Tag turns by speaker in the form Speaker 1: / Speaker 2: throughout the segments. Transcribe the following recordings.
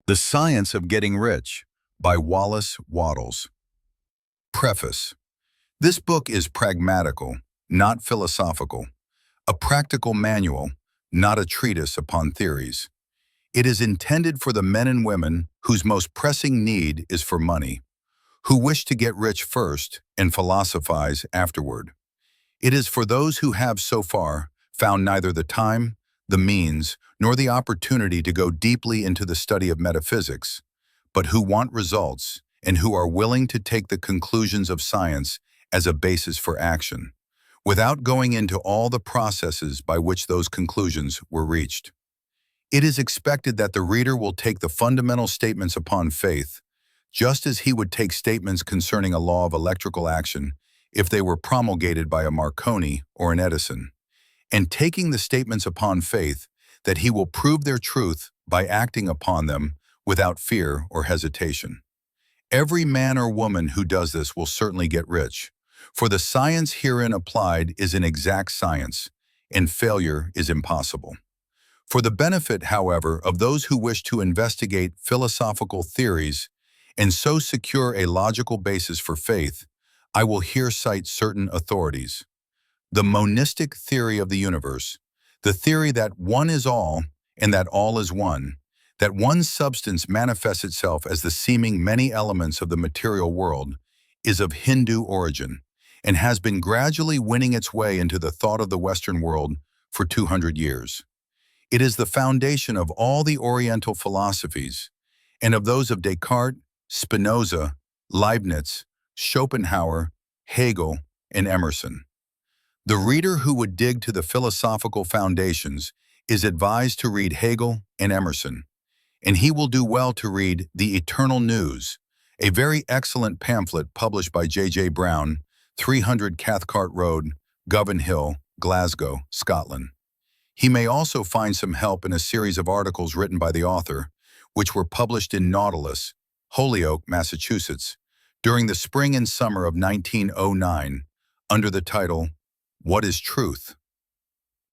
Speaker 1: The Science of Getting Rich by Wallace, Wattles. Preface. This book is pragmatical, not philosophical, a practical manual, not a treatise upon theories. It is intended for the men and women whose most pressing need is for money, who wish to get rich first and philosophize afterward. It is for those who have so far found neither the time, the means, nor the opportunity to go deeply into the study of metaphysics, but who want results and who are willing to take the conclusions of science as a basis for action, without going into all the processes by which those conclusions were reached. It is expected that the reader will take the fundamental statements upon faith, just as he would take statements concerning a law of electrical action if they were promulgated by a Marconi or an Edison, and taking the statements upon faith that he will prove their truth by acting upon them without fear or hesitation. Every man or woman who does this will certainly get rich, for the science herein applied is an exact science, and failure is impossible. For the benefit, however, of those who wish to investigate philosophical theories and so secure a logical basis for faith, I will here cite certain authorities. The monistic theory of the universe, the theory that one is all and that all is one, that one substance manifests itself as the seeming many elements of the material world, is of Hindu origin and has been gradually winning its way into the thought of the Western world for 200 years. It is the foundation of all the Oriental philosophies and of those of Descartes, Spinoza, Leibniz, Schopenhauer, Hegel, and Emerson. The reader who would dig to the philosophical foundations is advised to read Hegel and Emerson, and he will do well to read The Eternal News, a very excellent pamphlet published by J.J. Brown, 300 Cathcart Road, Govan Hill, Glasgow, Scotland. He may also find some help in a series of articles written by the author, which were published in Nautilus, Holyoke, Massachusetts, during the spring and summer of 1909, under the title, What is Truth?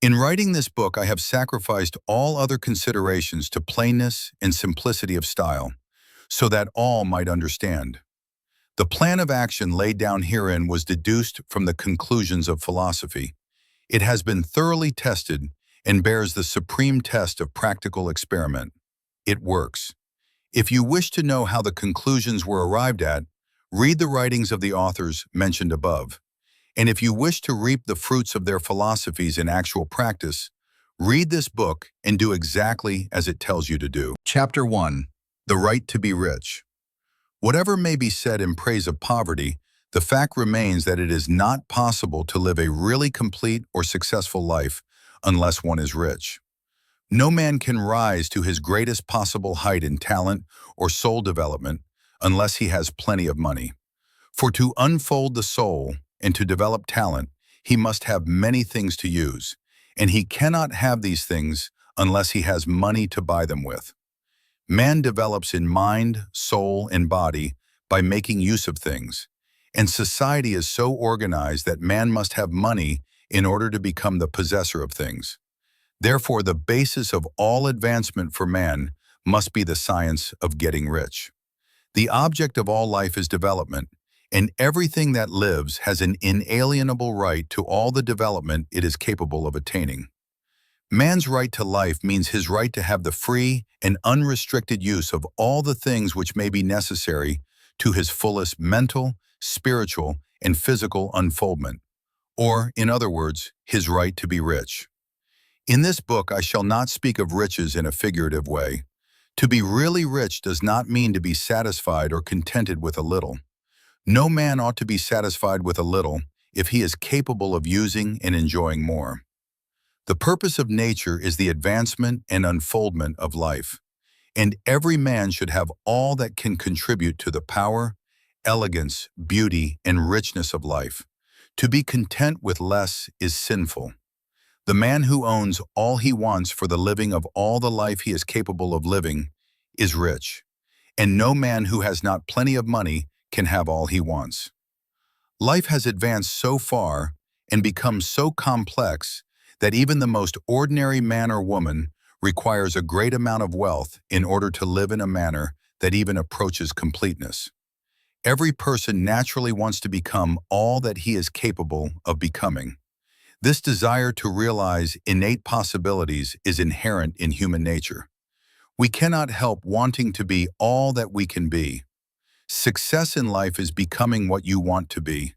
Speaker 1: In writing this book, I have sacrificed all other considerations to plainness and simplicity of style, so that all might understand. The plan of action laid down herein was deduced from the conclusions of philosophy. It has been thoroughly tested and bears the supreme test of practical experiment. It works. If you wish to know how the conclusions were arrived at, read the writings of the authors mentioned above. And if you wish to reap the fruits of their philosophies in actual practice, read this book and do exactly as it tells you to do. Chapter 1. The Right to be Rich. Whatever may be said in praise of poverty, the fact remains that it is not possible to live a really complete or successful life unless one is rich. No man can rise to his greatest possible height in talent or soul development unless he has plenty of money. For to unfold the soul and to develop talent, he must have many things to use, and he cannot have these things unless he has money to buy them with. Man develops in mind, soul, and body by making use of things, and society is so organized that man must have money in order to become the possessor of things. Therefore, the basis of all advancement for man must be the science of getting rich. The object of all life is development, and everything that lives has an inalienable right to all the development it is capable of attaining. Man's right to life means his right to have the free and unrestricted use of all the things which may be necessary to his fullest mental, spiritual, and physical unfoldment, or, in other words, his right to be rich. In this book, I shall not speak of riches in a figurative way. To be really rich does not mean to be satisfied or contented with a little. No man ought to be satisfied with a little if he is capable of using and enjoying more. The purpose of nature is the advancement and unfoldment of life, and every man should have all that can contribute to the power, elegance, beauty, and richness of life. To be content with less is sinful. The man who owns all he wants for the living of all the life he is capable of living is rich, and no man who has not plenty of money can have all he wants. Life has advanced so far and become so complex that even the most ordinary man or woman requires a great amount of wealth in order to live in a manner that even approaches completeness. Every person naturally wants to become all that he is capable of becoming. This desire to realize innate possibilities is inherent in human nature. We cannot help wanting to be all that we can be. Success in life is becoming what you want to be.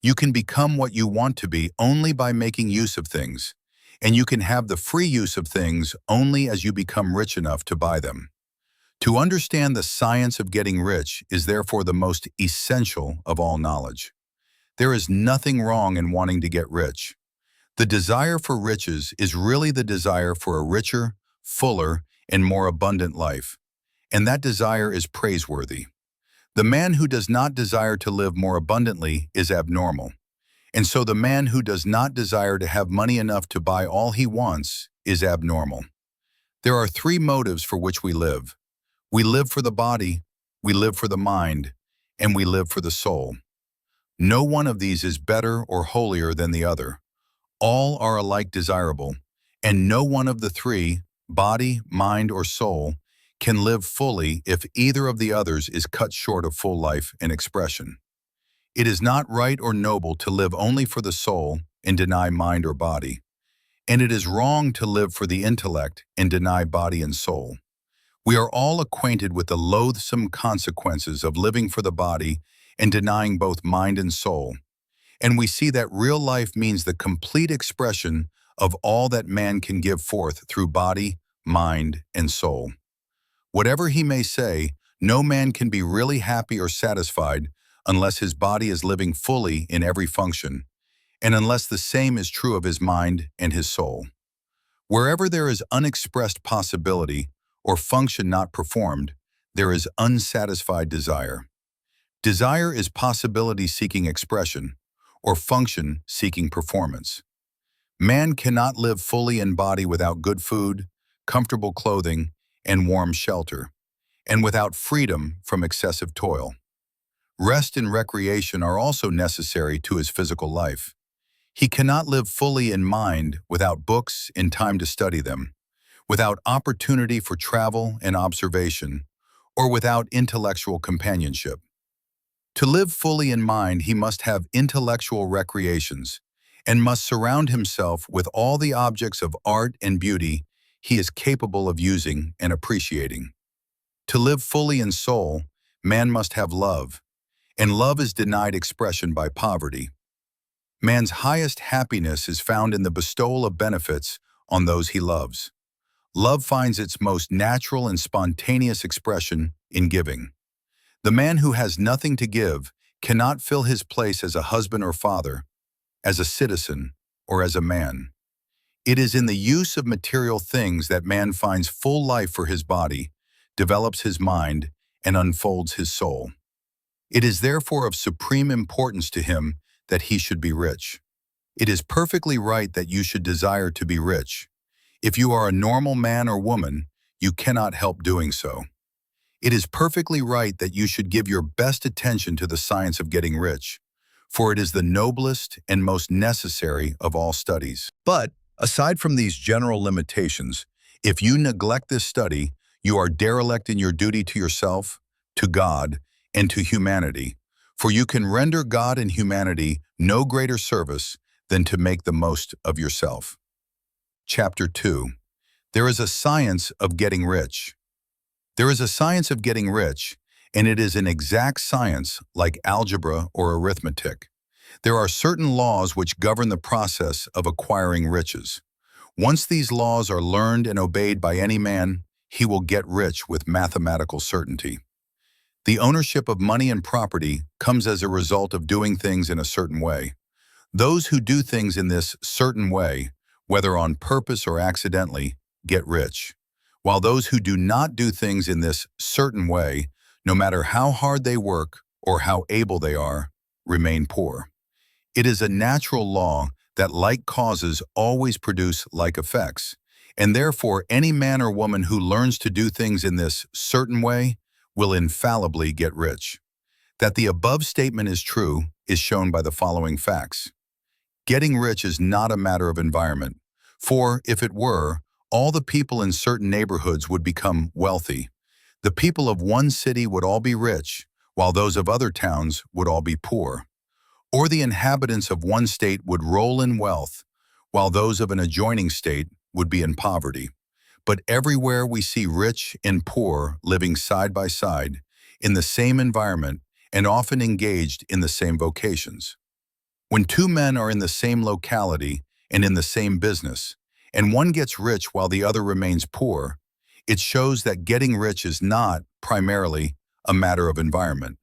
Speaker 1: You can become what you want to be only by making use of things, and you can have the free use of things only as you become rich enough to buy them. To understand the science of getting rich is therefore the most essential of all knowledge. There is nothing wrong in wanting to get rich. The desire for riches is really the desire for a richer, fuller, and more abundant life, and that desire is praiseworthy. The man who does not desire to live more abundantly is abnormal, and so the man who does not desire to have money enough to buy all he wants is abnormal. There are three motives for which we live. We live for the body, we live for the mind, and we live for the soul. No one of these is better or holier than the other. All are alike desirable, and no one of the three, body, mind, or soul, can live fully if either of the others is cut short of full life and expression. It is not right or noble to live only for the soul and deny mind or body, and it is wrong to live for the intellect and deny body and soul. We are all acquainted with the loathsome consequences of living for the body and denying both mind and soul, and we see that real life means the complete expression of all that man can give forth through body, mind, and soul. Whatever he may say, no man can be really happy or satisfied unless his body is living fully in every function, and unless the same is true of his mind and his soul. Wherever there is unexpressed possibility or function not performed, there is unsatisfied desire. Desire is possibility seeking expression, or function seeking performance. Man cannot live fully in body without good food, comfortable clothing, and warm shelter, and without freedom from excessive toil. Rest and recreation are also necessary to his physical life. He cannot live fully in mind without books and time to study them, without opportunity for travel and observation, or without intellectual companionship. To live fully in mind, he must have intellectual recreations and must surround himself with all the objects of art and beauty he is capable of using and appreciating. To live fully in soul, man must have love, and love is denied expression by poverty. Man's highest happiness is found in the bestowal of benefits on those he loves. Love finds its most natural and spontaneous expression in giving. The man who has nothing to give cannot fill his place as a husband or father, as a citizen, or as a man. It is in the use of material things that man finds full life for his body, develops his mind, and unfolds his soul. It is therefore of supreme importance to him that he should be rich. It is perfectly right that you should desire to be rich. If you are a normal man or woman, you cannot help doing so. It is perfectly right that you should give your best attention to the science of getting rich, for it is the noblest and most necessary of all studies. But, aside from these general limitations, if you neglect this study, you are derelict in your duty to yourself, to God, and to humanity, for you can render God and humanity no greater service than to make the most of yourself. Chapter 2. There is a science of getting rich. There is a science of getting rich, and it is an exact science like algebra or arithmetic. There are certain laws which govern the process of acquiring riches. Once these laws are learned and obeyed by any man, he will get rich with mathematical certainty. The ownership of money and property comes as a result of doing things in a certain way. Those who do things in this certain way, whether on purpose or accidentally, get rich, while those who do not do things in this certain way, no matter how hard they work or how able they are, remain poor. It is a natural law that like causes always produce like effects, and therefore any man or woman who learns to do things in this certain way will infallibly get rich. That the above statement is true is shown by the following facts. Getting rich is not a matter of environment, for if it were, All the people in certain neighborhoods would become wealthy. The people of one city would all be rich, while those of other towns would all be poor. Or the inhabitants of one state would roll in wealth, while those of an adjoining state would be in poverty. But everywhere we see rich and poor living side by side, in the same environment, and often engaged in the same vocations. When two men are in the same locality and in the same business, and one gets rich while the other remains poor, it shows that getting rich is not, primarily, a matter of environment.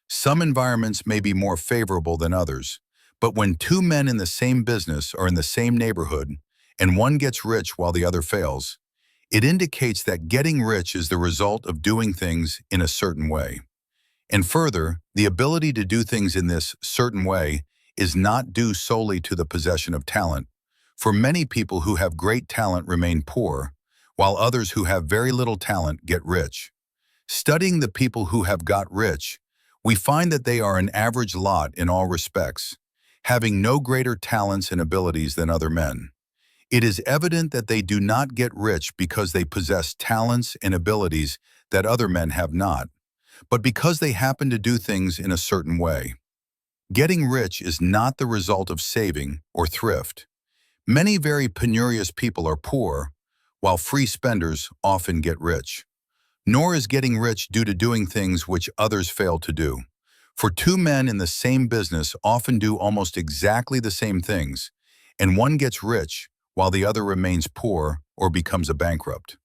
Speaker 1: Some environments may be more favorable than others, but when two men in the same business are in the same neighborhood, and one gets rich while the other fails, it indicates that getting rich is the result of doing things in a certain way. And further, the ability to do things in this certain way is not due solely to the possession of talent, for many people who have great talent remain poor, while others who have very little talent get rich. Studying the people who have got rich, we find that they are an average lot in all respects, having no greater talents and abilities than other men. It is evident that they do not get rich because they possess talents and abilities that other men have not, but because they happen to do things in a certain way. Getting rich is not the result of saving or thrift. Many very penurious people are poor, while free spenders often get rich. Nor is getting rich due to doing things which others fail to do. For two men in the same business often do almost exactly the same things, and one gets rich while the other remains poor or becomes a bankrupt.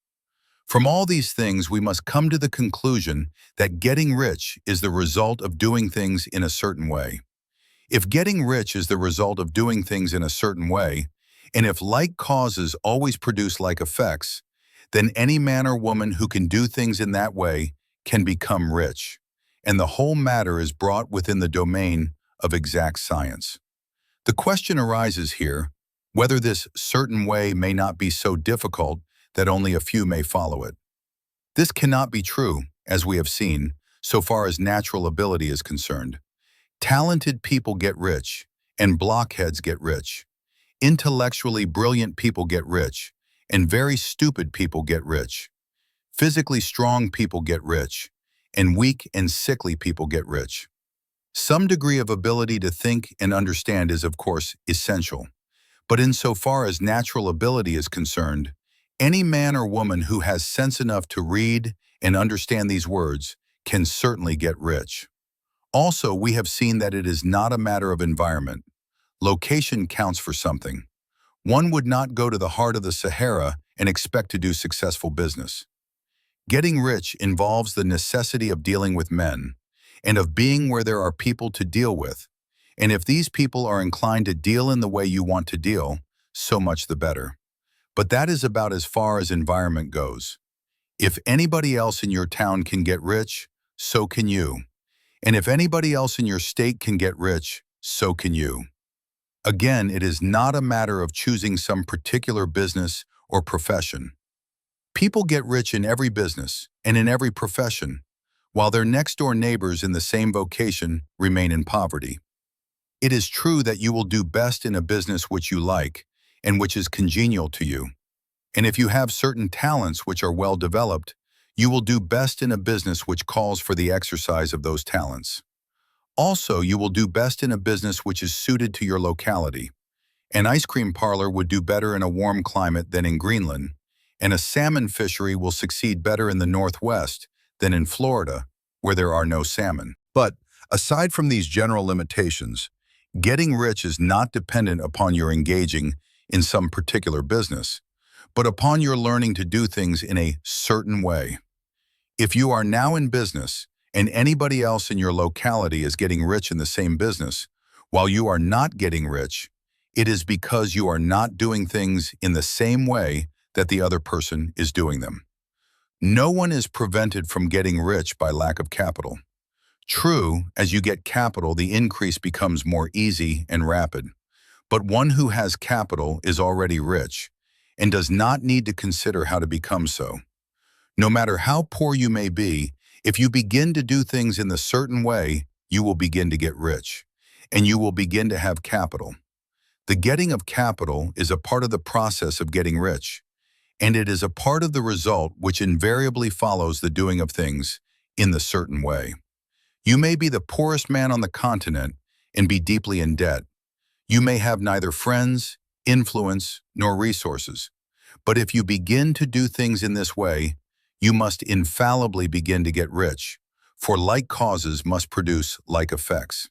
Speaker 1: From all these things, we must come to the conclusion that getting rich is the result of doing things in a certain way. If getting rich is the result of doing things in a certain way, and if like causes always produce like effects, then any man or woman who can do things in that way can become rich, and the whole matter is brought within the domain of exact science. The question arises here whether this certain way may not be so difficult that only a few may follow it. This cannot be true, as we have seen, so far as natural ability is concerned. Talented people get rich, and blockheads get rich. Intellectually brilliant people get rich, and very stupid people get rich. Physically strong people get rich, and weak and sickly people get rich. Some degree of ability to think and understand is, of course, essential. But insofar as natural ability is concerned, any man or woman who has sense enough to read and understand these words can certainly get rich. Also, we have seen that it is not a matter of environment. Location counts for something. One would not go to the heart of the Sahara and expect to do successful business. Getting rich involves the necessity of dealing with men, and of being where there are people to deal with. And if these people are inclined to deal in the way you want to deal, so much the better. But that is about as far as environment goes. If anybody else in your town can get rich, so can you. And if anybody else in your state can get rich, so can you. Again, it is not a matter of choosing some particular business or profession. People get rich in every business and in every profession, while their next-door neighbors in the same vocation remain in poverty. It is true that you will do best in a business which you like and which is congenial to you. And if you have certain talents which are well developed, you will do best in a business which calls for the exercise of those talents. Also, you will do best in a business which is suited to your locality. An ice cream parlor would do better in a warm climate than in Greenland, and a salmon fishery will succeed better in the Northwest than in Florida, where there are no salmon. But, aside from these general limitations, getting rich is not dependent upon your engaging in some particular business, but upon your learning to do things in a certain way. If you are now in business, and anybody else in your locality is getting rich in the same business, while you are not getting rich, it is because you are not doing things in the same way that the other person is doing them. No one is prevented from getting rich by lack of capital. True, as you get capital, the increase becomes more easy and rapid. But one who has capital is already rich and does not need to consider how to become so. No matter how poor you may be, if you begin to do things in the certain way, you will begin to get rich, and you will begin to have capital. The getting of capital is a part of the process of getting rich, and it is a part of the result which invariably follows the doing of things in the certain way. You may be the poorest man on the continent and be deeply in debt. You may have neither friends, influence, nor resources. But if you begin to do things in this way, you must infallibly begin to get rich, for like causes must produce like effects.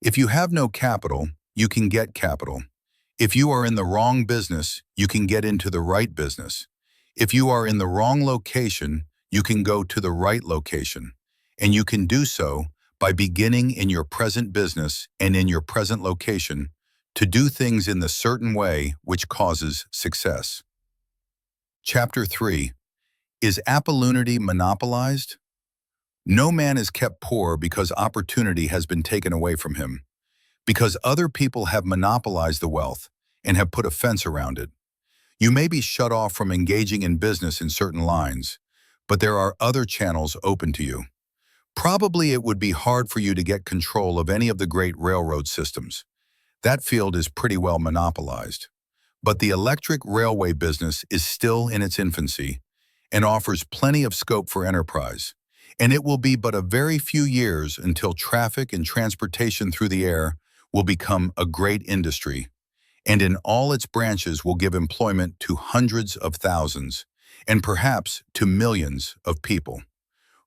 Speaker 1: If you have no capital, you can get capital. If you are in the wrong business, you can get into the right business. If you are in the wrong location, you can go to the right location. And you can do so by beginning in your present business and in your present location to do things in the certain way which causes success. Chapter 3. Is opportunity monopolized? No man is kept poor because opportunity has been taken away from him, because other people have monopolized the wealth and have put a fence around it. You may be shut off from engaging in business in certain lines, but there are other channels open to you. Probably it would be hard for you to get control of any of the great railroad systems. That field is pretty well monopolized. But the electric railway business is still in its infancy and offers plenty of scope for enterprise, and it will be but a very few years until traffic and transportation through the air will become a great industry, and in all its branches will give employment to hundreds of thousands, and perhaps to millions of people.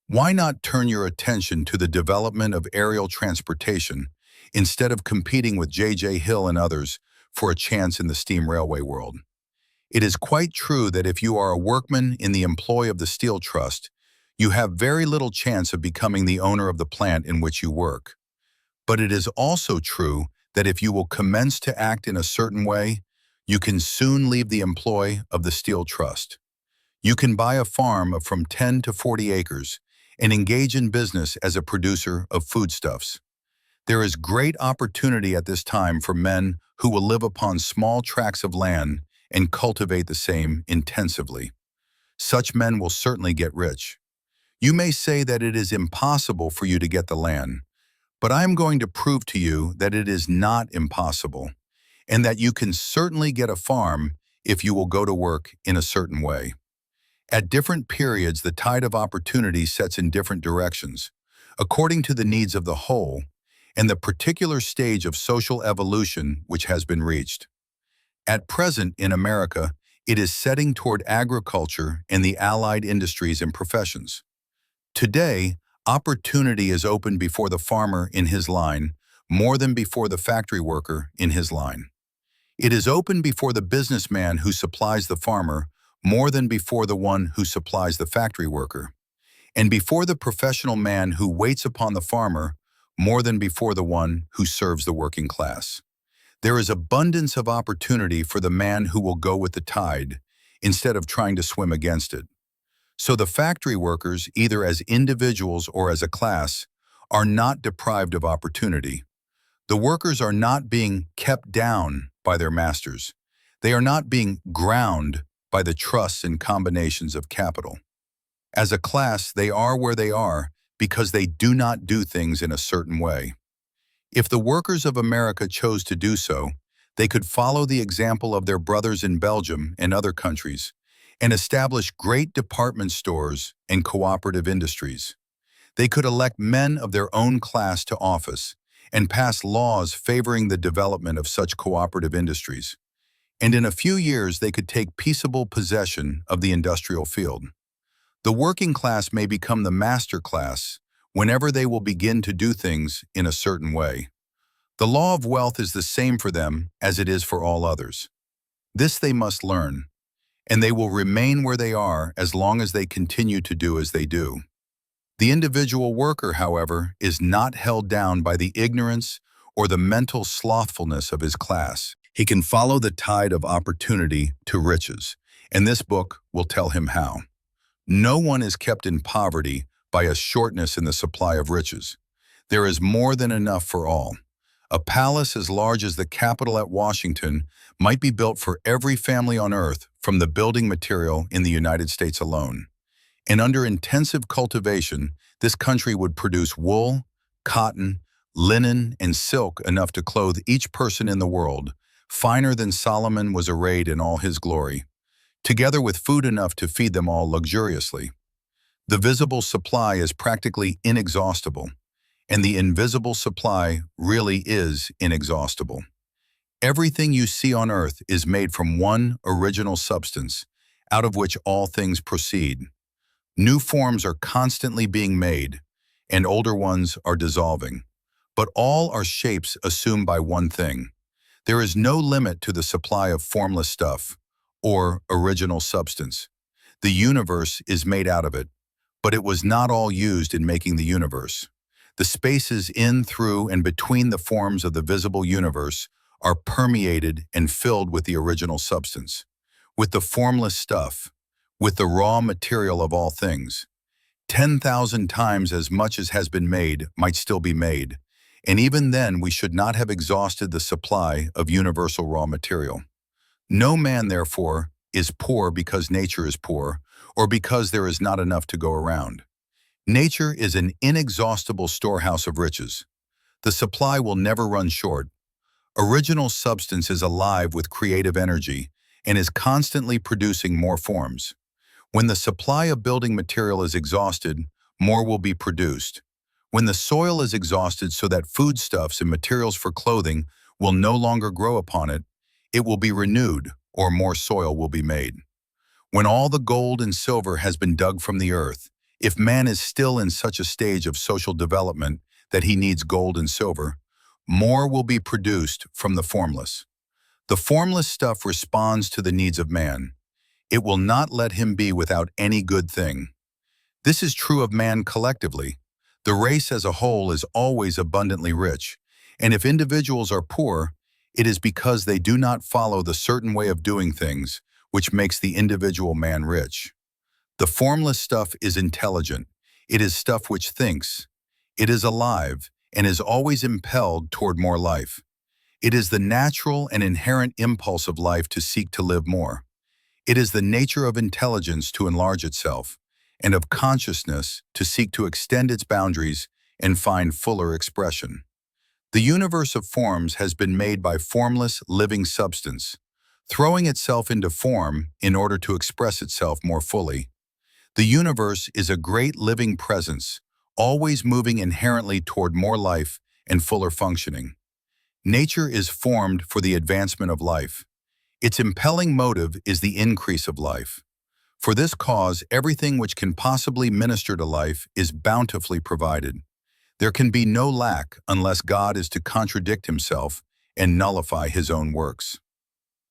Speaker 1: Why not turn your attention to the development of aerial transportation instead of competing with J.J. Hill and others for a chance in the steam railway world? It is quite true that if you are a workman in the employ of the Steel Trust, you have very little chance of becoming the owner of the plant in which you work. But it is also true that if you will commence to act in a certain way, you can soon leave the employ of the Steel Trust. You can buy a farm of from 10 to 40 acres and engage in business as a producer of foodstuffs. There is great opportunity at this time for men who will live upon small tracts of land and cultivate the same intensively. Such men will certainly get rich. You may say that it is impossible for you to get the land, but I am going to prove to you that it is not impossible, and that you can certainly get a farm if you will go to work in a certain way. At different periods, the tide of opportunity sets in different directions, according to the needs of the whole, and the particular stage of social evolution which has been reached. At present in America, it is setting toward agriculture and the allied industries and professions. Today, opportunity is open before the farmer in his line more than before the factory worker in his line. It is open before the businessman who supplies the farmer more than before the one who supplies the factory worker, and before the professional man who waits upon the farmer more than before the one who serves the working class. There is abundance of opportunity for the man who will go with the tide instead of trying to swim against it. So the factory workers, either as individuals or as a class, are not deprived of opportunity. The workers are not being kept down by their masters. They are not being ground by the trusts and combinations of capital. As a class, they are where they are because they do not do things in a certain way. If the workers of America chose to do so, they could follow the example of their brothers in Belgium and other countries and establish great department stores and cooperative industries. They could elect men of their own class to office and pass laws favoring the development of such cooperative industries. And in a few years, they could take peaceable possession of the industrial field. The working class may become the master class whenever they will begin to do things in a certain way. The law of wealth is the same for them as it is for all others. This they must learn, and they will remain where they are as long as they continue to do as they do. The individual worker, however, is not held down by the ignorance or the mental slothfulness of his class. He can follow the tide of opportunity to riches, and this book will tell him how. No one is kept in poverty by a shortness in the supply of riches. There is more than enough for all. A palace as large as the Capitol at Washington might be built for every family on earth from the building material in the United States alone. And under intensive cultivation, this country would produce wool, cotton, linen, and silk enough to clothe each person in the world, finer than Solomon was arrayed in all his glory. together with food enough to feed them all luxuriously. The visible supply is practically inexhaustible, and the invisible supply really is inexhaustible. Everything you see on earth is made from one original substance, out of which all things proceed. New forms are constantly being made, and older ones are dissolving. But all are shapes assumed by one thing. There is no limit to the supply of formless stuff, or original substance. The universe is made out of it, but it was not all used in making the universe. The spaces in, through, and between the forms of the visible universe are permeated and filled with the original substance, with the formless stuff, with the raw material of all things. 10,000 times as much as has been made might still be made, and even then we should not have exhausted the supply of universal raw material. No man, therefore, is poor because nature is poor, or because there is not enough to go around. Nature is an inexhaustible storehouse of riches. The supply will never run short. Original substance is alive with creative energy and is constantly producing more forms. When the supply of building material is exhausted, more will be produced. When the soil is exhausted so that foodstuffs and materials for clothing will no longer grow upon it, it will be renewed, or more soil will be made. When all the gold and silver has been dug from the earth, if man is still in such a stage of social development that he needs gold and silver, more will be produced from the formless. The formless stuff responds to the needs of man. It will not let him be without any good thing. This is true of man collectively. The race as a whole is always abundantly rich, and if individuals are poor, it is because they do not follow the certain way of doing things, which makes the individual man rich. The formless stuff is intelligent. It is stuff which thinks. It is alive and is always impelled toward more life. It is the natural and inherent impulse of life to seek to live more. It is the nature of intelligence to enlarge itself, and of consciousness to seek to extend its boundaries and find fuller expression. The universe of forms has been made by formless, living substance, throwing itself into form in order to express itself more fully. The universe is a great living presence, always moving inherently toward more life and fuller functioning. Nature is formed for the advancement of life. Its impelling motive is the increase of life. For this cause, everything which can possibly minister to life is bountifully provided. There can be no lack unless God is to contradict himself and nullify his own works.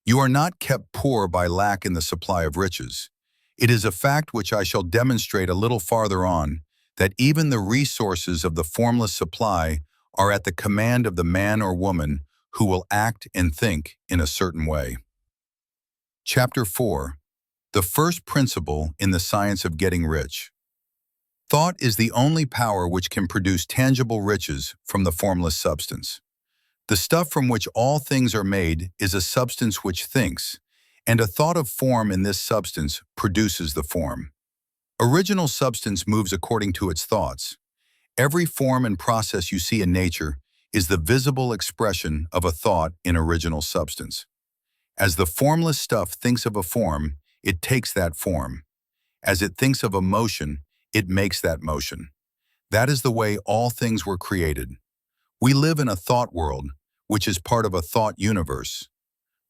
Speaker 1: You are not kept poor by lack in the supply of riches. It is a fact which I shall demonstrate a little farther on, that even the resources of the formless supply are at the command of the man or woman who will act and think in a certain way. Chapter 4. The first principle in the science of getting rich. Thought is the only power which can produce tangible riches from the formless substance. The stuff from which all things are made is a substance which thinks, and a thought of form in this substance produces the form. Original substance moves according to its thoughts. Every form and process you see in nature is the visible expression of a thought in original substance. As the formless stuff thinks of a form, it takes that form. As it thinks of a motion, it makes that motion. That is the way all things were created. We live in a thought world, which is part of a thought universe.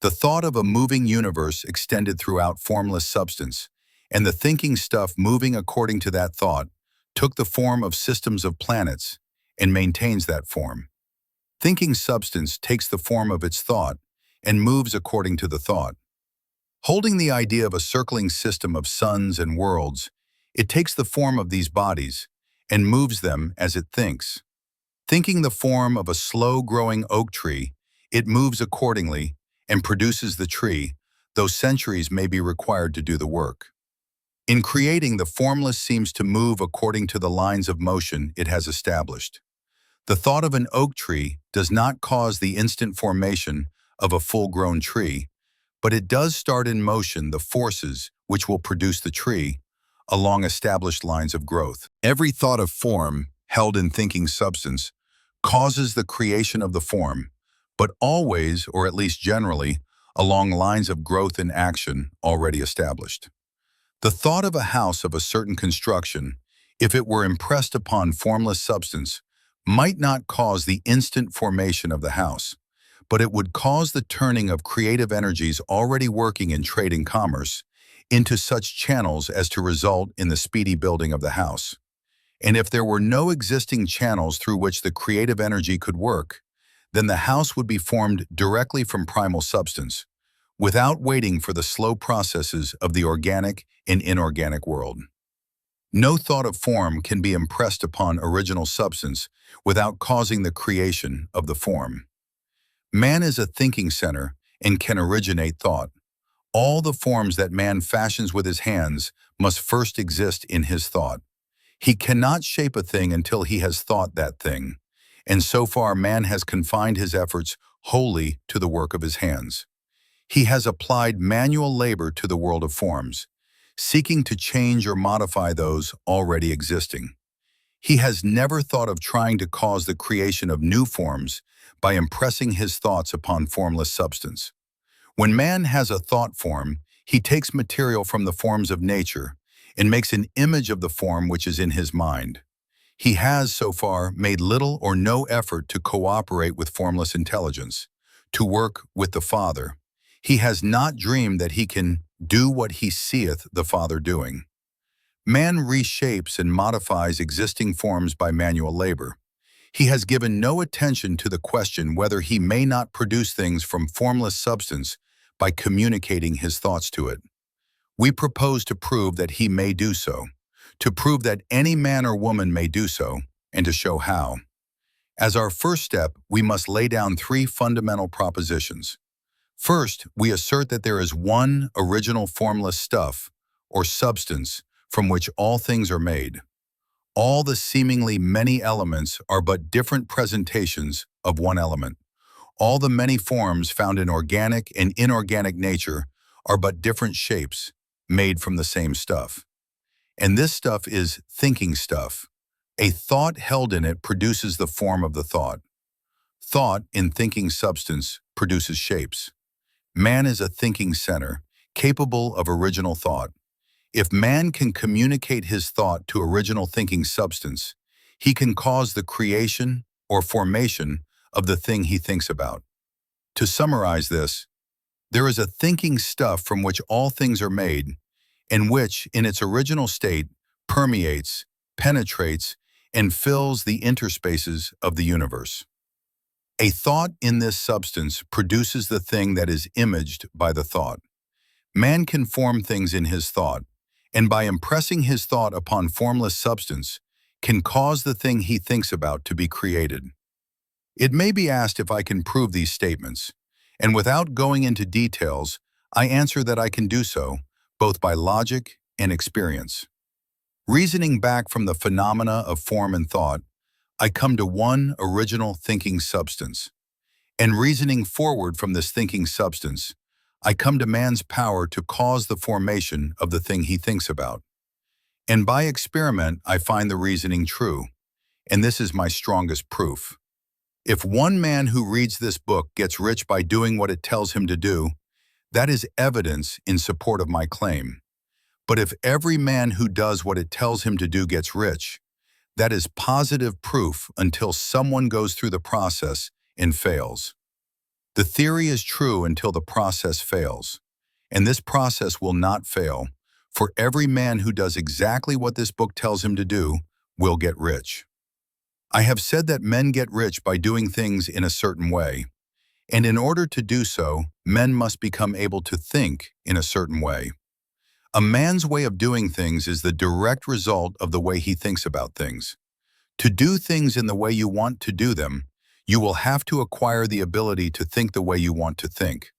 Speaker 1: The thought of a moving universe extended throughout formless substance, and the thinking stuff moving according to that thought took the form of systems of planets and maintains that form. Thinking substance takes the form of its thought and moves according to the thought. Holding the idea of a circling system of suns and worlds, it takes the form of these bodies and moves them as it thinks. Thinking the form of a slow-growing oak tree, it moves accordingly and produces the tree, though centuries may be required to do the work. In creating, the formless seems to move according to the lines of motion it has established. The thought of an oak tree does not cause the instant formation of a full-grown tree, but it does start in motion the forces which will produce the tree along established lines of growth. Every thought of form, held in thinking substance, causes the creation of the form, but always, or at least generally, along lines of growth and action already established. The thought of a house of a certain construction, if it were impressed upon formless substance, might not cause the instant formation of the house, but it would cause the turning of creative energies already working in trade and commerce into such channels as to result in the speedy building of the house. And if there were no existing channels through which the creative energy could work, then the house would be formed directly from primal substance, without waiting for the slow processes of the organic and inorganic world. No thought of form can be impressed upon original substance without causing the creation of the form. Man is a thinking center and can originate thought. All the forms that man fashions with his hands must first exist in his thought. He cannot shape a thing until he has thought that thing, and so far man has confined his efforts wholly to the work of his hands. He has applied manual labor to the world of forms, seeking to change or modify those already existing. He has never thought of trying to cause the creation of new forms by impressing his thoughts upon formless substance. When man has a thought form, he takes material from the forms of nature and makes an image of the form which is in his mind. He has, so far, made little or no effort to cooperate with formless intelligence, to work with the Father. He has not dreamed that he can do what he seeth the Father doing. Man reshapes and modifies existing forms by manual labor. He has given no attention to the question whether he may not produce things from formless substance by communicating his thoughts to it. We propose to prove that he may do so, to prove that any man or woman may do so, and to show how. As our first step, we must lay down three fundamental propositions. First, we assert that there is one original formless stuff, or substance, from which all things are made. All the seemingly many elements are but different presentations of one element. All the many forms found in organic and inorganic nature are but different shapes, made from the same stuff. And this stuff is thinking stuff. A thought held in it produces the form of the thought. Thought, in thinking substance, produces shapes. Man is a thinking center, capable of original thought. If man can communicate his thought to original thinking substance, he can cause the creation or formation of the thing he thinks about. To summarize this, there is a thinking stuff from which all things are made, and which, in its original state, permeates, penetrates, and fills the interspaces of the universe. A thought in this substance produces the thing that is imaged by the thought. Man can form things in his thought, and by impressing his thought upon formless substance, can cause the thing he thinks about to be created. It may be asked if I can prove these statements, and without going into details, I answer that I can do so, both by logic and experience. Reasoning back from the phenomena of form and thought, I come to one original thinking substance. And reasoning forward from this thinking substance, I come to man's power to cause the formation of the thing he thinks about. And by experiment, I find the reasoning true, and this is my strongest proof. If one man who reads this book gets rich by doing what it tells him to do, that is evidence in support of my claim. But if every man who does what it tells him to do gets rich, that is positive proof until someone goes through the process and fails. The theory is true until the process fails, and this process will not fail, for every man who does exactly what this book tells him to do will get rich. I have said that men get rich by doing things in a certain way, and in order to do so, men must become able to think in a certain way. A man's way of doing things is the direct result of the way he thinks about things. To do things in the way you want to do them, you will have to acquire the ability to think the way you want to think.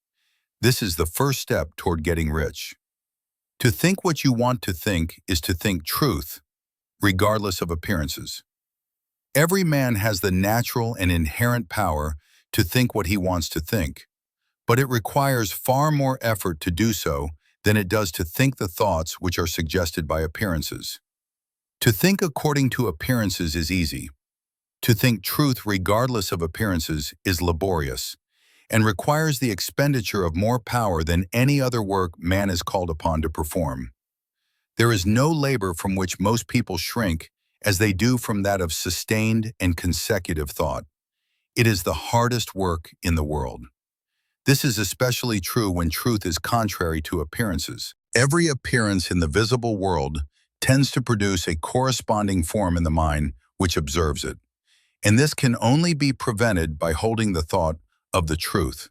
Speaker 1: This is the first step toward getting rich. To think what you want to think is to think truth, regardless of appearances. Every man has the natural and inherent power to think what he wants to think, but it requires far more effort to do so than it does to think the thoughts which are suggested by appearances. To think according to appearances is easy. To think truth regardless of appearances is laborious, and requires the expenditure of more power than any other work man is called upon to perform. There is no labor from which most people shrink as they do from that of sustained and consecutive thought. It is the hardest work in the world. This is especially true when truth is contrary to appearances. Every appearance in the visible world tends to produce a corresponding form in the mind which observes it. And this can only be prevented by holding the thought of the truth.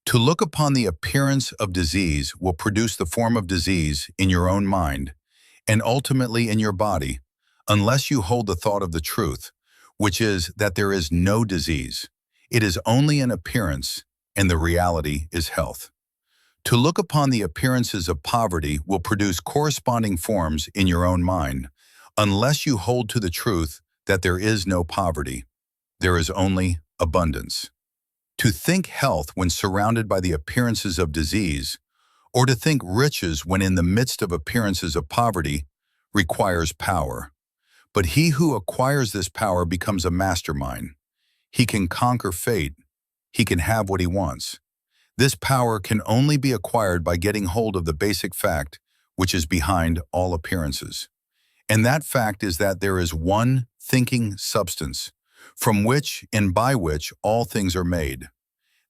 Speaker 1: To look upon the appearance of disease will produce the form of disease in your own mind and ultimately in your body, unless you hold the thought of the truth, which is that there is no disease. It is only an appearance, and the reality is health. To look upon the appearances of poverty will produce corresponding forms in your own mind, unless you hold to the truth that there is no poverty. There is only abundance. To think health when surrounded by the appearances of disease, or to think riches when in the midst of appearances of poverty, requires power. But he who acquires this power becomes a mastermind. He can conquer fate. He can have what he wants. This power can only be acquired by getting hold of the basic fact which is behind all appearances. And that fact is that there is one thinking substance, from which and by which all things are made.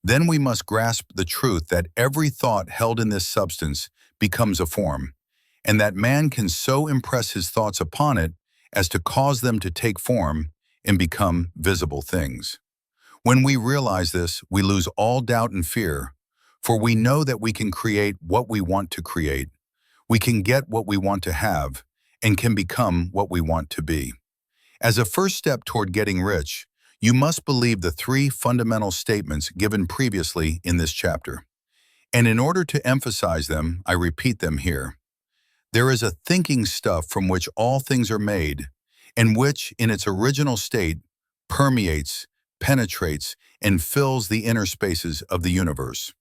Speaker 1: Then we must grasp the truth that every thought held in this substance becomes a form, and that man can so impress his thoughts upon it as to cause them to take form and become visible things. When we realize this, we lose all doubt and fear, for we know that we can create what we want to create. We can get what we want to have, and can become what we want to be. As a first step toward getting rich, you must believe the three fundamental statements given previously in this chapter. And in order to emphasize them, I repeat them here. There is a thinking stuff from which all things are made, and which, in its original state, permeates, penetrates, and fills the inner spaces of the universe.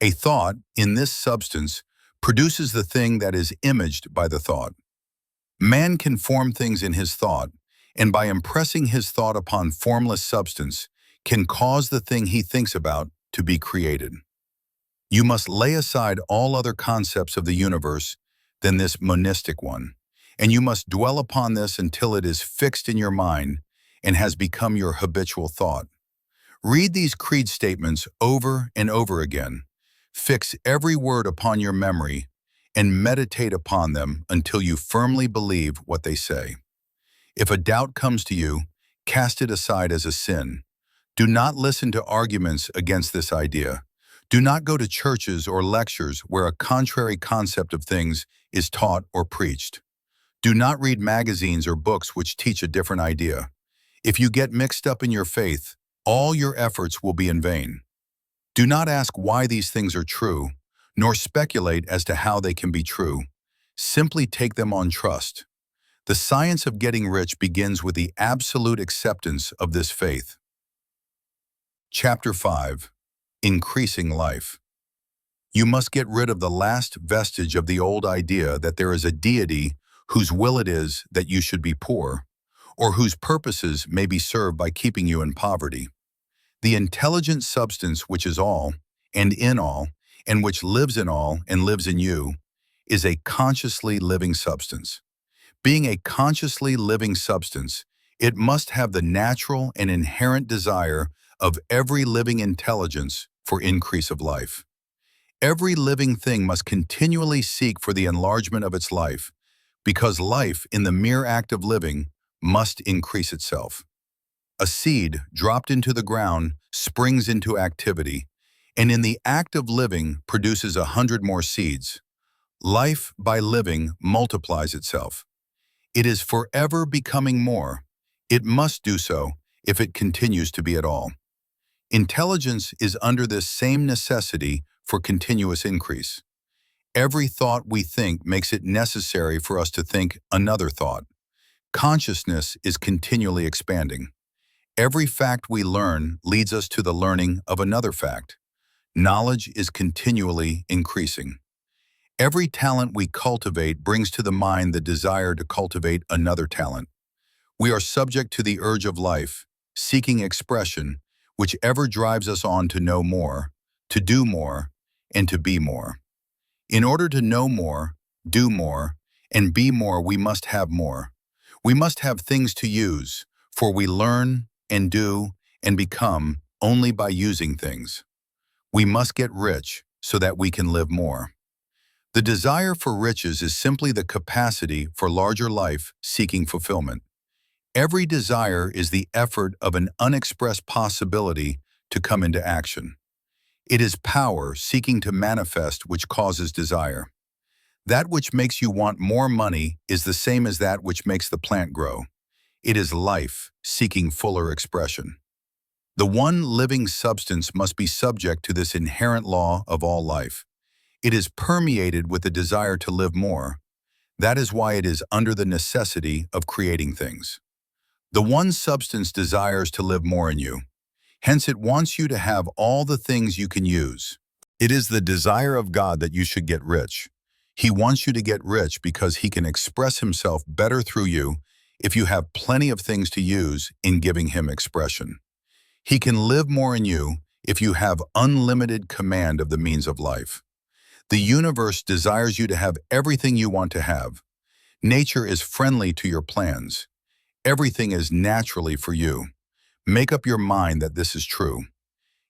Speaker 1: A thought, in this substance, produces the thing that is imaged by the thought. Man can form things in his thought, and by impressing his thought upon formless substance, can cause the thing he thinks about to be created. You must lay aside all other concepts of the universe than this monistic one, and you must dwell upon this until it is fixed in your mind and has become your habitual thought. Read these creed statements over and over again. Fix every word upon your memory and meditate upon them until you firmly believe what they say. If a doubt comes to you, cast it aside as a sin. Do not listen to arguments against this idea. Do not go to churches or lectures where a contrary concept of things is taught or preached. Do not read magazines or books which teach a different idea. If you get mixed up in your faith, all your efforts will be in vain. Do not ask why these things are true, nor speculate as to how they can be true. Simply take them on trust. The science of getting rich begins with the absolute acceptance of this faith. Chapter 5. Increasing Life. You must get rid of the last vestige of the old idea that there is a deity whose will it is that you should be poor, or whose purposes may be served by keeping you in poverty. The intelligent substance which is all, and in all, and which lives in all and lives in you, is a consciously living substance. Being a consciously living substance, it must have the natural and inherent desire of every living intelligence for increase of life. Every living thing must continually seek for the enlargement of its life, because life, in the mere act of living, must increase itself. A seed dropped into the ground springs into activity, and in the act of living produces 100 more seeds. Life, by living, multiplies itself. It is forever becoming more. It must do so if it continues to be at all. Intelligence is under this same necessity for continuous increase. Every thought we think makes it necessary for us to think another thought. Consciousness is continually expanding. Every fact we learn leads us to the learning of another fact. Knowledge is continually increasing. Every talent we cultivate brings to the mind the desire to cultivate another talent. We are subject to the urge of life, seeking expression, whichever drives us on to know more, to do more, and to be more. In order to know more, do more, and be more, we must have more. We must have things to use, for we learn and do and become only by using things. We must get rich so that we can live more. The desire for riches is simply the capacity for larger life seeking fulfillment. Every desire is the effort of an unexpressed possibility to come into action. It is power seeking to manifest which causes desire. That which makes you want more money is the same as that which makes the plant grow. It is life seeking fuller expression. The one living substance must be subject to this inherent law of all life. It is permeated with the desire to live more. That is why it is under the necessity of creating things. The one substance desires to live more in you. Hence, it wants you to have all the things you can use. It is the desire of God that you should get rich. He wants you to get rich because He can express Himself better through you if you have plenty of things to use in giving Him expression. He can live more in you if you have unlimited command of the means of life. The universe desires you to have everything you want to have. Nature is friendly to your plans. Everything is naturally for you. Make up your mind that this is true.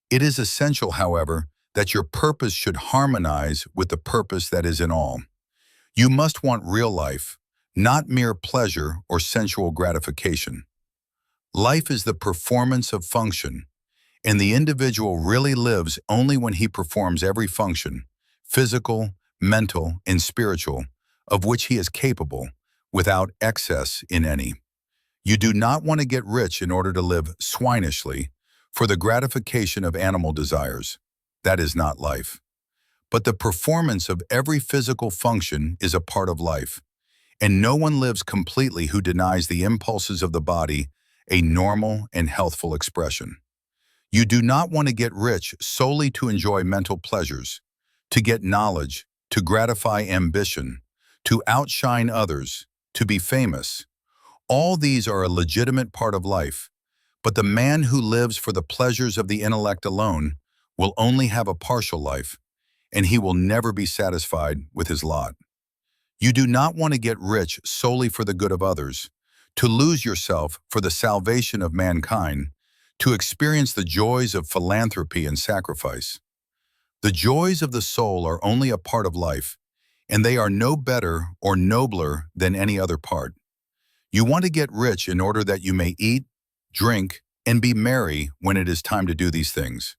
Speaker 1: It is essential, however, that your purpose should harmonize with the purpose that is in all. You must want real life, not mere pleasure or sensual gratification. Life is the performance of function, and the individual really lives only when he performs every function, physical, mental, and spiritual, of which he is capable, without excess in any. You do not want to get rich in order to live swinishly for the gratification of animal desires. That is not life. But the performance of every physical function is a part of life, and no one lives completely who denies the impulses of the body a normal and healthful expression. You do not want to get rich solely to enjoy mental pleasures, to get knowledge, to gratify ambition, to outshine others, to be famous. All these are a legitimate part of life, but the man who lives for the pleasures of the intellect alone will only have a partial life, and he will never be satisfied with his lot. You do not want to get rich solely for the good of others, to lose yourself for the salvation of mankind, to experience the joys of philanthropy and sacrifice. The joys of the soul are only a part of life, and they are no better or nobler than any other part. You want to get rich in order that you may eat, drink, and be merry when it is time to do these things.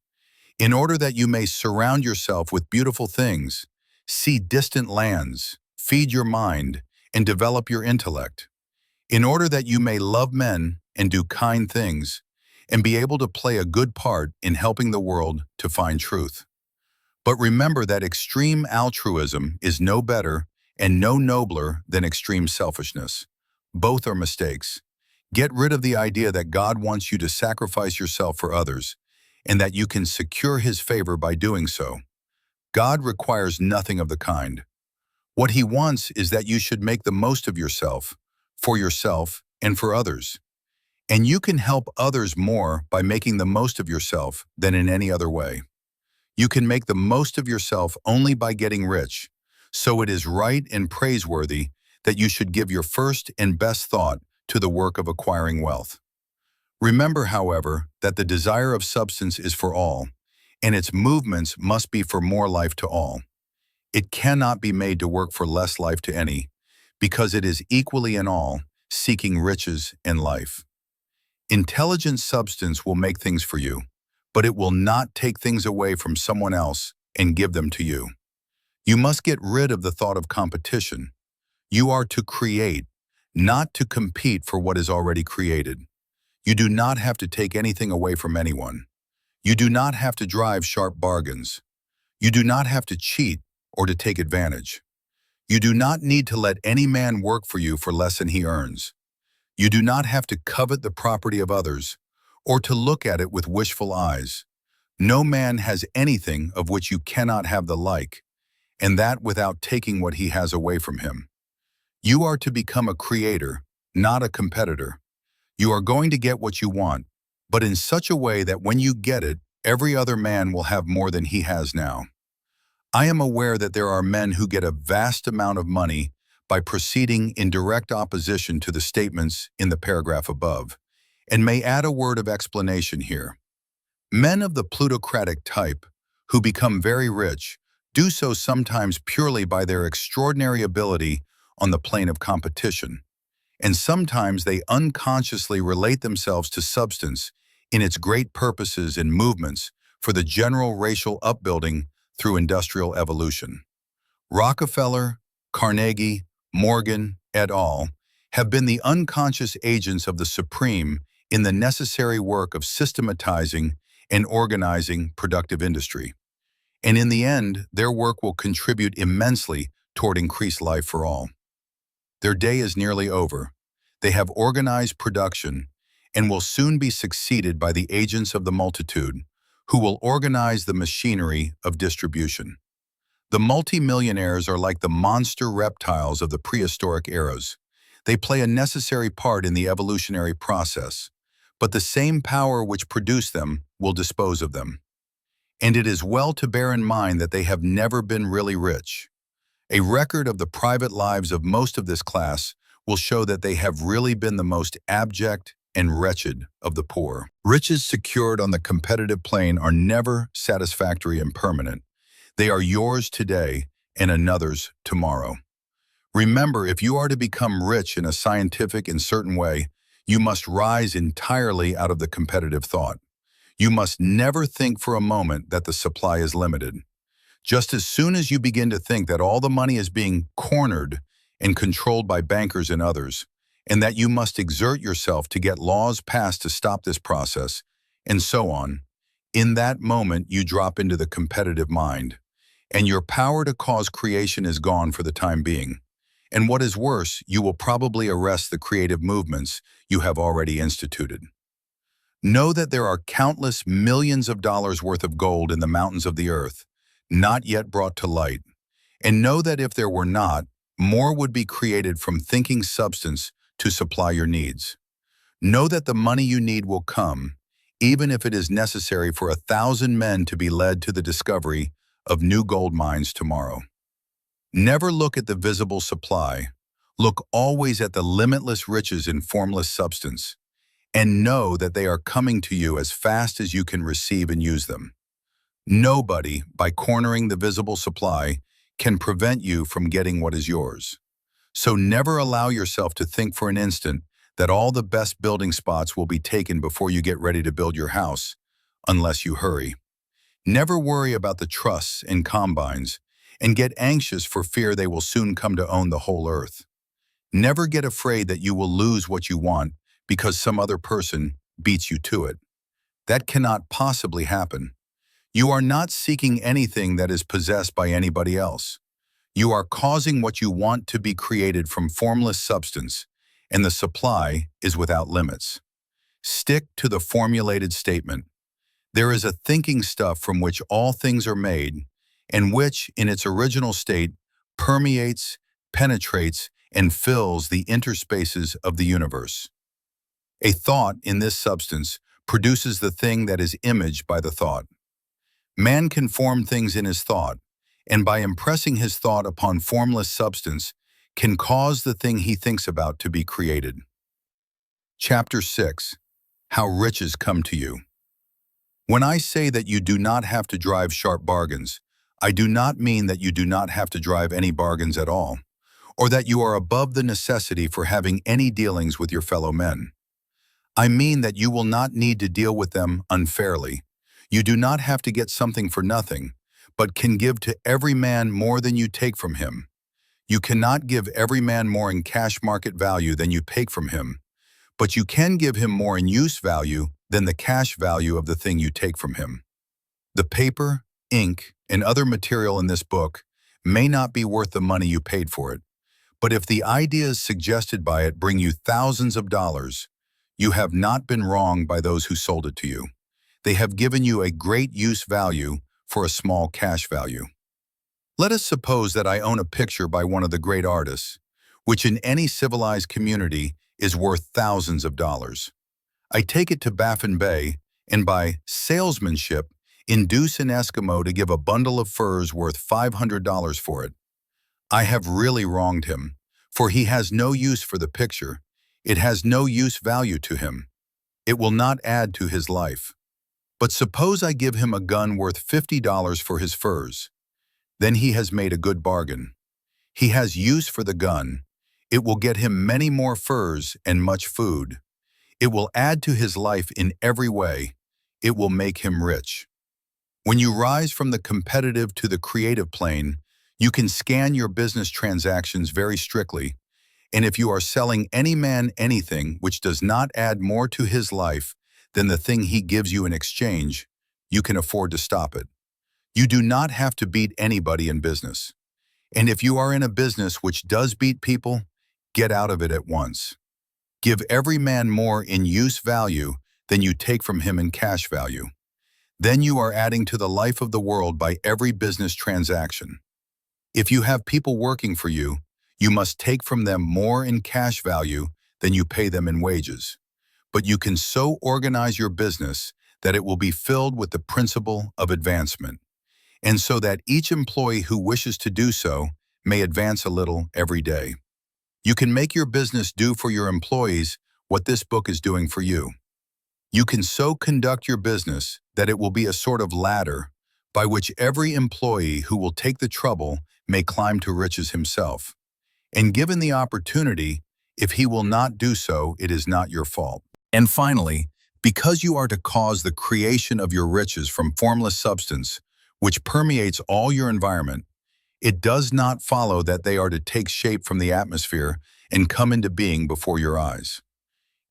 Speaker 1: In order that you may surround yourself with beautiful things, see distant lands, feed your mind, and develop your intellect. In order that you may love men and do kind things, and be able to play a good part in helping the world to find truth. But remember that extreme altruism is no better and no nobler than extreme selfishness. Both are mistakes. Get rid of the idea that God wants you to sacrifice yourself for others, and that you can secure His favor by doing so. God requires nothing of the kind. What He wants is that you should make the most of yourself, and for others. And you can help others more by making the most of yourself than in any other way. You can make the most of yourself only by getting rich, so it is right and praiseworthy that you should give your first and best thought to the work of acquiring wealth. Remember, however, that the desire of substance is for all, and its movements must be for more life to all. It cannot be made to work for less life to any, because it is equally in all, seeking riches and life. Intelligent substance will make things for you, but it will not take things away from someone else and give them to you. You must get rid of the thought of competition. You are to create, not to compete for what is already created. You do not have to take anything away from anyone. You do not have to drive sharp bargains. You do not have to cheat or to take advantage. You do not need to let any man work for you for less than he earns. You do not have to covet the property of others or to look at it with wishful eyes. No man has anything of which you cannot have the like, and that without taking what he has away from him. You are to become a creator, not a competitor. You are going to get what you want, but in such a way that when you get it, every other man will have more than he has now. I am aware that there are men who get a vast amount of money by proceeding in direct opposition to the statements in the paragraph above, and may add a word of explanation here. Men of the plutocratic type, who become very rich, do so sometimes purely by their extraordinary ability on the plane of competition, and sometimes they unconsciously relate themselves to substance in its great purposes and movements for the general racial upbuilding through industrial evolution. Rockefeller, Carnegie, Morgan, et al. Have been the unconscious agents of the supreme in the necessary work of systematizing and organizing productive industry. And in the end, their work will contribute immensely toward increased life for all. Their day is nearly over. They have organized production and will soon be succeeded by the agents of the multitude, who will organize the machinery of distribution. The multimillionaires are like the monster reptiles of the prehistoric eras. They play a necessary part in the evolutionary process, but the same power which produced them will dispose of them. And it is well to bear in mind that they have never been really rich. A record of the private lives of most of this class will show that they have really been the most abject and wretched of the poor. Riches secured on the competitive plane are never satisfactory and permanent. They are yours today and another's tomorrow. Remember, if you are to become rich in a scientific and certain way, you must rise entirely out of the competitive thought. You must never think for a moment that the supply is limited. Just as soon as you begin to think that all the money is being cornered and controlled by bankers and others, and that you must exert yourself to get laws passed to stop this process, and so on, in that moment you drop into the competitive mind, and your power to cause creation is gone for the time being. And what is worse, you will probably arrest the creative movements you have already instituted. Know that there are countless millions of dollars worth of gold in the mountains of the earth, not yet brought to light. And know that if there were not, more would be created from thinking substance to supply your needs. Know that the money you need will come, even if it is necessary for 1,000 men to be led to the discovery of new gold mines tomorrow. Never look at the visible supply. Look always at the limitless riches in formless substance, and know that they are coming to you as fast as you can receive and use them. Nobody, by cornering the visible supply, can prevent you from getting what is yours. So never allow yourself to think for an instant that all the best building spots will be taken before you get ready to build your house, unless you hurry. Never worry about the trusts and combines, and get anxious for fear they will soon come to own the whole earth. Never get afraid that you will lose what you want because some other person beats you to it. That cannot possibly happen. You are not seeking anything that is possessed by anybody else. You are causing what you want to be created from formless substance, and the supply is without limits. Stick to the formulated statement. There is a thinking stuff from which all things are made, and which, in its original state, permeates, penetrates, and fills the interspaces of the universe. A thought in this substance produces the thing that is imaged by the thought. Man can form things in his thought, and by impressing his thought upon formless substance, can cause the thing he thinks about to be created. Chapter 6. How Riches Come to You. When I say that you do not have to drive sharp bargains, I do not mean that you do not have to drive any bargains at all, or that you are above the necessity for having any dealings with your fellow men. I mean that you will not need to deal with them unfairly. You do not have to get something for nothing, but can give to every man more than you take from him. You cannot give every man more in cash market value than you take from him, but you can give him more in use value than the cash value of the thing you take from him. The paper, ink, and other material in this book may not be worth the money you paid for it, but if the ideas suggested by it bring you thousands of dollars, you have not been wronged by those who sold it to you. They have given you a great use value for a small cash value. Let us suppose that I own a picture by one of the great artists, which in any civilized community is worth thousands of dollars. I take it to Baffin Bay and by salesmanship induce an Eskimo to give a bundle of furs worth $500 for it. I have really wronged him, for he has no use for the picture. It has no use value to him. It will not add to his life. But suppose I give him a gun worth $50 for his furs. Then he has made a good bargain. He has use for the gun. It will get him many more furs and much food. It will add to his life in every way. It will make him rich. When you rise from the competitive to the creative plane, you can scan your business transactions very strictly, and if you are selling any man anything which does not add more to his life than the thing he gives you in exchange, you can afford to stop it. You do not have to beat anybody in business. And if you are in a business which does beat people, get out of it at once. Give every man more in use value than you take from him in cash value. Then you are adding to the life of the world by every business transaction. If you have people working for you, you must take from them more in cash value than you pay them in wages. But you can so organize your business that it will be filled with the principle of advancement, and so that each employee who wishes to do so may advance a little every day. You can make your business do for your employees what this book is doing for you. You can so conduct your business that it will be a sort of ladder by which every employee who will take the trouble may climb to riches himself. And given the opportunity, if he will not do so, it is not your fault. And finally, because you are to cause the creation of your riches from formless substance, which permeates all your environment, it does not follow that they are to take shape from the atmosphere and come into being before your eyes.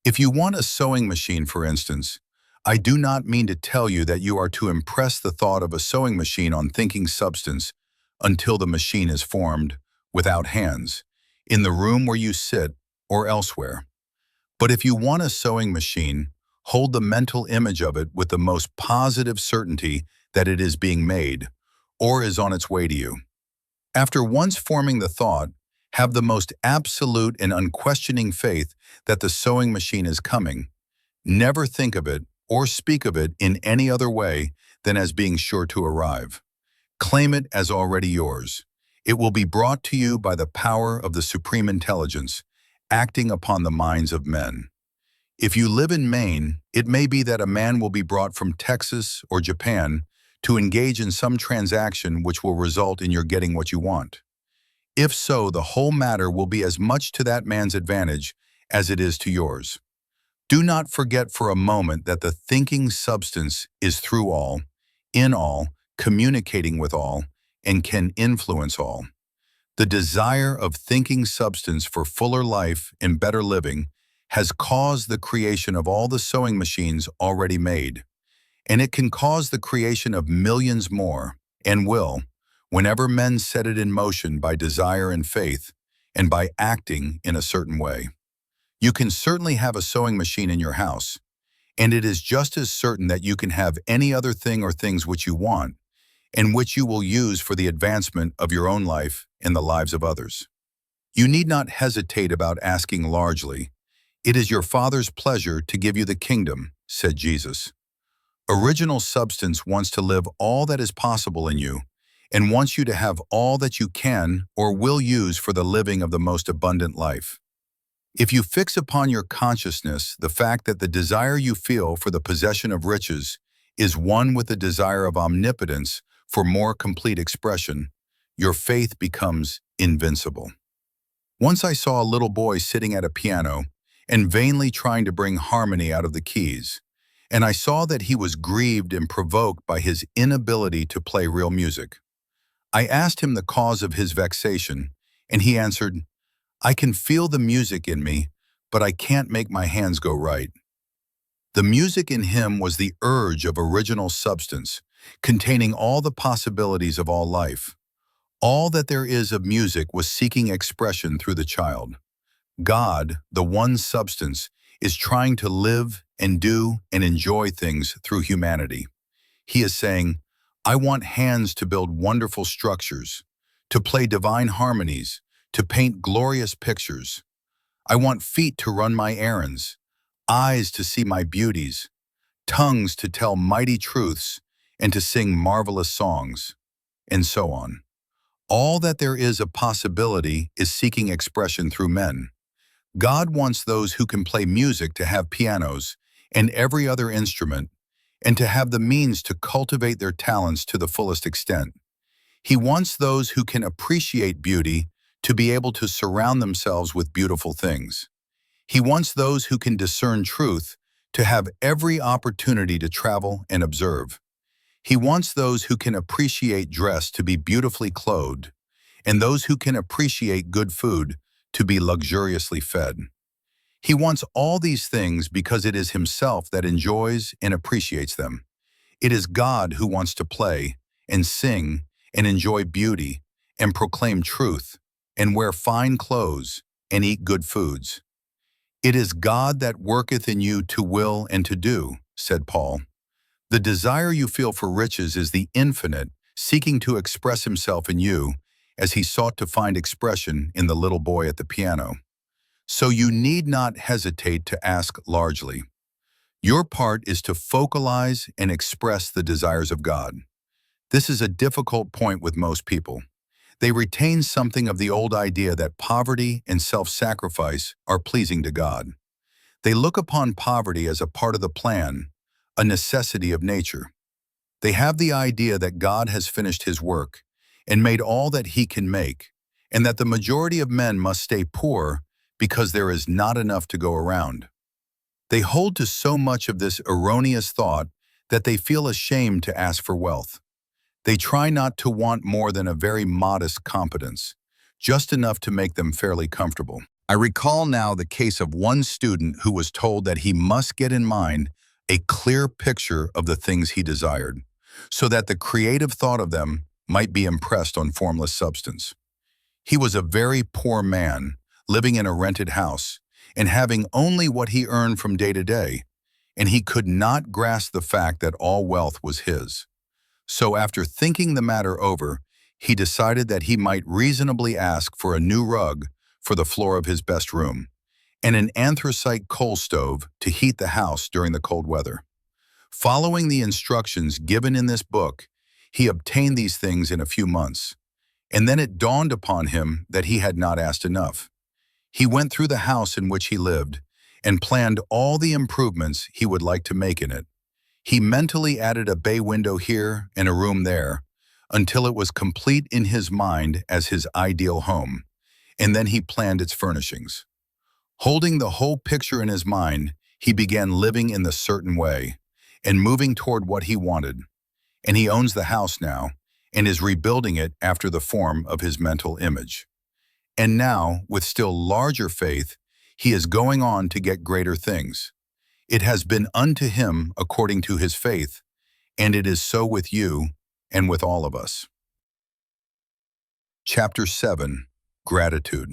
Speaker 1: If you want a sewing machine, for instance, I do not mean to tell you that you are to impress the thought of a sewing machine on thinking substance until the machine is formed, without hands, in the room where you sit or elsewhere. But if you want a sewing machine, hold the mental image of it with the most positive certainty that it is being made, or is on its way to you. After once forming the thought, have the most absolute and unquestioning faith that the sewing machine is coming. Never think of it or speak of it in any other way than as being sure to arrive. Claim it as already yours. It will be brought to you by the power of the supreme intelligence, acting upon the minds of men. If you live in Maine, it may be that a man will be brought from Texas or Japan to engage in some transaction which will result in your getting what you want. If so, the whole matter will be as much to that man's advantage as it is to yours. Do not forget for a moment that the thinking substance is through all, in all, communicating with all, and can influence all. The desire of thinking substance for fuller life and better living has caused the creation of all the sewing machines already made, and it can cause the creation of millions more, and will, whenever men set it in motion by desire and faith, and by acting in a certain way. You can certainly have a sewing machine in your house, and it is just as certain that you can have any other thing or things which you want, and which you will use for the advancement of your own life and the lives of others. You need not hesitate about asking largely. It is your Father's pleasure to give you the kingdom, said Jesus. Original substance wants to live all that is possible in you, and wants you to have all that you can or will use for the living of the most abundant life. If you fix upon your consciousness the fact that the desire you feel for the possession of riches is one with the desire of omnipotence for more complete expression, your faith becomes invincible. Once I saw a little boy sitting at a piano and vainly trying to bring harmony out of the keys, and I saw that he was grieved and provoked by his inability to play real music. I asked him the cause of his vexation, and he answered, "I can feel the music in me, but I can't make my hands go right." The music in him was the urge of original substance, containing all the possibilities of all life. All that there is of music was seeking expression through the child. God, the one substance, is trying to live and do and enjoy things through humanity. He is saying, I want hands to build wonderful structures, to play divine harmonies, to paint glorious pictures. I want feet to run my errands. eyes to see my beauties, tongues to tell mighty truths, and to sing marvelous songs, and so on. All that there is a possibility is seeking expression through men. God wants those who can play music to have pianos and every other instrument, and to have the means to cultivate their talents to the fullest extent. He wants those who can appreciate beauty to be able to surround themselves with beautiful things. He wants those who can discern truth to have every opportunity to travel and observe. He wants those who can appreciate dress to be beautifully clothed, and those who can appreciate good food to be luxuriously fed. He wants all these things because it is himself that enjoys and appreciates them. It is God who wants to play and sing and enjoy beauty and proclaim truth and wear fine clothes and eat good foods. It is God that worketh in you to will and to do, said Paul. The desire you feel for riches is the infinite seeking to express himself in you as he sought to find expression in the little boy at the piano. So you need not hesitate to ask largely. Your part is to focalize and express the desires of God. This is a difficult point with most people. They retain something of the old idea that poverty and self-sacrifice are pleasing to God. They look upon poverty as a part of the plan, a necessity of nature. They have the idea that God has finished his work and made all that he can make, and that the majority of men must stay poor because there is not enough to go around. They hold to so much of this erroneous thought that they feel ashamed to ask for wealth. They try not to want more than a very modest competence, just enough to make them fairly comfortable. I recall now the case of one student who was told that he must get in mind a clear picture of the things he desired, so that the creative thought of them might be impressed on formless substance. He was a very poor man, living in a rented house, and having only what he earned from day to day, and he could not grasp the fact that all wealth was his. So after thinking the matter over, he decided that he might reasonably ask for a new rug for the floor of his best room, and an anthracite coal stove to heat the house during the cold weather. Following the instructions given in this book, he obtained these things in a few months, and then it dawned upon him that he had not asked enough. He went through the house in which he lived and planned all the improvements he would like to make in it. He mentally added a bay window here and a room there until it was complete in his mind as his ideal home, and then he planned its furnishings. Holding the whole picture in his mind, he began living in the certain way and moving toward what he wanted. And he owns the house now and is rebuilding it after the form of his mental image. And now, with still larger faith, he is going on to get greater things. It has been unto him according to his faith, and it is so with you and with all of us. Chapter 7. Gratitude.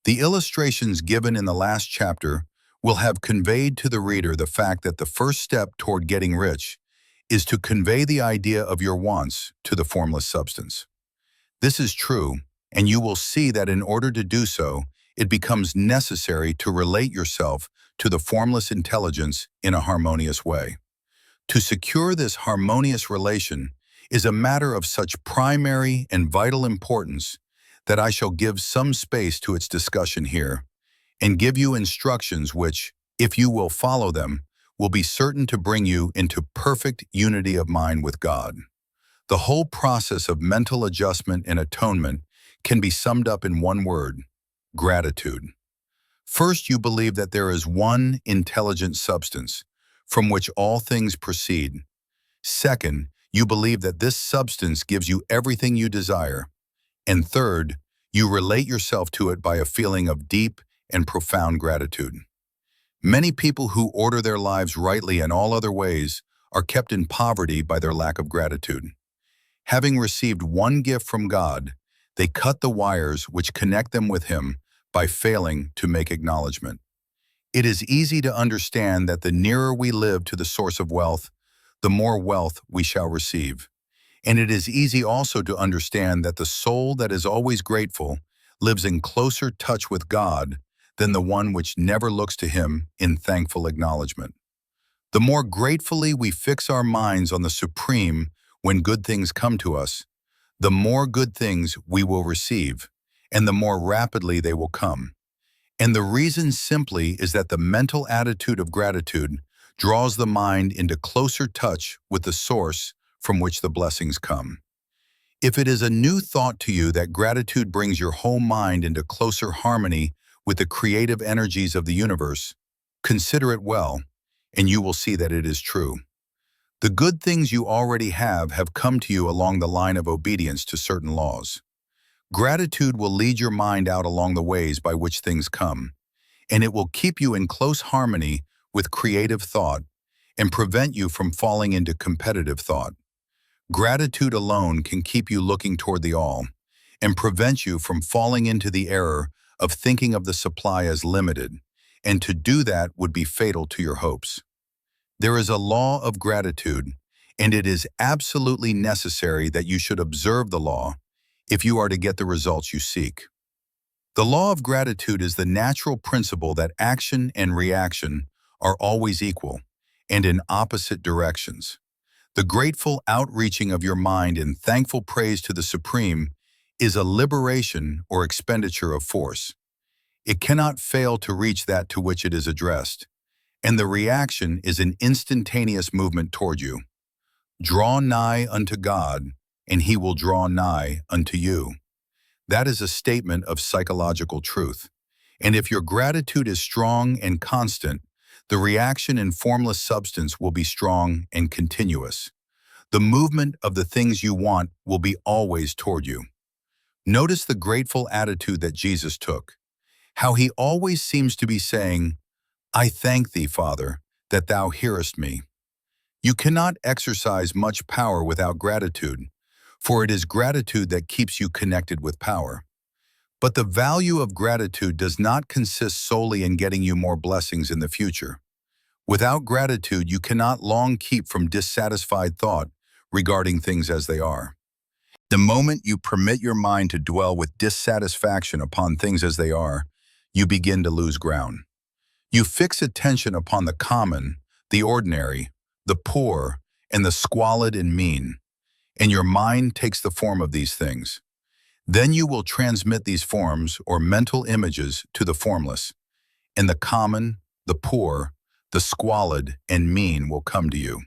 Speaker 1: The illustrations given in the last chapter will have conveyed to the reader the fact that the first step toward getting rich is to convey the idea of your wants to the formless substance. This is true, and you will see that in order to do so, it becomes necessary to relate yourself to the formless intelligence in a harmonious way. To secure this harmonious relation is a matter of such primary and vital importance that I shall give some space to its discussion here, and give you instructions which, if you will follow them, will be certain to bring you into perfect unity of mind with God. The whole process of mental adjustment and atonement can be summed up in one word: gratitude. First, you believe that there is one intelligent substance from which all things proceed. Second, you believe that this substance gives you everything you desire. And third, you relate yourself to it by a feeling of deep and profound gratitude. Many people who order their lives rightly in all other ways are kept in poverty by their lack of gratitude. Having received one gift from God, they cut the wires which connect them with Him by failing to make acknowledgement. It is easy to understand that the nearer we live to the source of wealth, the more wealth we shall receive. And it is easy also to understand that the soul that is always grateful lives in closer touch with God than the one which never looks to him in thankful acknowledgement. The more gratefully we fix our minds on the Supreme when good things come to us, the more good things we will receive, and the more rapidly they will come. And the reason simply is that the mental attitude of gratitude draws the mind into closer touch with the source from which the blessings come. If it is a new thought to you that gratitude brings your whole mind into closer harmony with the creative energies of the universe, consider it well, and you will see that it is true. The good things you already have come to you along the line of obedience to certain laws. Gratitude will lead your mind out along the ways by which things come, and it will keep you in close harmony with creative thought and prevent you from falling into competitive thought. Gratitude alone can keep you looking toward the all and prevent you from falling into the error of thinking of the supply as limited, and to do that would be fatal to your hopes. There is a law of gratitude, and it is absolutely necessary that you should observe the law if you are to get the results you seek. The law of gratitude is the natural principle that action and reaction are always equal and in opposite directions. The grateful outreaching of your mind in thankful praise to the Supreme is a liberation or expenditure of force. It cannot fail to reach that to which it is addressed, and the reaction is an instantaneous movement toward you. Draw nigh unto God, and he will draw nigh unto you. That is a statement of psychological truth. And if your gratitude is strong and constant, the reaction in formless substance will be strong and continuous. The movement of the things you want will be always toward you. Notice the grateful attitude that Jesus took, how he always seems to be saying, I thank thee, Father, that thou hearest me. You cannot exercise much power without gratitude, for it is gratitude that keeps you connected with power. But the value of gratitude does not consist solely in getting you more blessings in the future. Without gratitude, you cannot long keep from dissatisfied thought regarding things as they are. The moment you permit your mind to dwell with dissatisfaction upon things as they are, you begin to lose ground. You fix attention upon the common, the ordinary, the poor, and the squalid and mean, and your mind takes the form of these things. Then you will transmit these forms or mental images to the formless, and the common, the poor, the squalid, and mean will come to you.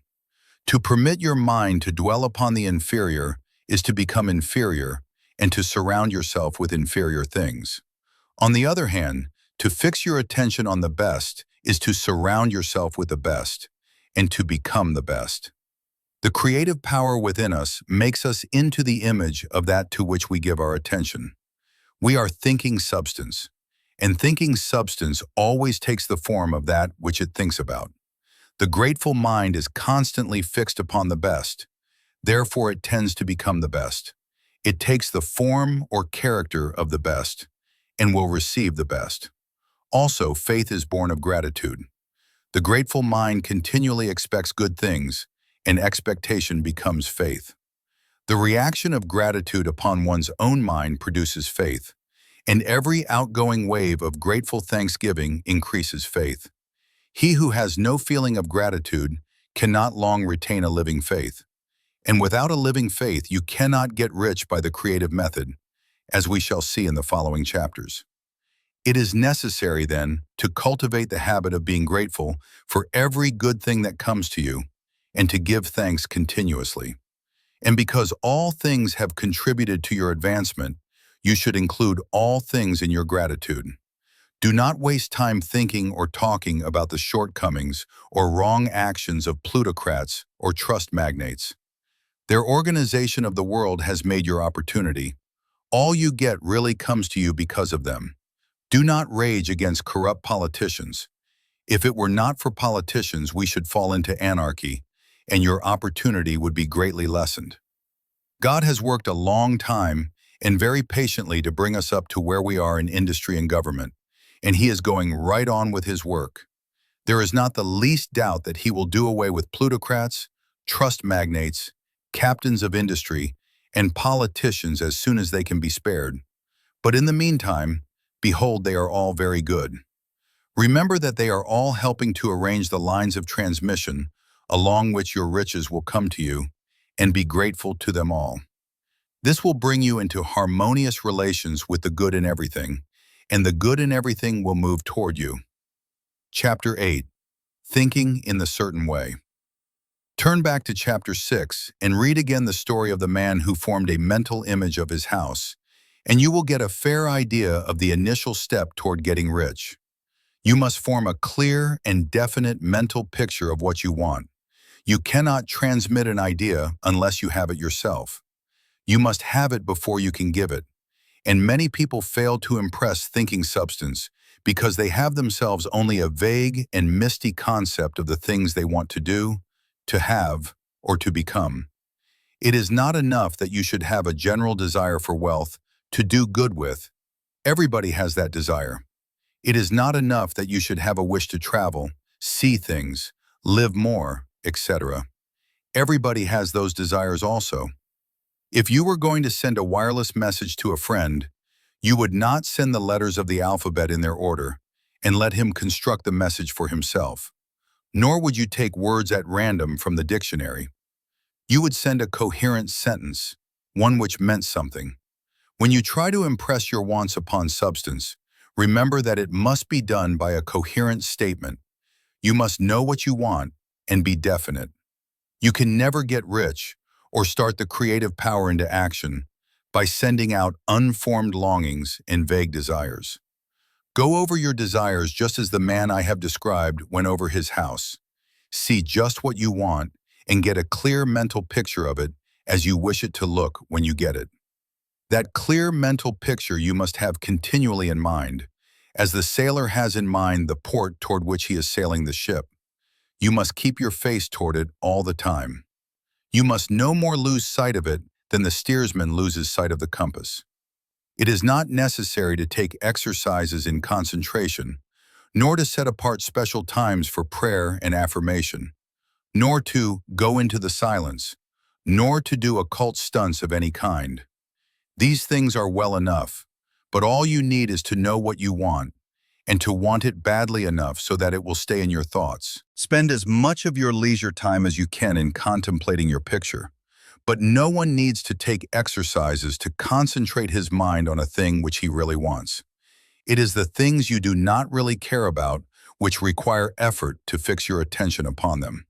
Speaker 1: To permit your mind to dwell upon the inferior is to become inferior and to surround yourself with inferior things. On the other hand, to fix your attention on the best is to surround yourself with the best and to become the best. The creative power within us makes us into the image of that to which we give our attention. We are thinking substance, and thinking substance always takes the form of that which it thinks about. The grateful mind is constantly fixed upon the best. Therefore, it tends to become the best. It takes the form or character of the best and will receive the best. Also, faith is born of gratitude. The grateful mind continually expects good things, and expectation becomes faith. The reaction of gratitude upon one's own mind produces faith, and every outgoing wave of grateful thanksgiving increases faith. He who has no feeling of gratitude cannot long retain a living faith. And without a living faith, you cannot get rich by the creative method, as we shall see in the following chapters. It is necessary, then, to cultivate the habit of being grateful for every good thing that comes to you, and to give thanks continuously. And because all things have contributed to your advancement, you should include all things in your gratitude. Do not waste time thinking or talking about the shortcomings or wrong actions of plutocrats or trust magnates. Their organization of the world has made your opportunity. All you get really comes to you because of them. Do not rage against corrupt politicians. If it were not for politicians, we should fall into anarchy, and your opportunity would be greatly lessened. God has worked a long time and very patiently to bring us up to where we are in industry and government, and he is going right on with his work. There is not the least doubt that he will do away with plutocrats, trust magnates, captains of industry, and politicians as soon as they can be spared. But in the meantime, behold, they are all very good. Remember that they are all helping to arrange the lines of transmission along which your riches will come to you, and be grateful to them all. This will bring you into harmonious relations with the good in everything, and the good in everything will move toward you. Chapter 8. Thinking in the Certain Way. Turn back to Chapter 6 and read again the story of the man who formed a mental image of his house, and you will get a fair idea of the initial step toward getting rich. You must form a clear and definite mental picture of what you want. You cannot transmit an idea unless you have it yourself. You must have it before you can give it. And many people fail to impress thinking substance because they have themselves only a vague and misty concept of the things they want to do, to have, or to become. It is not enough that you should have a general desire for wealth to do good with. Everybody has that desire. It is not enough that you should have a wish to travel, see things, live more, etc. Everybody has those desires also. If you were going to send a wireless message to a friend, you would not send the letters of the alphabet in their order and let him construct the message for himself. Nor would you take words at random from the dictionary. You would send a coherent sentence, one which meant something. When you try to impress your wants upon substance, remember that it must be done by a coherent statement. You must know what you want and be definite. You can never get rich or start the creative power into action by sending out unformed longings and vague desires. Go over your desires just as the man I have described went over his house. See just what you want and get a clear mental picture of it as you wish it to look when you get it. That clear mental picture you must have continually in mind, as the sailor has in mind the port toward which he is sailing the ship. You must keep your face toward it all the time. You must no more lose sight of it than the steersman loses sight of the compass. It is not necessary to take exercises in concentration, nor to set apart special times for prayer and affirmation, nor to go into the silence, nor to do occult stunts of any kind. These things are well enough, but all you need is to know what you want, and to want it badly enough so that it will stay in your thoughts. Spend as much of your leisure time as you can in contemplating your picture, but no one needs to take exercises to concentrate his mind on a thing which he really wants. It is the things you do not really care about which require effort to fix your attention upon them.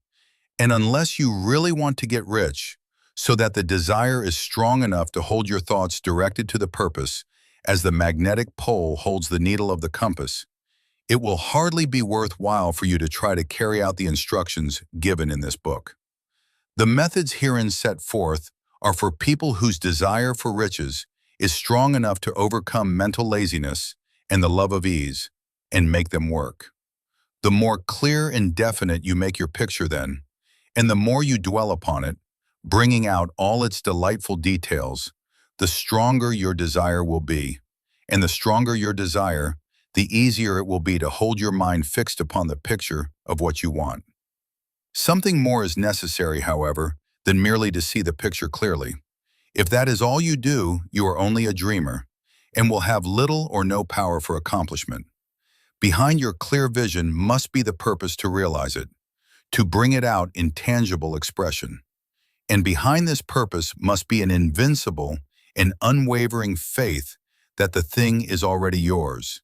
Speaker 1: And unless you really want to get rich, so that the desire is strong enough to hold your thoughts directed to the purpose, as the magnetic pole holds the needle of the compass, it will hardly be worthwhile for you to try to carry out the instructions given in this book. The methods herein set forth are for people whose desire for riches is strong enough to overcome mental laziness and the love of ease, and make them work. The more clear and definite you make your picture then, and the more you dwell upon it, bringing out all its delightful details, the stronger your desire will be, and the stronger your desire, the easier it will be to hold your mind fixed upon the picture of what you want. Something more is necessary, however, than merely to see the picture clearly. If that is all you do, you are only a dreamer, and will have little or no power for accomplishment. Behind your clear vision must be the purpose to realize it, to bring it out in tangible expression. And behind this purpose must be an invincible and unwavering faith that the thing is already yours,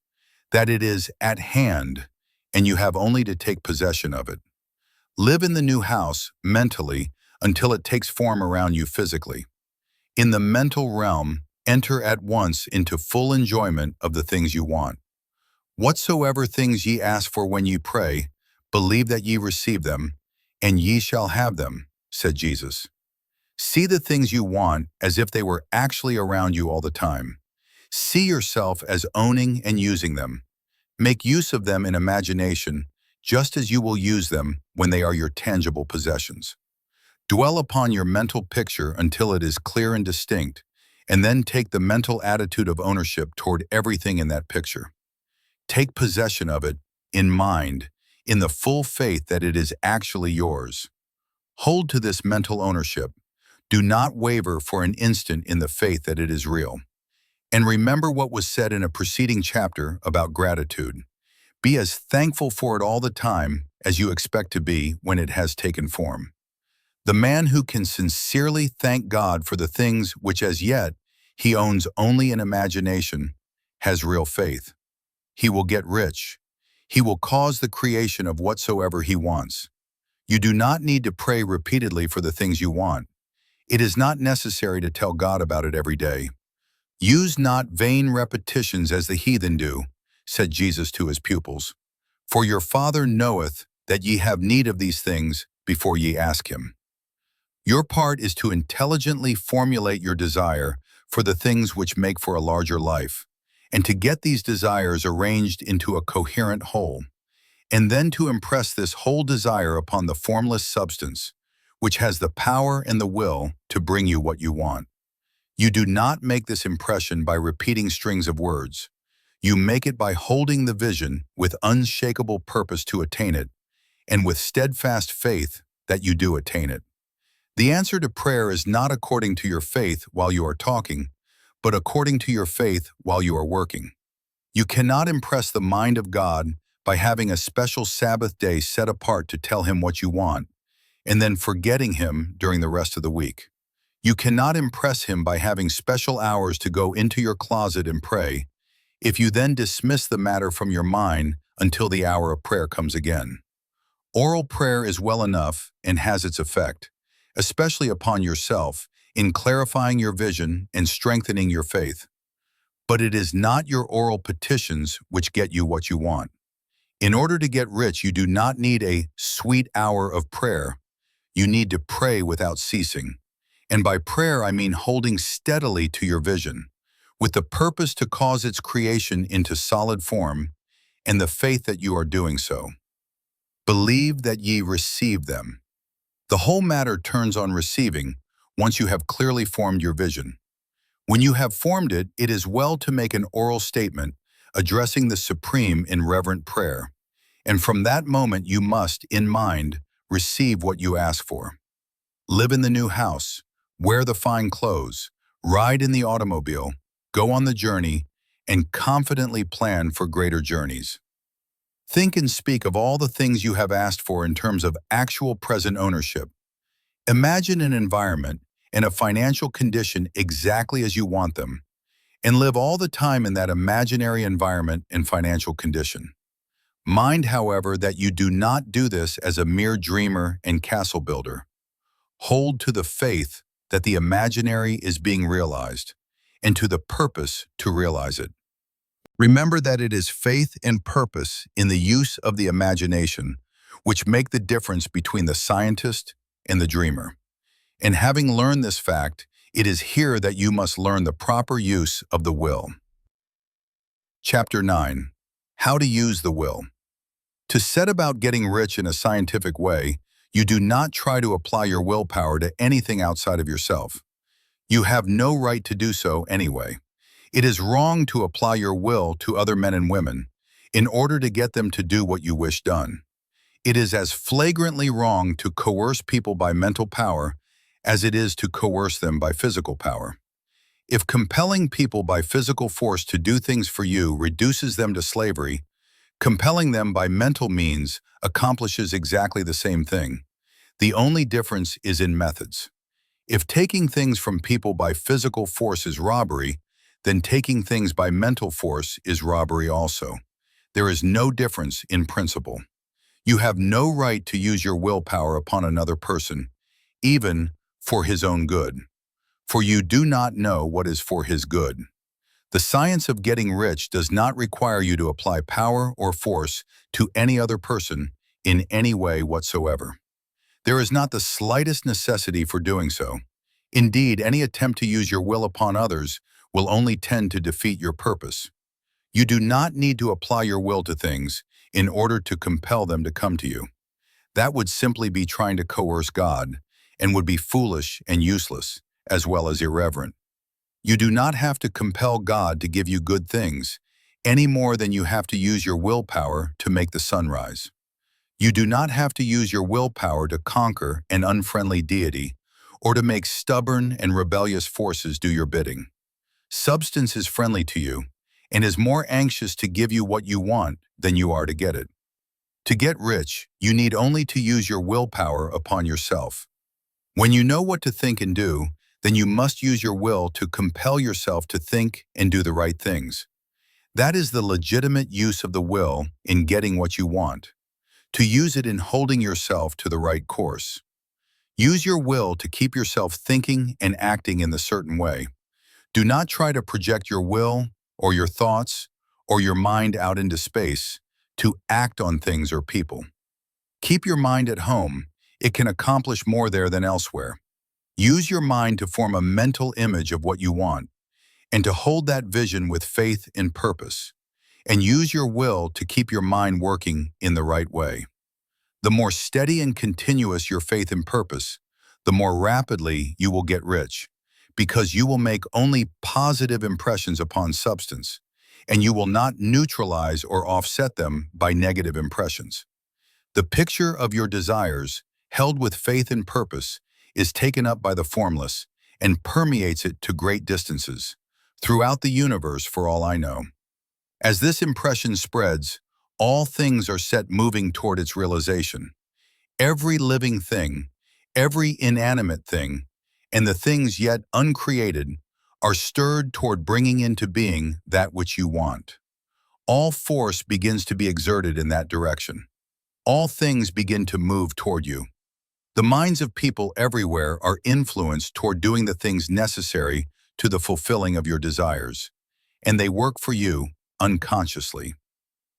Speaker 1: that it is at hand, and you have only to take possession of it. Live in the new house mentally until it takes form around you physically. In the mental realm, enter at once into full enjoyment of the things you want. Whatsoever things ye ask for when ye pray, believe that ye receive them, and ye shall have them, said Jesus. See the things you want as if they were actually around you all the time. See yourself as owning and using them. Make use of them in imagination, just as you will use them when they are your tangible possessions. Dwell upon your mental picture until it is clear and distinct, and then take the mental attitude of ownership toward everything in that picture. Take possession of it, in mind, in the full faith that it is actually yours. Hold to this mental ownership. Do not waver for an instant in the faith that it is real. And remember what was said in a preceding chapter about gratitude. Be as thankful for it all the time as you expect to be when it has taken form. The man who can sincerely thank God for the things which as yet he owns only in imagination has real faith. He will get rich. He will cause the creation of whatsoever he wants. You do not need to pray repeatedly for the things you want. It is not necessary to tell God about it every day. Use not vain repetitions as the heathen do, said Jesus to his pupils. For your Father knoweth that ye have need of these things before ye ask him. Your part is to intelligently formulate your desire for the things which make for a larger life, and to get these desires arranged into a coherent whole, and then to impress this whole desire upon the formless substance, which has the power and the will to bring you what you want. You do not make this impression by repeating strings of words. You make it by holding the vision with unshakable purpose to attain it, and with steadfast faith that you do attain it. The answer to prayer is not according to your faith while you are talking, but according to your faith while you are working. You cannot impress the mind of God by having a special Sabbath day set apart to tell him what you want, and then forgetting him during the rest of the week. You cannot impress him by having special hours to go into your closet and pray, if you then dismiss the matter from your mind until the hour of prayer comes again. Oral prayer is well enough and has its effect, especially upon yourself, in clarifying your vision and strengthening your faith. But it is not your oral petitions which get you what you want. In order to get rich, you do not need a sweet hour of prayer. You need to pray without ceasing. And by prayer, I mean holding steadily to your vision, with the purpose to cause its creation into solid form, and the faith that you are doing so. Believe that ye receive them. The whole matter turns on receiving once you have clearly formed your vision. When you have formed it, it is well to make an oral statement addressing the Supreme in reverent prayer, and from that moment you must, in mind, receive what you ask for. Live in the new house, wear the fine clothes, ride in the automobile, go on the journey, and confidently plan for greater journeys. Think and speak of all the things you have asked for in terms of actual present ownership. Imagine an environment and a financial condition exactly as you want them, and live all the time in that imaginary environment and financial condition. Mind, however, that you do not do this as a mere dreamer and castle builder. Hold to the faith that the imaginary is being realized, and to the purpose to realize it. Remember that it is faith and purpose in the use of the imagination which make the difference between the scientist and the dreamer. And having learned this fact, it is here that you must learn the proper use of the will. Chapter 9. How to use the will. To set about getting rich in a scientific way, you do not try to apply your willpower to anything outside of yourself. You have no right to do so anyway. It is wrong to apply your will to other men and women in order to get them to do what you wish done. It is as flagrantly wrong to coerce people by mental power as it is to coerce them by physical power. If compelling people by physical force to do things for you reduces them to slavery, compelling them by mental means accomplishes exactly the same thing. The only difference is in methods. If taking things from people by physical force is robbery, then taking things by mental force is robbery also. There is no difference in principle. You have no right to use your willpower upon another person, even for his own good, for you do not know what is for his good. The science of getting rich does not require you to apply power or force to any other person in any way whatsoever. There is not the slightest necessity for doing so. Indeed, any attempt to use your will upon others will only tend to defeat your purpose. You do not need to apply your will to things in order to compel them to come to you. That would simply be trying to coerce God, and would be foolish and useless, as well as irreverent. You do not have to compel God to give you good things, any more than you have to use your willpower to make the sun rise. You do not have to use your willpower to conquer an unfriendly deity, or to make stubborn and rebellious forces do your bidding. Substance is friendly to you and is more anxious to give you what you want than you are to get it. To get rich, you need only to use your willpower upon yourself. When you know what to think and do, then you must use your will to compel yourself to think and do the right things. That is the legitimate use of the will in getting what you want, to use it in holding yourself to the right course. Use your will to keep yourself thinking and acting in the certain way. Do not try to project your will or your thoughts or your mind out into space to act on things or people. Keep your mind at home. It can accomplish more there than elsewhere. Use your mind to form a mental image of what you want and to hold that vision with faith and purpose. And use your will to keep your mind working in the right way. The more steady and continuous your faith and purpose, the more rapidly you will get rich, because you will make only positive impressions upon substance, and you will not neutralize or offset them by negative impressions. The picture of your desires, held with faith and purpose, is taken up by the formless and permeates it to great distances, throughout the universe for all I know. As this impression spreads, all things are set moving toward its realization. Every living thing, every inanimate thing, and the things yet uncreated are stirred toward bringing into being that which you want. All force begins to be exerted in that direction. All things begin to move toward you. The minds of people everywhere are influenced toward doing the things necessary to the fulfilling of your desires, and they work for you unconsciously.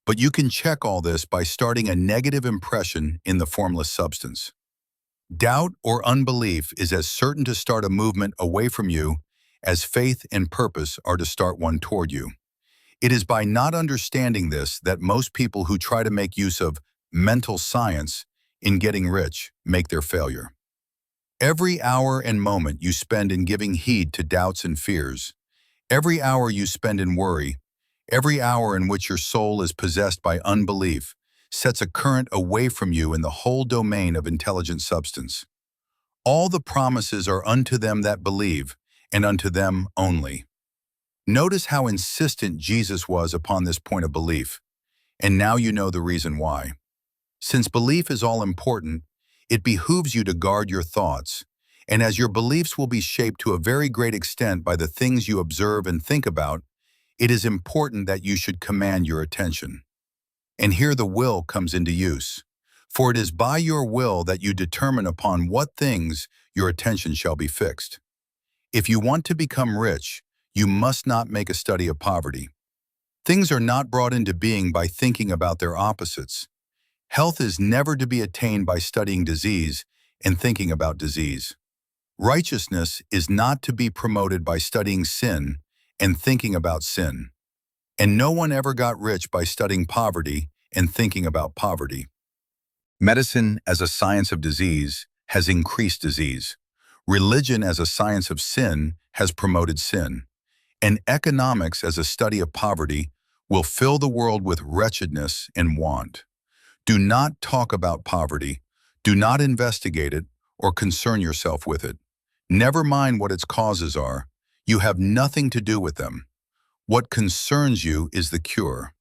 Speaker 1: But you can check all this by starting a negative impression in the formless substance. Doubt or unbelief is as certain to start a movement away from you as faith and purpose are to start one toward you. It is by not understanding this that most people who try to make use of mental science in getting rich make their failure. Every hour and moment you spend in giving heed to doubts and fears, every hour you spend in worry, every hour in which your soul is possessed by unbelief, sets a current away from you in the whole domain of intelligent substance. All the promises are unto them that believe, and unto them only. Notice how insistent Jesus was upon this point of belief, and now you know the reason why. Since belief is all important, it behooves you to guard your thoughts, and as your beliefs will be shaped to a very great extent by the things you observe and think about, it is important that you should command your attention. And here the will comes into use. For it is by your will that you determine upon what things your attention shall be fixed. If you want to become rich, you must not make a study of poverty. Things are not brought into being by thinking about their opposites. Health is never to be attained by studying disease and thinking about disease. Righteousness is not to be promoted by studying sin and thinking about sin. And no one ever got rich by studying poverty and thinking about poverty. Medicine as a science of disease has increased disease. Religion as a science of sin has promoted sin. And economics as a study of poverty will fill the world with wretchedness and want. Do not talk about poverty. Do not investigate it or concern yourself with it. Never mind what its causes are. You have nothing to do with them. What concerns you is the cure.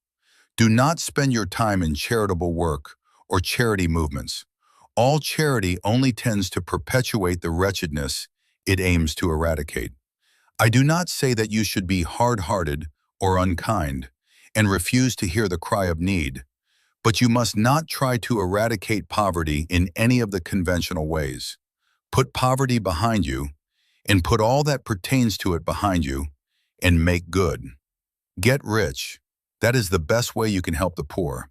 Speaker 1: Do not spend your time in charitable work or charity movements. All charity only tends to perpetuate the wretchedness it aims to eradicate. I do not say that you should be hard-hearted or unkind and refuse to hear the cry of need, but you must not try to eradicate poverty in any of the conventional ways. Put poverty behind you and put all that pertains to it behind you and make good. Get rich. That is the best way you can help the poor.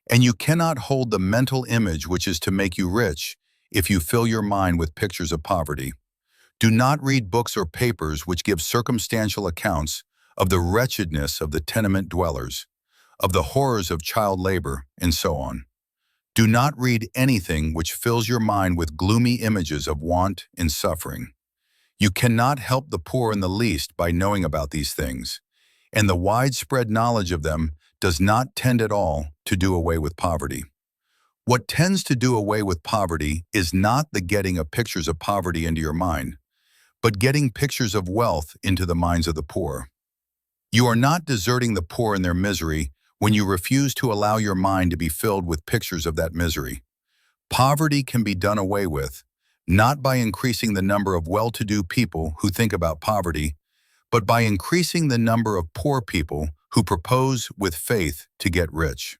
Speaker 1: And you cannot hold the mental image which is to make you rich if you fill your mind with pictures of poverty. Do not read books or papers which give circumstantial accounts of the wretchedness of the tenement dwellers, of the horrors of child labor, and so on. Do not read anything which fills your mind with gloomy images of want and suffering. You cannot help the poor in the least by knowing about these things, and the widespread knowledge of them does not tend at all to do away with poverty. What tends to do away with poverty is not the getting of pictures of poverty into your mind, but getting pictures of wealth into the minds of the poor. You are not deserting the poor in their misery when you refuse to allow your mind to be filled with pictures of that misery. Poverty can be done away with, not by increasing the number of well-to-do people who think about poverty, but by increasing the number of poor people who propose with faith to get rich.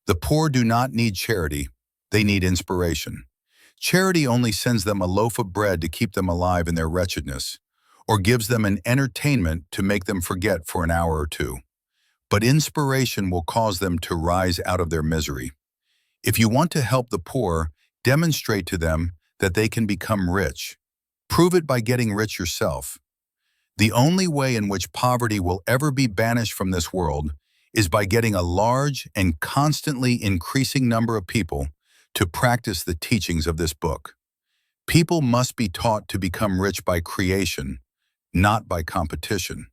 Speaker 1: The poor do not need charity, they need inspiration. Charity only sends them a loaf of bread to keep them alive in their wretchedness, or gives them an entertainment to make them forget for an hour or two. But inspiration will cause them to rise out of their misery. If you want to help the poor, demonstrate to them that they can become rich. Prove it by getting rich yourself. The only way in which poverty will ever be banished from this world is by getting a large and constantly increasing number of people to practice the teachings of this book. People must be taught to become rich by creation, not by competition.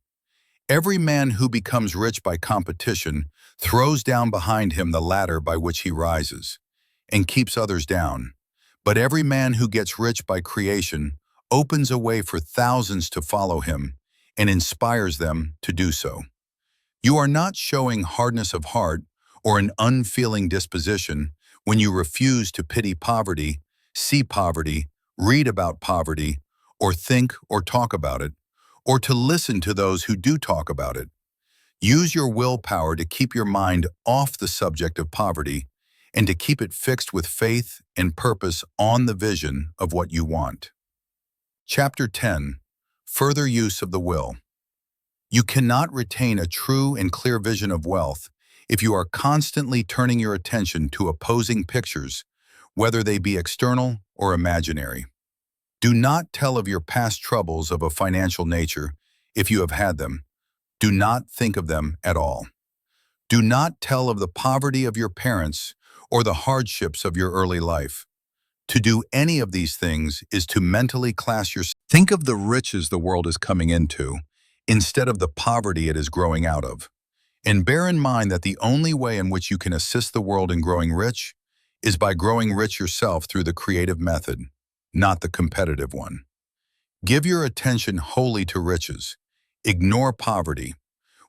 Speaker 1: Every man who becomes rich by competition throws down behind him the ladder by which he rises, and keeps others down. But every man who gets rich by creation opens a way for thousands to follow him and inspires them to do so. You are not showing hardness of heart or an unfeeling disposition when you refuse to pity poverty, see poverty, read about poverty, or think or talk about it, or to listen to those who do talk about it. Use your willpower to keep your mind off the subject of poverty and to keep it fixed with faith and purpose on the vision of what you want. Chapter 10. Further use of the will. You cannot retain a true and clear vision of wealth if you are constantly turning your attention to opposing pictures, whether they be external or imaginary. Do not tell of your past troubles of a financial nature if you have had them. Do not think of them at all. Do not tell of the poverty of your parents or the hardships of your early life. To do any of these things is to mentally class yourself. Think of the riches the world is coming into instead of the poverty it is growing out of. And bear in mind that the only way in which you can assist the world in growing rich is by growing rich yourself through the creative method, not the competitive one. Give your attention wholly to riches. Ignore poverty.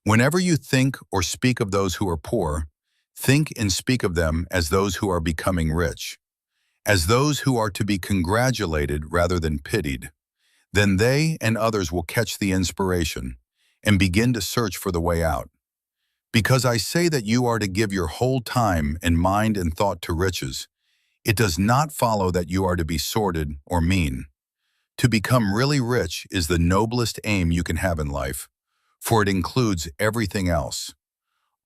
Speaker 1: Whenever you think or speak of those who are poor, think and speak of them as those who are becoming rich, as those who are to be congratulated rather than pitied. Then they and others will catch the inspiration and begin to search for the way out. Because I say that you are to give your whole time and mind and thought to riches, it does not follow that you are to be sordid or mean. To become really rich is the noblest aim you can have in life, for it includes everything else.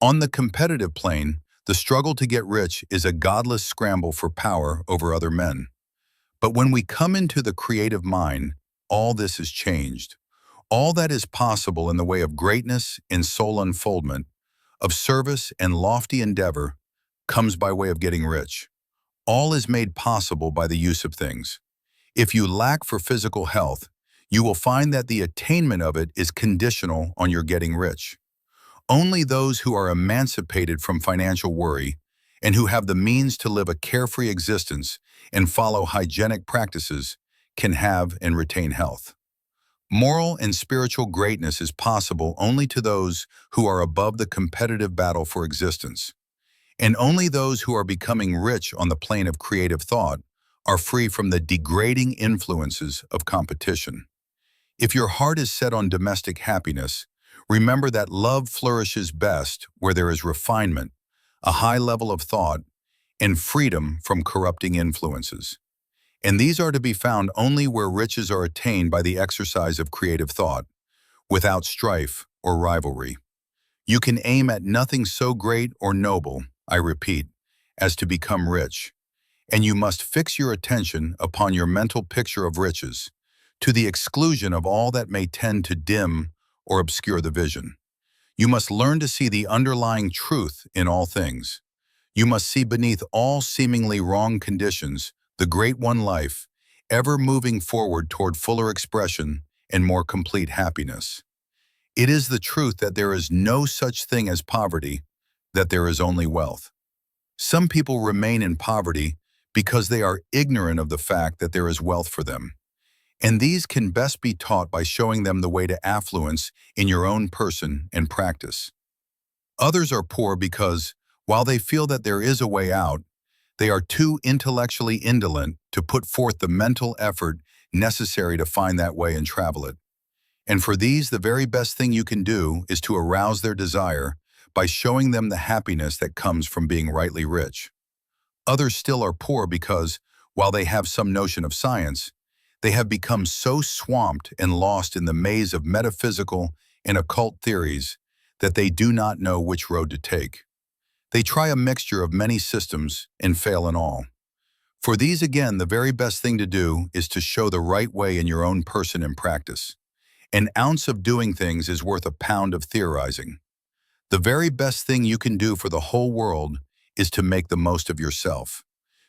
Speaker 1: On the competitive plane, the struggle to get rich is a godless scramble for power over other men. But when we come into the creative mind, all this is changed. All that is possible in the way of greatness and soul unfoldment, of service and lofty endeavor, comes by way of getting rich. All is made possible by the use of things. If you lack for physical health, you will find that the attainment of it is conditional on your getting rich. Only those who are emancipated from financial worry and who have the means to live a carefree existence and follow hygienic practices can have and retain health. Moral and spiritual greatness is possible only to those who are above the competitive battle for existence. And only those who are becoming rich on the plane of creative thought are free from the degrading influences of competition. If your heart is set on domestic happiness, remember that love flourishes best where there is refinement, a high level of thought, and freedom from corrupting influences. And these are to be found only where riches are attained by the exercise of creative thought, without strife or rivalry. You can aim at nothing so great or noble, I repeat, as to become rich, and you must fix your attention upon your mental picture of riches, to the exclusion of all that may tend to dim or obscure the vision. You must learn to see the underlying truth in all things. You must see beneath all seemingly wrong conditions the great one life, ever moving forward toward fuller expression and more complete happiness. It is the truth that there is no such thing as poverty, that there is only wealth. Some people remain in poverty because they are ignorant of the fact that there is wealth for them. And these can best be taught by showing them the way to affluence in your own person and practice. Others are poor because, while they feel that there is a way out, they are too intellectually indolent to put forth the mental effort necessary to find that way and travel it. And for these, the very best thing you can do is to arouse their desire by showing them the happiness that comes from being rightly rich. Others still are poor because, while they have some notion of science, they have become so swamped and lost in the maze of metaphysical and occult theories that they do not know which road to take. They try a mixture of many systems and fail in all. For these, again, the very best thing to do is to show the right way in your own person and practice. An ounce of doing things is worth a pound of theorizing. The very best thing you can do for the whole world is to make the most of yourself.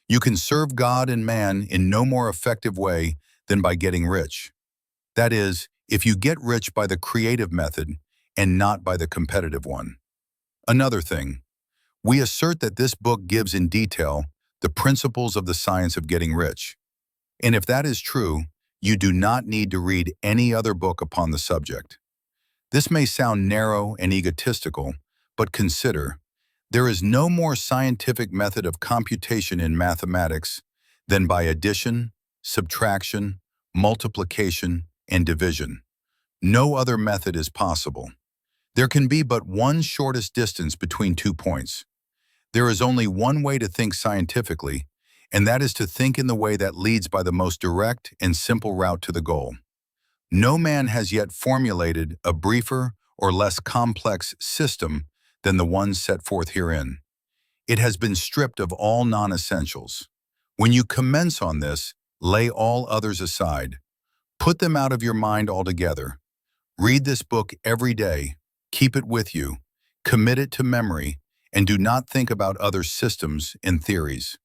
Speaker 1: You can serve God and man in no more effective way than by getting rich. That is, if you get rich by the creative method and not by the competitive one. Another thing, we assert that this book gives in detail the principles of the science of getting rich. And if that is true, you do not need to read any other book upon the subject. This may sound narrow and egotistical, but consider, there is no more scientific method of computation in mathematics than by addition, subtraction, multiplication, and division. No other method is possible. There can be but one shortest distance between 2 points. There is only one way to think scientifically, and that is to think in the way that leads by the most direct and simple route to the goal. No man has yet formulated a briefer or less complex system than the one set forth herein. It has been stripped of all non-essentials. When you commence on this, lay all others aside. Put them out of your mind altogether. Read this book every day. Keep it with you. Commit it to memory, and do not think about other systems and theories.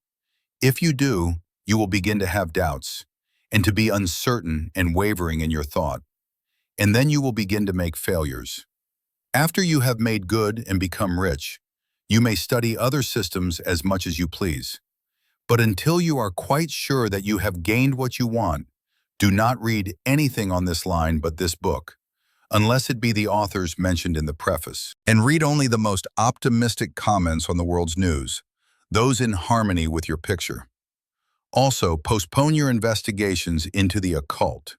Speaker 1: If you do, you will begin to have doubts, and to be uncertain and wavering in your thought. And then you will begin to make failures. After you have made good and become rich, you may study other systems as much as you please. But until you are quite sure that you have gained what you want, do not read anything on this line but this book, unless it be the authors mentioned in the preface. And read only the most optimistic comments on the world's news, those in harmony with your picture. Also, postpone your investigations into the occult.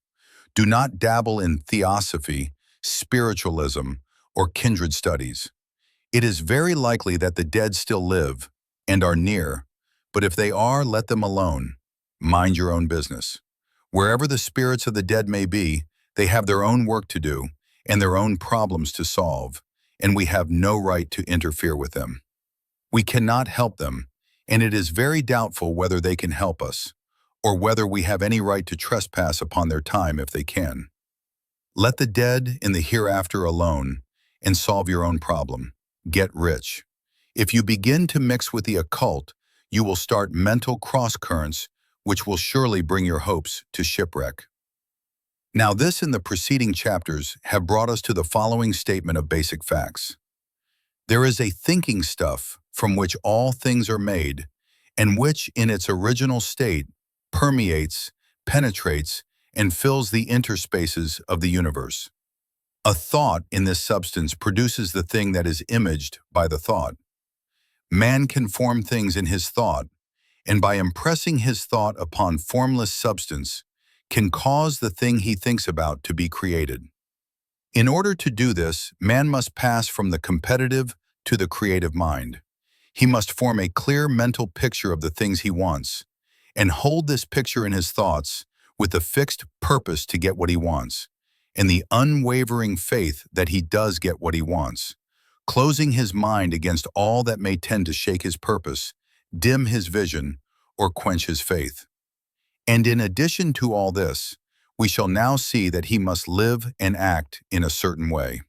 Speaker 1: Do not dabble in theosophy, spiritualism, or kindred studies. It is very likely that the dead still live and are near, but if they are, let them alone. Mind your own business. Wherever the spirits of the dead may be, they have their own work to do and their own problems to solve, and we have no right to interfere with them. We cannot help them, and it is very doubtful whether they can help us, or whether we have any right to trespass upon their time if they can. Let the dead in the hereafter alone, and solve your own problem. Get rich. If you begin to mix with the occult, you will start mental cross-currents which will surely bring your hopes to shipwreck. Now this and the preceding chapters have brought us to the following statement of basic facts. There is a thinking stuff from which all things are made, and which in its original state permeates, penetrates, and fills the interspaces of the universe. A thought in this substance produces the thing that is imaged by the thought. Man can form things in his thought, and by impressing his thought upon formless substance, can cause the thing he thinks about to be created. In order to do this, man must pass from the competitive to the creative mind. He must form a clear mental picture of the things he wants, and hold this picture in his thoughts with the fixed purpose to get what he wants, and the unwavering faith that he does get what he wants, closing his mind against all that may tend to shake his purpose, dim his vision, or quench his faith. And in addition to all this, we shall now see that he must live and act in a certain way.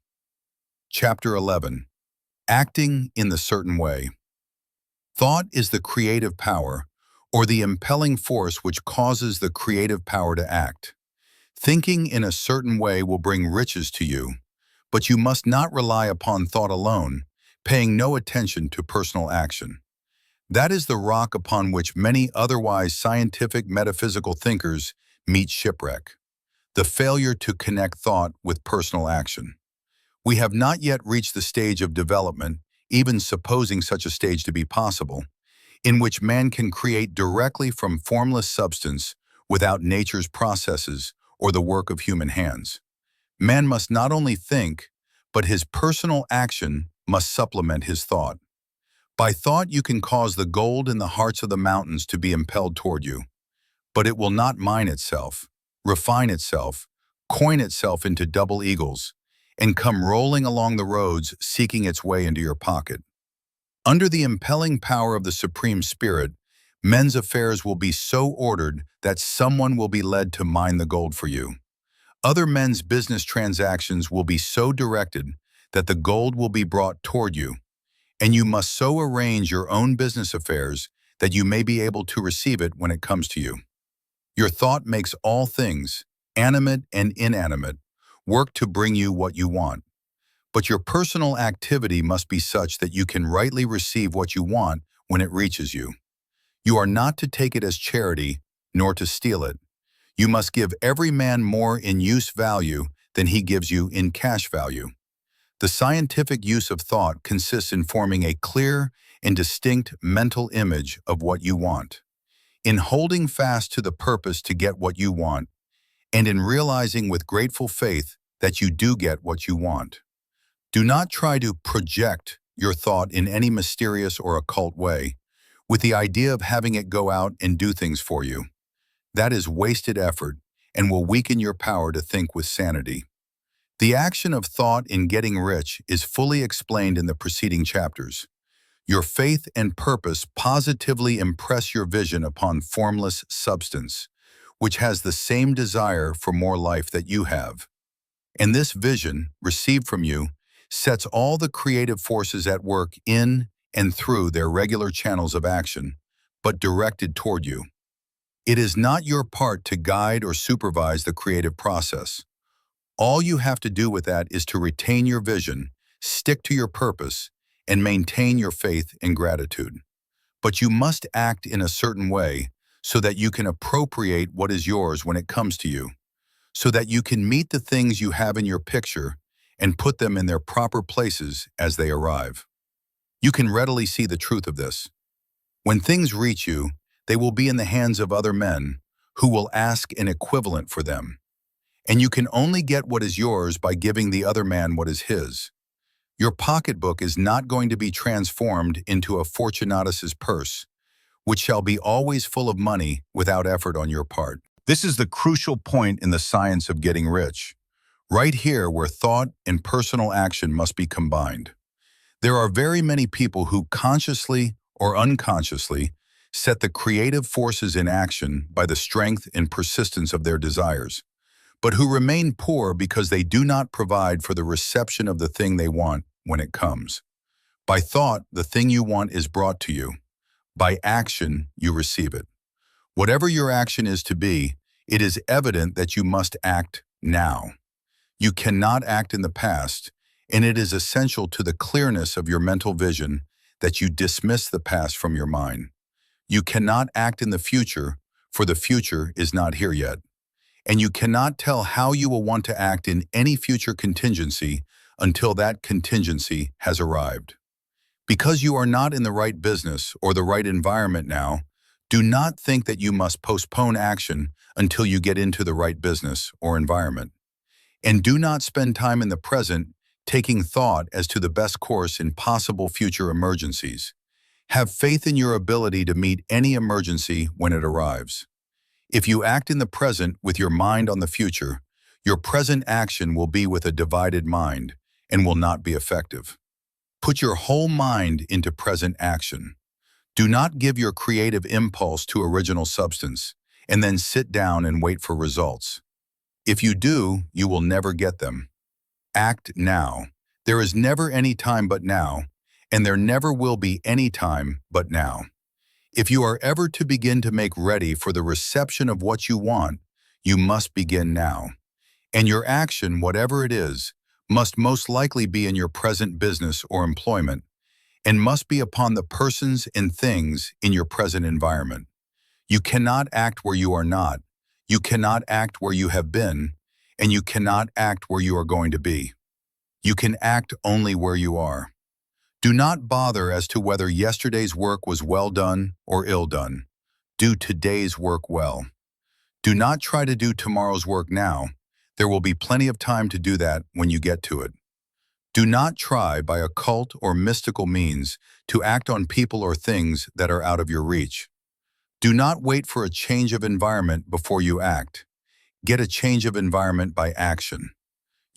Speaker 1: Chapter 11. Acting in the certain way. Thought is the creative power, or the impelling force which causes the creative power to act. Thinking in a certain way will bring riches to you, but you must not rely upon thought alone, paying no attention to personal action. That is the rock upon which many otherwise scientific metaphysical thinkers meet shipwreck. the failure to connect thought with personal action. We have not yet reached the stage of development, even supposing such a stage to be possible, in which man can create directly from formless substance without nature's processes or the work of human hands. Man must not only think, but his personal action must supplement his thought. By thought you can cause the gold in the hearts of the mountains to be impelled toward you, but it will not mine itself, refine itself, coin itself into double eagles, and come rolling along the roads seeking its way into your pocket. Under the impelling power of the Supreme Spirit, men's affairs will be so ordered that someone will be led to mine the gold for you. Other men's business transactions will be so directed that the gold will be brought toward you, and you must so arrange your own business affairs that you may be able to receive it when it comes to you. Your thought makes all things, animate and inanimate, work to bring you what you want. But your personal activity must be such that you can rightly receive what you want when it reaches you. You are not to take it as charity, nor to steal it. You must give every man more in use value than he gives you in cash value. The scientific use of thought consists in forming a clear and distinct mental image of what you want, in holding fast to the purpose to get what you want, and in realizing with grateful faith that you do get what you want. Do not try to project your thought in any mysterious or occult way, with the idea of having it go out and do things for you. That is wasted effort and will weaken your power to think with sanity. The action of thought in getting rich is fully explained in the preceding chapters. Your faith and purpose positively impress your vision upon formless substance, which has the same desire for more life that you have. And this vision, received from you, sets all the creative forces at work in and through their regular channels of action, but directed toward you. It is not your part to guide or supervise the creative process. All you have to do with that is to retain your vision, stick to your purpose, and maintain your faith and gratitude. But you must act in a certain way so that you can appropriate what is yours when it comes to you, so that you can meet the things you have in your picture and put them in their proper places as they arrive. You can readily see the truth of this. When things reach you, they will be in the hands of other men who will ask an equivalent for them. And you can only get what is yours by giving the other man what is his. Your pocketbook is not going to be transformed into a Fortunatus's purse, which shall be always full of money without effort on your part. This is the crucial point in the science of getting rich, right here where thought and personal action must be combined. There are very many people who consciously or unconsciously set the creative forces in action by the strength and persistence of their desires, but who remain poor because they do not provide for the reception of the thing they want when it comes. By thought, the thing you want is brought to you. By action, you receive it. Whatever your action is to be, it is evident that you must act now. You cannot act in the past, and it is essential to the clearness of your mental vision that you dismiss the past from your mind. You cannot act in the future, for the future is not here yet. And you cannot tell how you will want to act in any future contingency until that contingency has arrived. Because you are not in the right business or the right environment now, do not think that you must postpone action until you get into the right business or environment. And do not spend time in the present taking thought as to the best course in possible future emergencies. Have faith in your ability to meet any emergency when it arrives. If you act in the present with your mind on the future, your present action will be with a divided mind and will not be effective. Put your whole mind into present action. Do not give your creative impulse to original substance and then sit down and wait for results. If you do, you will never get them. Act now. There is never any time but now, and there never will be any time but now. If you are ever to begin to make ready for the reception of what you want, you must begin now. And your action, whatever it is, must most likely be in your present business or employment, and must be upon the persons and things in your present environment. You cannot act where you are not. You cannot act where you have been, and you cannot act where you are going to be. You can act only where you are. Do not bother as to whether yesterday's work was well done or ill done. Do today's work well. Do not try to do tomorrow's work now. There will be plenty of time to do that when you get to it. Do not try by occult or mystical means to act on people or things that are out of your reach. Do not wait for a change of environment before you act. Get a change of environment by action.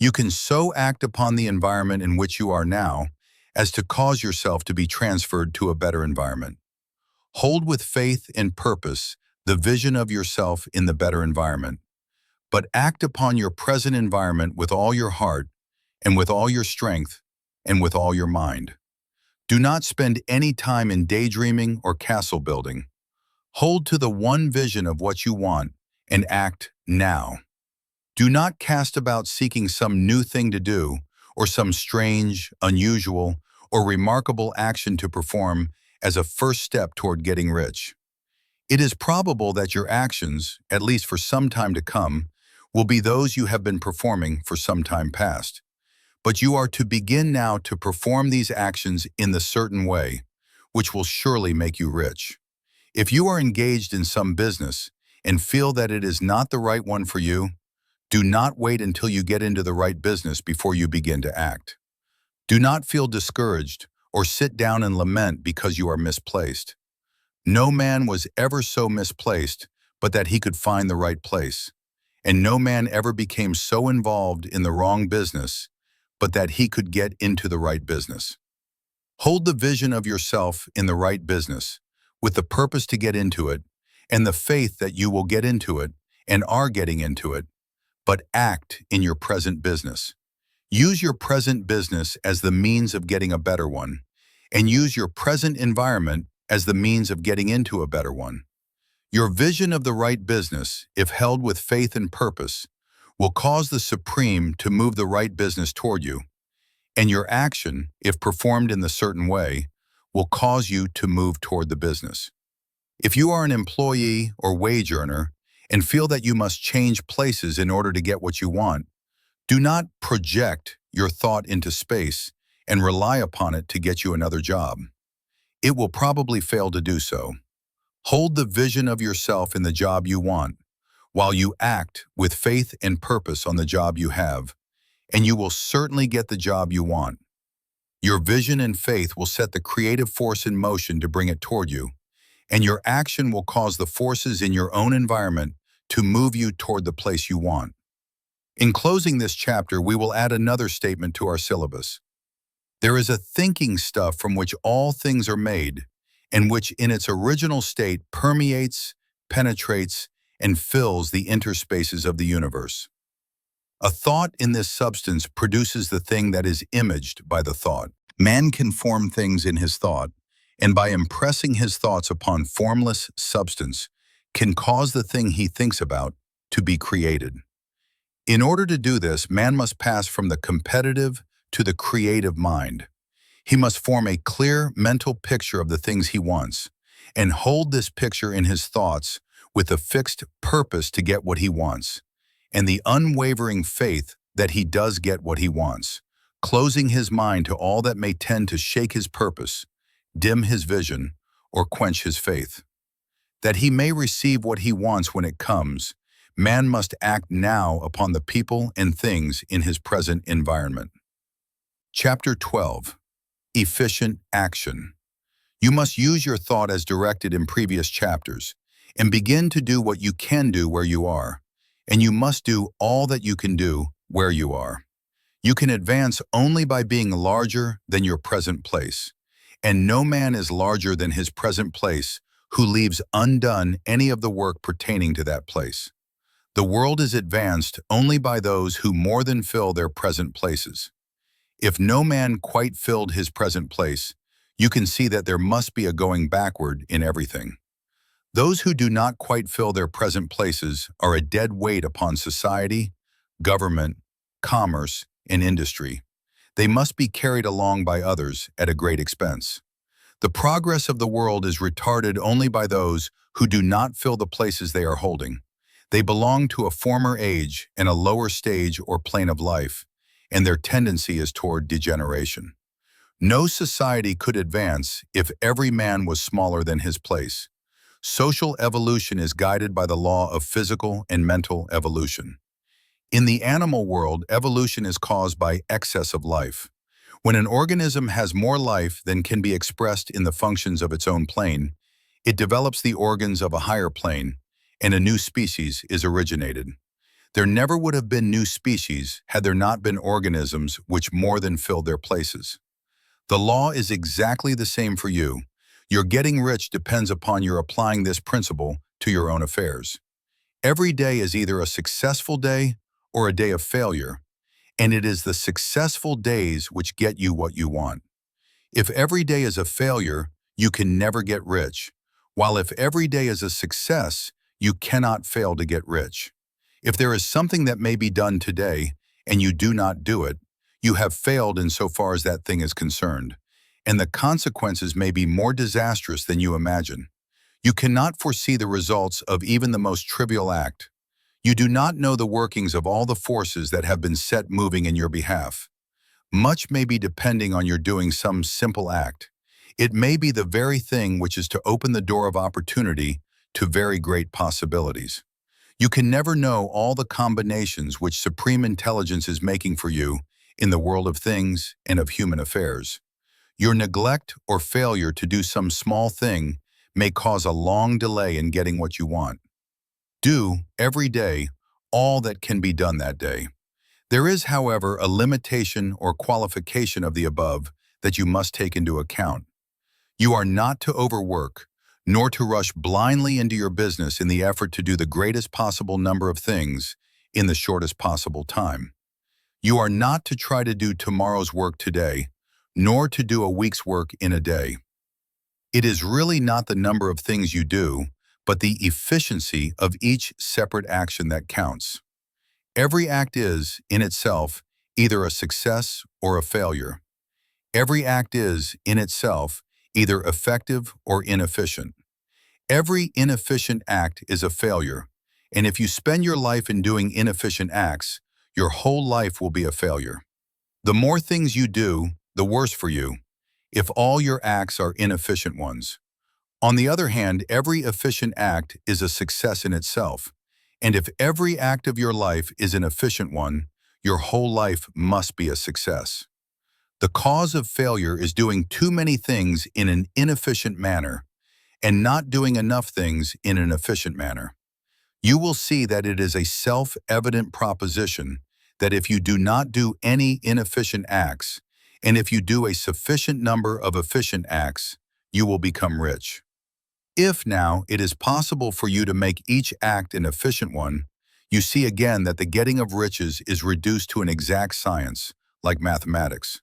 Speaker 1: You can so act upon the environment in which you are now as to cause yourself to be transferred to a better environment. Hold with faith and purpose the vision of yourself in the better environment, but act upon your present environment with all your heart and with all your strength and with all your mind. Do not spend any time in daydreaming or castle building. Hold to the one vision of what you want and act now. Do not cast about seeking some new thing to do or some strange, unusual, or remarkable action to perform as a first step toward getting rich. It is probable that your actions, at least for some time to come, will be those you have been performing for some time past. But you are to begin now to perform these actions in the certain way, which will surely make you rich. If you are engaged in some business and feel that it is not the right one for you, do not wait until you get into the right business before you begin to act. Do not feel discouraged or sit down and lament because you are misplaced. No man was ever so misplaced but that he could find the right place, and no man ever became so involved in the wrong business but that he could get into the right business. Hold the vision of yourself in the right business, with the purpose to get into it, and the faith that you will get into it and are getting into it, but act in your present business. Use your present business as the means of getting a better one, and use your present environment as the means of getting into a better one. Your vision of the right business, if held with faith and purpose, will cause the Supreme to move the right business toward you, and your action, if performed in the certain way, will cause you to move toward the business. If you are an employee or wage earner and feel that you must change places in order to get what you want, do not project your thought into space and rely upon it to get you another job. It will probably fail to do so. Hold the vision of yourself in the job you want, while you act with faith and purpose on the job you have, and you will certainly get the job you want. Your vision and faith will set the creative force in motion to bring it toward you, and your action will cause the forces in your own environment to move you toward the place you want. In closing this chapter, we will add another statement to our syllabus. There is a thinking stuff from which all things are made, and which in its original state permeates, penetrates, and fills the interspaces of the universe. A thought in this substance produces the thing that is imaged by the thought. Man can form things in his thought, and by impressing his thoughts upon formless substance, can cause the thing he thinks about to be created. In order to do this, man must pass from the competitive to the creative mind. He must form a clear mental picture of the things he wants, and hold this picture in his thoughts with a fixed purpose to get what he wants, and the unwavering faith that he does get what he wants, closing his mind to all that may tend to shake his purpose, dim his vision, or quench his faith. That he may receive what he wants when it comes, man must act now upon the people and things in his present environment. Chapter 12. Efficient Action. You must use your thought as directed in previous chapters, and begin to do what you can do where you are, and you must do all that you can do where you are. You can advance only by being larger than your present place, and no man is larger than his present place who leaves undone any of the work pertaining to that place. The world is advanced only by those who more than fill their present places. If no man quite filled his present place, you can see that there must be a going backward in everything. Those who do not quite fill their present places are a dead weight upon society, government, commerce, and industry. They must be carried along by others at a great expense. The progress of the world is retarded only by those who do not fill the places they are holding. They belong to a former age and a lower stage or plane of life, and their tendency is toward degeneration. No society could advance if every man was smaller than his place. Social evolution is guided by the law of physical and mental evolution. In the animal world, evolution is caused by excess of life. When an organism has more life than can be expressed in the functions of its own plane, it develops the organs of a higher plane, and a new species is originated. There never would have been new species had there not been organisms which more than filled their places. The law is exactly the same for you. Your getting rich depends upon your applying this principle to your own affairs. Every day is either a successful day or a day of failure, and it is the successful days which get you what you want. If every day is a failure, you can never get rich, while if every day is a success, you cannot fail to get rich. If there is something that may be done today and you do not do it, you have failed insofar as that thing is concerned, and the consequences may be more disastrous than you imagine. You cannot foresee the results of even the most trivial act. You do not know the workings of all the forces that have been set moving in your behalf. Much may be depending on your doing some simple act. It may be the very thing which is to open the door of opportunity to very great possibilities. You can never know all the combinations which supreme intelligence is making for you in the world of things and of human affairs. Your neglect or failure to do some small thing may cause a long delay in getting what you want. Do, every day, all that can be done that day. There is, however, a limitation or qualification of the above that you must take into account. You are not to overwork, nor to rush blindly into your business in the effort to do the greatest possible number of things in the shortest possible time. You are not to try to do tomorrow's work today, nor to do a week's work in a day. It is really not the number of things you do, but the efficiency of each separate action that counts. Every act is, in itself, either a success or a failure. Every act is, in itself, either effective or inefficient. Every inefficient act is a failure, and if you spend your life in doing inefficient acts, your whole life will be a failure. The more things you do, the worse for you, if all your acts are inefficient ones. On the other hand, every efficient act is a success in itself, and if every act of your life is an efficient one, your whole life must be a success. The cause of failure is doing too many things in an inefficient manner and not doing enough things in an efficient manner. You will see that it is a self-evident proposition that if you do not do any inefficient acts, and if you do a sufficient number of efficient acts, you will become rich. If now it is possible for you to make each act an efficient one, you see again that the getting of riches is reduced to an exact science, like mathematics.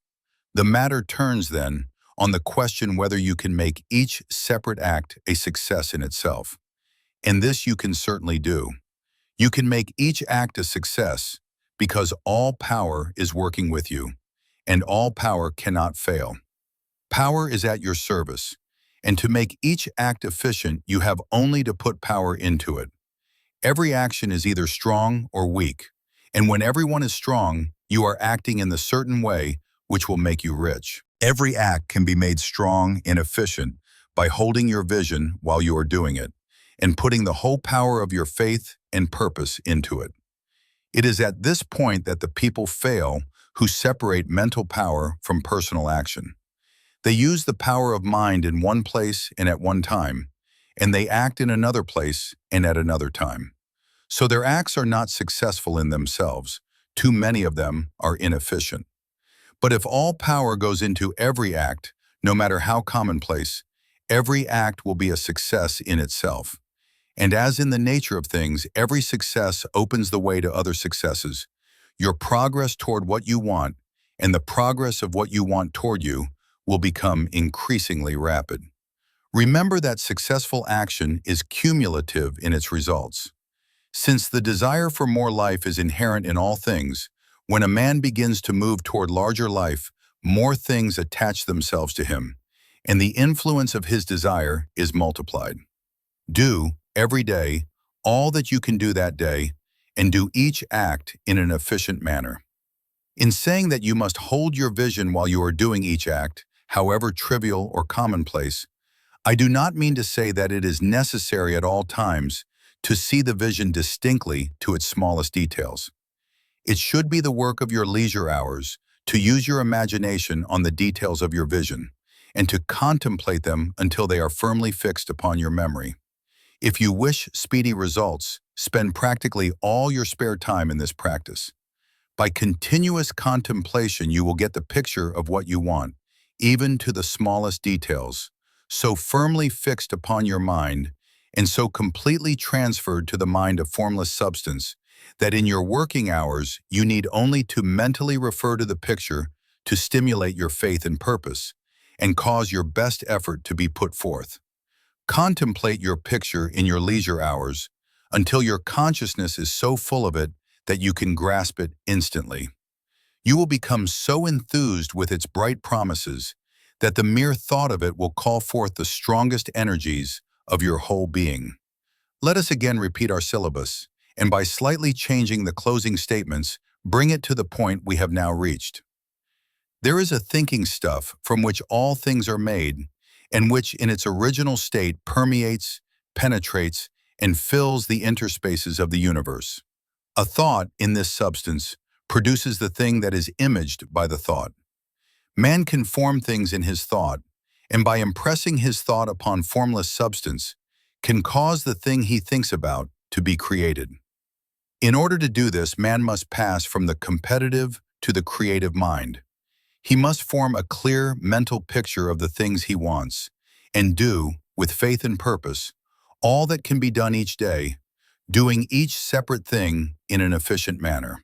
Speaker 1: The matter turns, then, on the question whether you can make each separate act a success in itself. And this you can certainly do. You can make each act a success because all power is working with you, and all power cannot fail. Power is at your service, and to make each act efficient, you have only to put power into it. Every action is either strong or weak, and when everyone is strong, you are acting in the certain way which will make you rich. Every act can be made strong and efficient by holding your vision while you are doing it, and putting the whole power of your faith and purpose into it. It is at this point that the people fail who separate mental power from personal action. They use the power of mind in one place and at one time, and they act in another place and at another time. So their acts are not successful in themselves. Too many of them are inefficient. But if all power goes into every act, no matter how commonplace, every act will be a success in itself. And as in the nature of things, every success opens the way to other successes. Your progress toward what you want and the progress of what you want toward you will become increasingly rapid. Remember that successful action is cumulative in its results. Since the desire for more life is inherent in all things, when a man begins to move toward larger life, more things attach themselves to him, and the influence of his desire is multiplied. Do, every day, all that you can do that day and do each act in an efficient manner. In saying that you must hold your vision while you are doing each act, however trivial or commonplace, I do not mean to say that it is necessary at all times to see the vision distinctly to its smallest details. It should be the work of your leisure hours to use your imagination on the details of your vision and to contemplate them until they are firmly fixed upon your memory. If you wish speedy results, spend practically all your spare time in this practice. By continuous contemplation, you will get the picture of what you want, even to the smallest details, so firmly fixed upon your mind and so completely transferred to the mind of formless substance that in your working hours you need only to mentally refer to the picture to stimulate your faith and purpose and cause your best effort to be put forth. Contemplate your picture in your leisure hours until your consciousness is so full of it that you can grasp it instantly. You will become so enthused with its bright promises that the mere thought of it will call forth the strongest energies of your whole being. Let us again repeat our syllabus, and by slightly changing the closing statements, bring it to the point we have now reached. There is a thinking stuff from which all things are made, and which in its original state permeates, penetrates, and fills the interspaces of the universe. A thought in this substance produces the thing that is imaged by the thought. Man can form things in his thought, and by impressing his thought upon formless substance, can cause the thing he thinks about to be created. In order to do this, man must pass from the competitive to the creative mind. He must form a clear mental picture of the things he wants, and do, with faith and purpose, all that can be done each day, doing each separate thing in an efficient manner.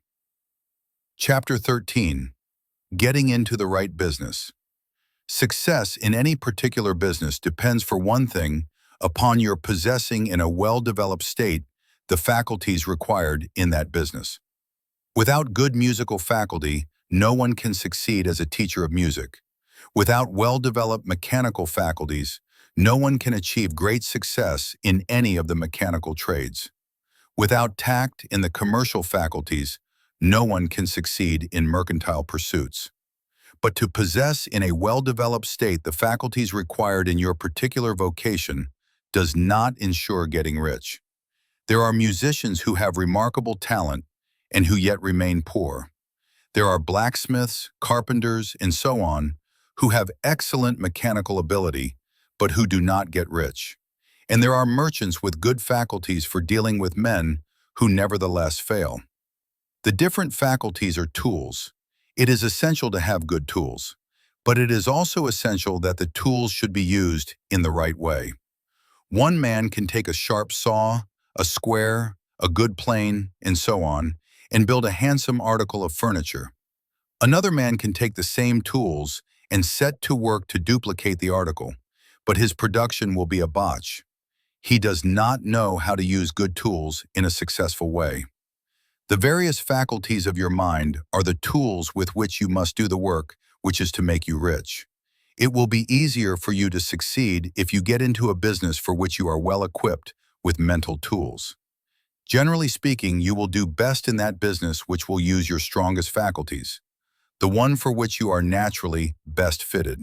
Speaker 1: Chapter 13. Getting into the right business. Success in any particular business depends, for one thing, upon your possessing in a well-developed state the faculties required in that business. Without good musical faculty, no one can succeed as a teacher of music. Without well-developed mechanical faculties, no one can achieve great success in any of the mechanical trades. Without tact in the commercial faculties, no one can succeed in mercantile pursuits. But to possess in a well-developed state the faculties required in your particular vocation does not ensure getting rich. There are musicians who have remarkable talent and who yet remain poor. There are blacksmiths, carpenters, and so on who have excellent mechanical ability, but who do not get rich. And there are merchants with good faculties for dealing with men who nevertheless fail. The different faculties are tools. It is essential to have good tools, but it is also essential that the tools should be used in the right way. One man can take a sharp saw, a square, a good plane, and so on, and build a handsome article of furniture. Another man can take the same tools and set to work to duplicate the article, but his production will be a botch. He does not know how to use good tools in a successful way. The various faculties of your mind are the tools with which you must do the work which is to make you rich. It will be easier for you to succeed if you get into a business for which you are well equipped with mental tools. Generally speaking, you will do best in that business which will use your strongest faculties, the one for which you are naturally best fitted.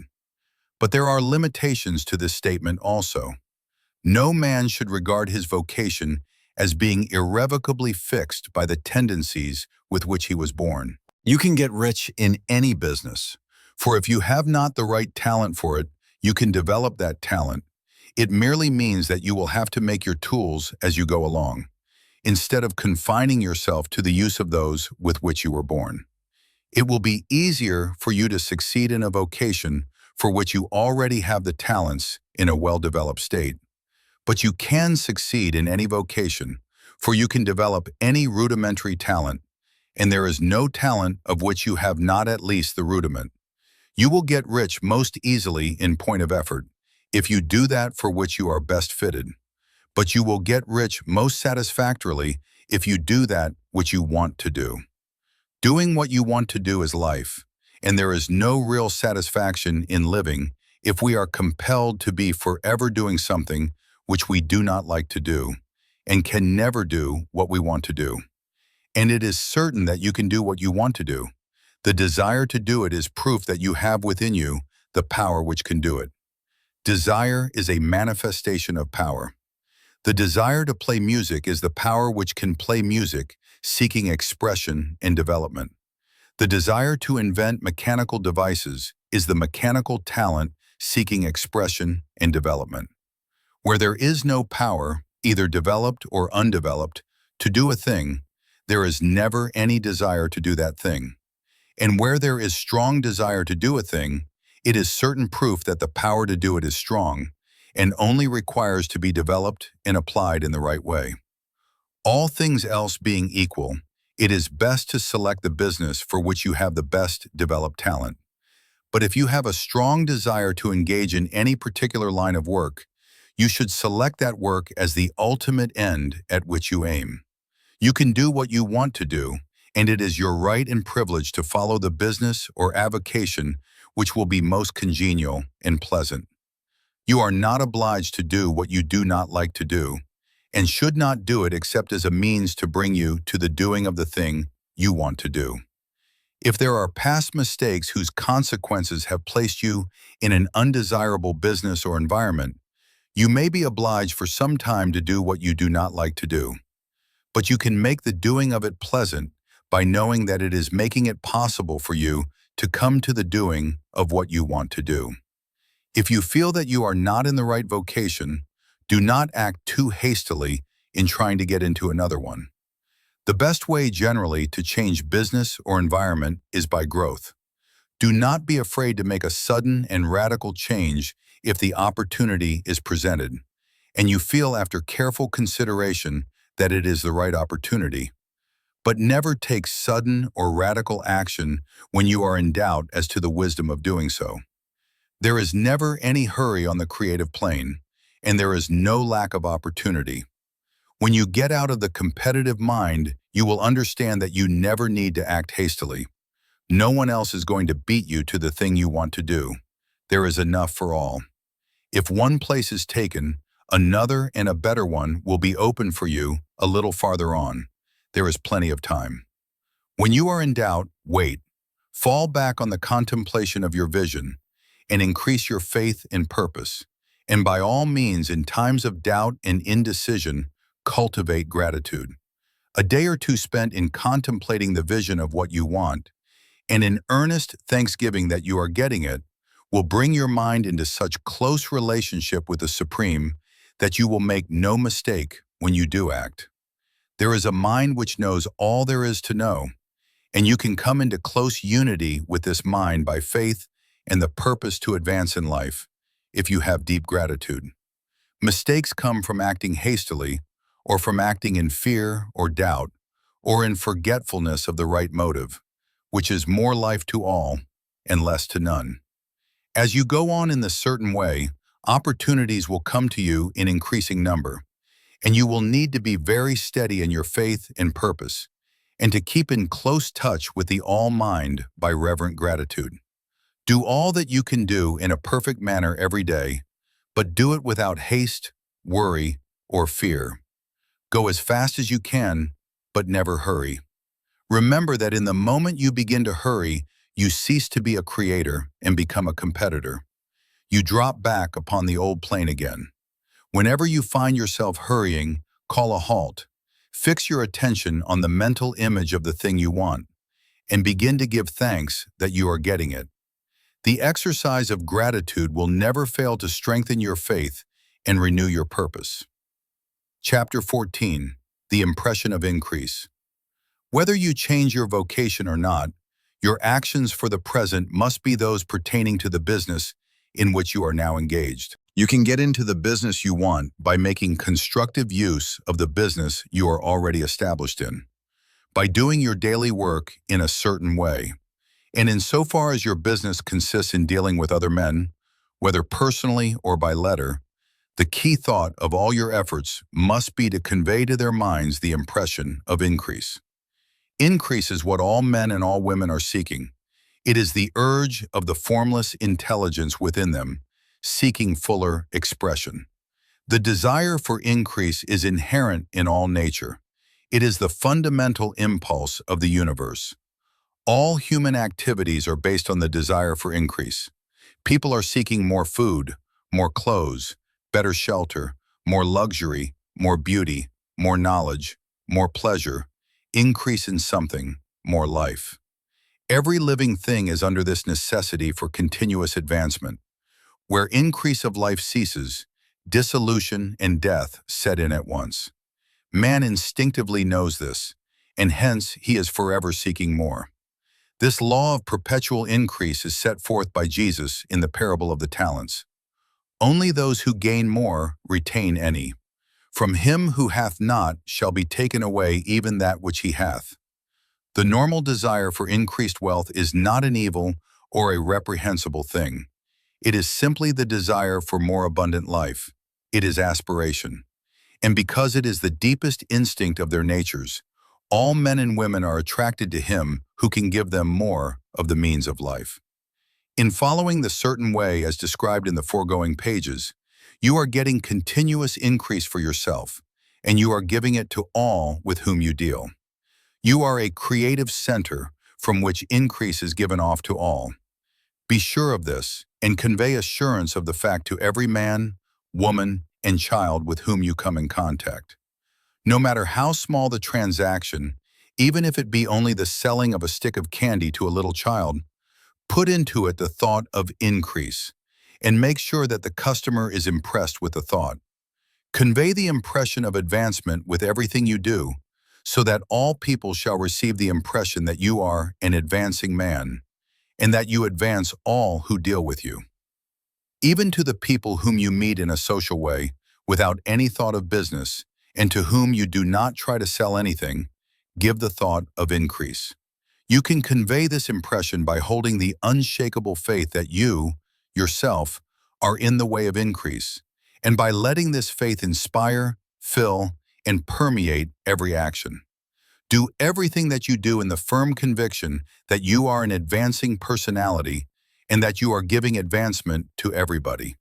Speaker 1: But there are limitations to this statement also. No man should regard his vocation as being irrevocably fixed by the tendencies with which he was born. You can get rich in any business, for if you have not the right talent for it, you can develop that talent. It merely means that you will have to make your tools as you go along, instead of confining yourself to the use of those with which you were born. It will be easier for you to succeed in a vocation for which you already have the talents in a well-developed state. But you can succeed in any vocation, for you can develop any rudimentary talent, and there is no talent of which you have not at least the rudiment. You will get rich most easily in point of effort, if you do that for which you are best fitted. But you will get rich most satisfactorily if you do that which you want to do. Doing what you want to do is life, and there is no real satisfaction in living if we are compelled to be forever doing something which we do not like to do, and can never do what we want to do. And it is certain that you can do what you want to do. The desire to do it is proof that you have within you the power which can do it. Desire is a manifestation of power. The desire to play music is the power which can play music, seeking expression and development. The desire to invent mechanical devices is the mechanical talent seeking expression and development. Where there is no power, either developed or undeveloped, to do a thing, there is never any desire to do that thing. And where there is strong desire to do a thing, it is certain proof that the power to do it is strong, and only requires to be developed and applied in the right way. All things else being equal, it is best to select the business for which you have the best developed talent. But if you have a strong desire to engage in any particular line of work, you should select that work as the ultimate end at which you aim. You can do what you want to do, and it is your right and privilege to follow the business or avocation which will be most congenial and pleasant. You are not obliged to do what you do not like to do, and should not do it except as a means to bring you to the doing of the thing you want to do. If there are past mistakes whose consequences have placed you in an undesirable business or environment, you may be obliged for some time to do what you do not like to do. But you can make the doing of it pleasant by knowing that it is making it possible for you to come to the doing of what you want to do. If you feel that you are not in the right vocation, do not act too hastily in trying to get into another one. The best way generally to change business or environment is by growth. Do not be afraid to make a sudden and radical change if the opportunity is presented, and you feel after careful consideration that it is the right opportunity. But never take sudden or radical action when you are in doubt as to the wisdom of doing so. There is never any hurry on the creative plane, and there is no lack of opportunity. When you get out of the competitive mind, you will understand that you never need to act hastily. No one else is going to beat you to the thing you want to do. There is enough for all. If one place is taken, another and a better one will be open for you a little farther on. There is plenty of time. When you are in doubt, wait. Fall back on the contemplation of your vision and increase your faith and purpose. And by all means, in times of doubt and indecision, cultivate gratitude. A day or two spent in contemplating the vision of what you want, and in earnest thanksgiving that you are getting it, will bring your mind into such close relationship with the Supreme that you will make no mistake when you do act. There is a mind which knows all there is to know, and you can come into close unity with this mind by faith and the purpose to advance in life, if you have deep gratitude. Mistakes come from acting hastily, or from acting in fear or doubt, or in forgetfulness of the right motive, which is more life to all and less to none. As you go on in this certain way, opportunities will come to you in increasing number, and you will need to be very steady in your faith and purpose, and to keep in close touch with the All-Mind by reverent gratitude. Do all that you can do in a perfect manner every day, but do it without haste, worry, or fear. Go as fast as you can, but never hurry. Remember that in the moment you begin to hurry, you cease to be a creator and become a competitor. You drop back upon the old plane again. Whenever you find yourself hurrying, call a halt. Fix your attention on the mental image of the thing you want, and begin to give thanks that you are getting it. The exercise of gratitude will never fail to strengthen your faith and renew your purpose. Chapter 14. The Impression of Increase. Whether you change your vocation or not, your actions for the present must be those pertaining to the business in which you are now engaged. You can get into the business you want by making constructive use of the business you are already established in, by doing your daily work in a certain way. And insofar as your business consists in dealing with other men, whether personally or by letter, the key thought of all your efforts must be to convey to their minds the impression of increase. Increase is what all men and all women are seeking. It is the urge of the formless intelligence within them, seeking fuller expression. The desire for increase is inherent in all nature. It is the fundamental impulse of the universe. All human activities are based on the desire for increase. People are seeking more food, more clothes, better shelter, more luxury, more beauty, more knowledge, more pleasure, increase in something, more life. Every living thing is under this necessity for continuous advancement. Where increase of life ceases, dissolution and death set in at once. Man instinctively knows this, and hence he is forever seeking more. This law of perpetual increase is set forth by Jesus in the parable of the talents. Only those who gain more retain any. From him who hath not shall be taken away even that which he hath. The normal desire for increased wealth is not an evil or a reprehensible thing. It is simply the desire for more abundant life. It is aspiration. And because it is the deepest instinct of their natures, all men and women are attracted to him who can give them more of the means of life. In following the certain way as described in the foregoing pages, you are getting continuous increase for yourself, and you are giving it to all with whom you deal. You are a creative center from which increase is given off to all. Be sure of this, and convey assurance of the fact to every man, woman, and child with whom you come in contact. No matter how small the transaction, even if it be only the selling of a stick of candy to a little child, put into it the thought of increase, and make sure that the customer is impressed with the thought. Convey the impression of advancement with everything you do, so that all people shall receive the impression that you are an advancing man, and that you advance all who deal with you. Even to the people whom you meet in a social way, without any thought of business, and to whom you do not try to sell anything, give the thought of increase. You can convey this impression by holding the unshakable faith that you, yourself, are in the way of increase, and by letting this faith inspire, fill, and permeate every action. Do everything that you do in the firm conviction that you are an advancing personality and that you are giving advancement to everybody.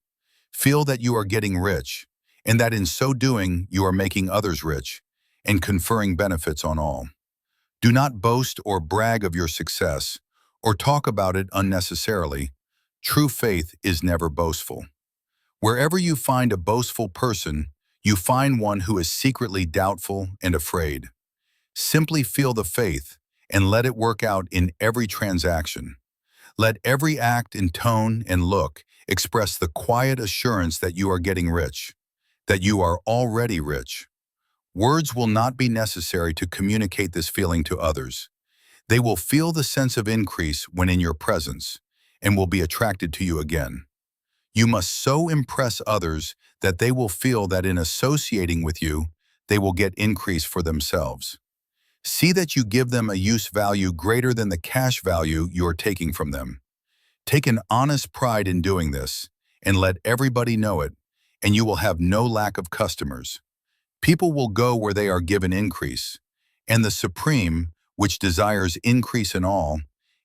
Speaker 1: Feel that you are getting rich, and that in so doing you are making others rich and conferring benefits on all. Do not boast or brag of your success or talk about it unnecessarily. True faith is never boastful. Wherever you find a boastful person, you find one who is secretly doubtful and afraid. Simply feel the faith and let it work out in every transaction. Let every act and tone and look express the quiet assurance that you are getting rich, that you are already rich. Words will not be necessary to communicate this feeling to others. They will feel the sense of increase when in your presence and will be attracted to you again. You must so impress others that they will feel that in associating with you, they will get increase for themselves. See that you give them a use value greater than the cash value you are taking from them. Take an honest pride in doing this, and let everybody know it, and you will have no lack of customers. People will go where they are given increase, and the Supreme, which desires increase in all,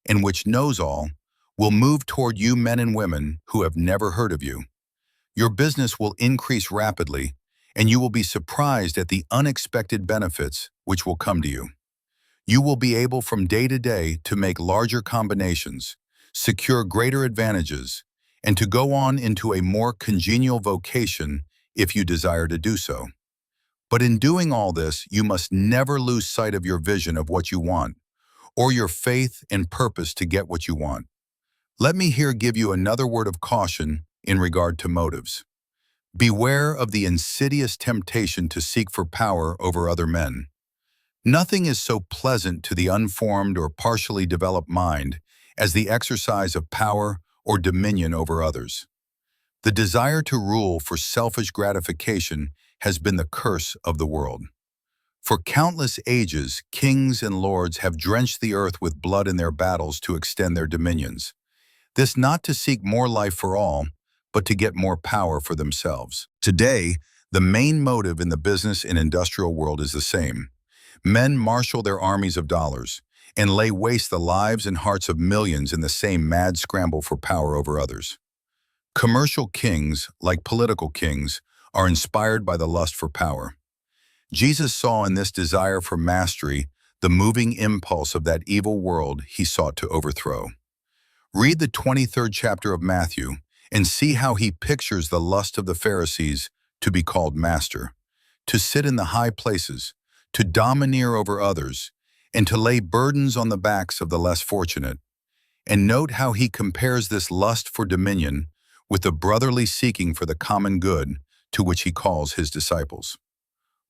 Speaker 1: and which knows all, will move toward you men and women who have never heard of you. Your business will increase rapidly, and you will be surprised at the unexpected benefits which will come to you. You will be able from day to day to make larger combinations, secure greater advantages, and to go on into a more congenial vocation if you desire to do so. But in doing all this, you must never lose sight of your vision of what you want, or your faith and purpose to get what you want. Let me here give you another word of caution in regard to motives. Beware of the insidious temptation to seek for power over other men. Nothing is so pleasant to the unformed or partially developed mind as the exercise of power or dominion over others. The desire to rule for selfish gratification has been the curse of the world. For countless ages, kings and lords have drenched the earth with blood in their battles to extend their dominions. This not to seek more life for all, but to get more power for themselves. Today, the main motive in the business and industrial world is the same. Men marshal their armies of dollars and lay waste the lives and hearts of millions in the same mad scramble for power over others. Commercial kings, like political kings, are inspired by the lust for power. Jesus saw in this desire for mastery the moving impulse of that evil world he sought to overthrow. Read the 23rd chapter of Matthew and see how he pictures the lust of the Pharisees to be called master, to sit in the high places, to domineer over others, and to lay burdens on the backs of the less fortunate. And note how he compares this lust for dominion with the brotherly seeking for the common good to which he calls his disciples.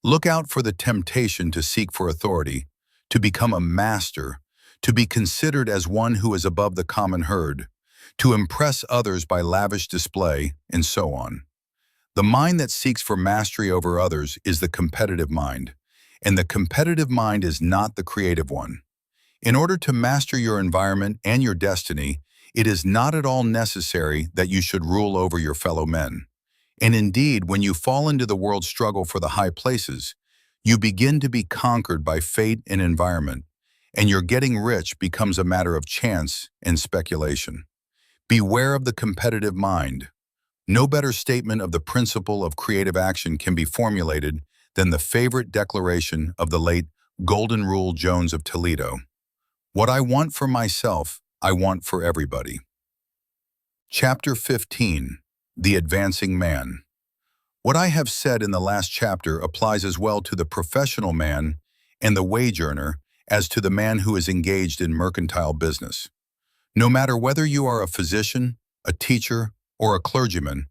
Speaker 1: Look out for the temptation to seek for authority, to become a master, to be considered as one who is above the common herd, to impress others by lavish display, and so on. The mind that seeks for mastery over others is the competitive mind, and the competitive mind is not the creative one. In order to master your environment and your destiny, it is not at all necessary that you should rule over your fellow men. And indeed, when you fall into the world's struggle for the high places, you begin to be conquered by fate and environment, and your getting rich becomes a matter of chance and speculation. Beware of the competitive mind. No better statement of the principle of creative action can be formulated than the favorite declaration of the late Golden Rule Jones of Toledo. What I want for myself, I want for everybody. Chapter 15. The Advancing Man. What I have said in the last chapter applies as well to the professional man and the wage earner as to the man who is engaged in mercantile business. No matter whether you are a physician, a teacher, or a clergyman,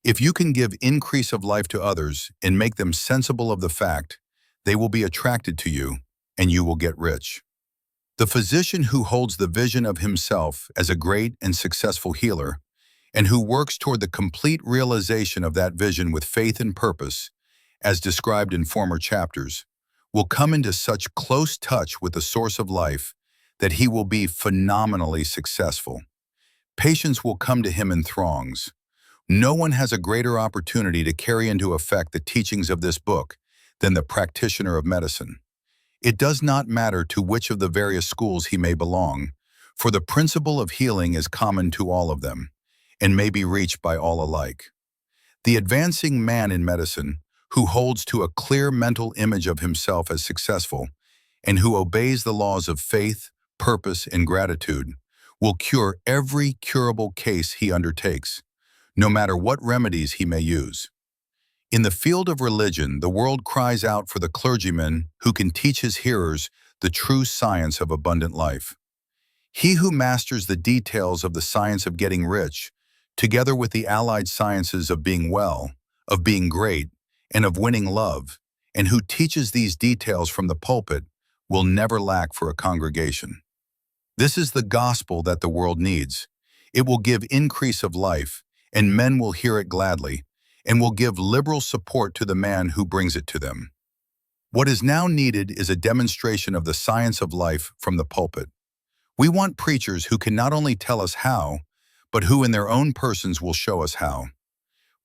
Speaker 1: if you can give increase of life to others and make them sensible of the fact, they will be attracted to you, and you will get rich. The physician who holds the vision of himself as a great and successful healer, and who works toward the complete realization of that vision with faith and purpose, as described in former chapters, will come into such close touch with the source of life that he will be phenomenally successful. Patients will come to him in throngs. No one has a greater opportunity to carry into effect the teachings of this book than the practitioner of medicine. It does not matter to which of the various schools he may belong, for the principle of healing is common to all of them, and may be reached by all alike. The advancing man in medicine, who holds to a clear mental image of himself as successful, and who obeys the laws of faith, purpose, and gratitude, will cure every curable case he undertakes, no matter what remedies he may use. In the field of religion, the world cries out for the clergyman who can teach his hearers the true science of abundant life. He who masters the details of the science of getting rich, together with the allied sciences of being well, of being great, and of winning love, and who teaches these details from the pulpit, will never lack for a congregation. This is the gospel that the world needs. It will give increase of life, and men will hear it gladly, and will give liberal support to the man who brings it to them. What is now needed is a demonstration of the science of life from the pulpit. We want preachers who can not only tell us how, but who in their own persons will show us how.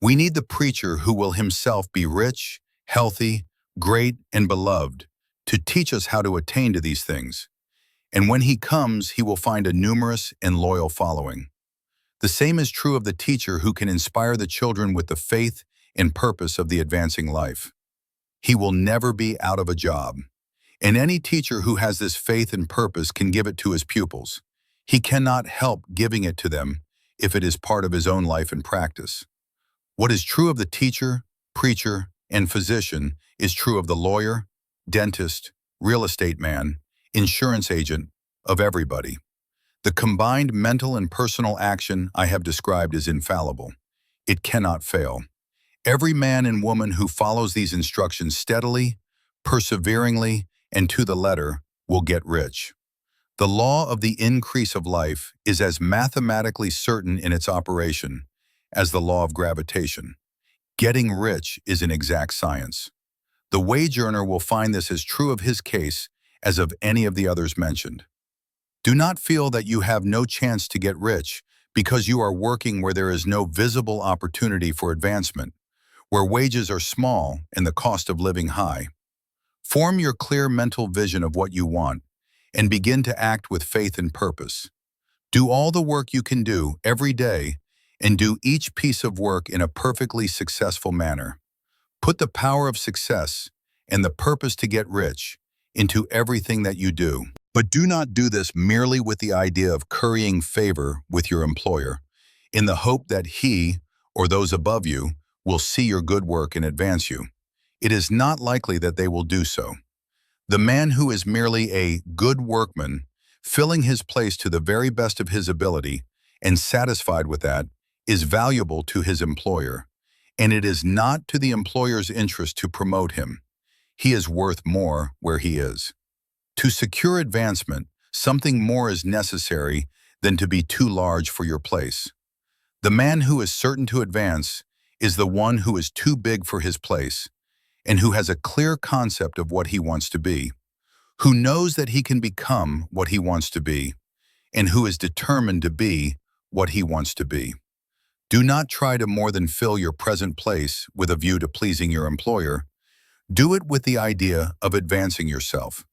Speaker 1: We need the preacher who will himself be rich, healthy, great, and beloved, to teach us how to attain to these things. And when he comes, he will find a numerous and loyal following. The same is true of the teacher who can inspire the children with the faith and purpose of the advancing life. He will never be out of a job. And any teacher who has this faith and purpose can give it to his pupils. He cannot help giving it to them if it is part of his own life and practice. What is true of the teacher, preacher, and physician is true of the lawyer, dentist, real estate man, insurance agent, of everybody. The combined mental and personal action I have described is infallible. It cannot fail. Every man and woman who follows these instructions steadily, perseveringly, and to the letter will get rich. The law of the increase of life is as mathematically certain in its operation as the law of gravitation. Getting rich is an exact science. The wage earner will find this as true of his case as of any of the others mentioned. Do not feel that you have no chance to get rich because you are working where there is no visible opportunity for advancement, where wages are small and the cost of living high. Form your clear mental vision of what you want and begin to act with faith and purpose. Do all the work you can do every day and do each piece of work in a perfectly successful manner. Put the power of success and the purpose to get rich into everything that you do. But do not do this merely with the idea of currying favor with your employer, in the hope that he or those above you will see your good work and advance you. It is not likely that they will do so. The man who is merely a good workman, filling his place to the very best of his ability and satisfied with that, is valuable to his employer, and it is not to the employer's interest to promote him. He is worth more where he is. To secure advancement, something more is necessary than to be too large for your place. The man who is certain to advance is the one who is too big for his place, and who has a clear concept of what he wants to be, who knows that he can become what he wants to be, and who is determined to be what he wants to be. Do not try to more than fill your present place with a view to pleasing your employer. Do it with the idea of advancing yourself.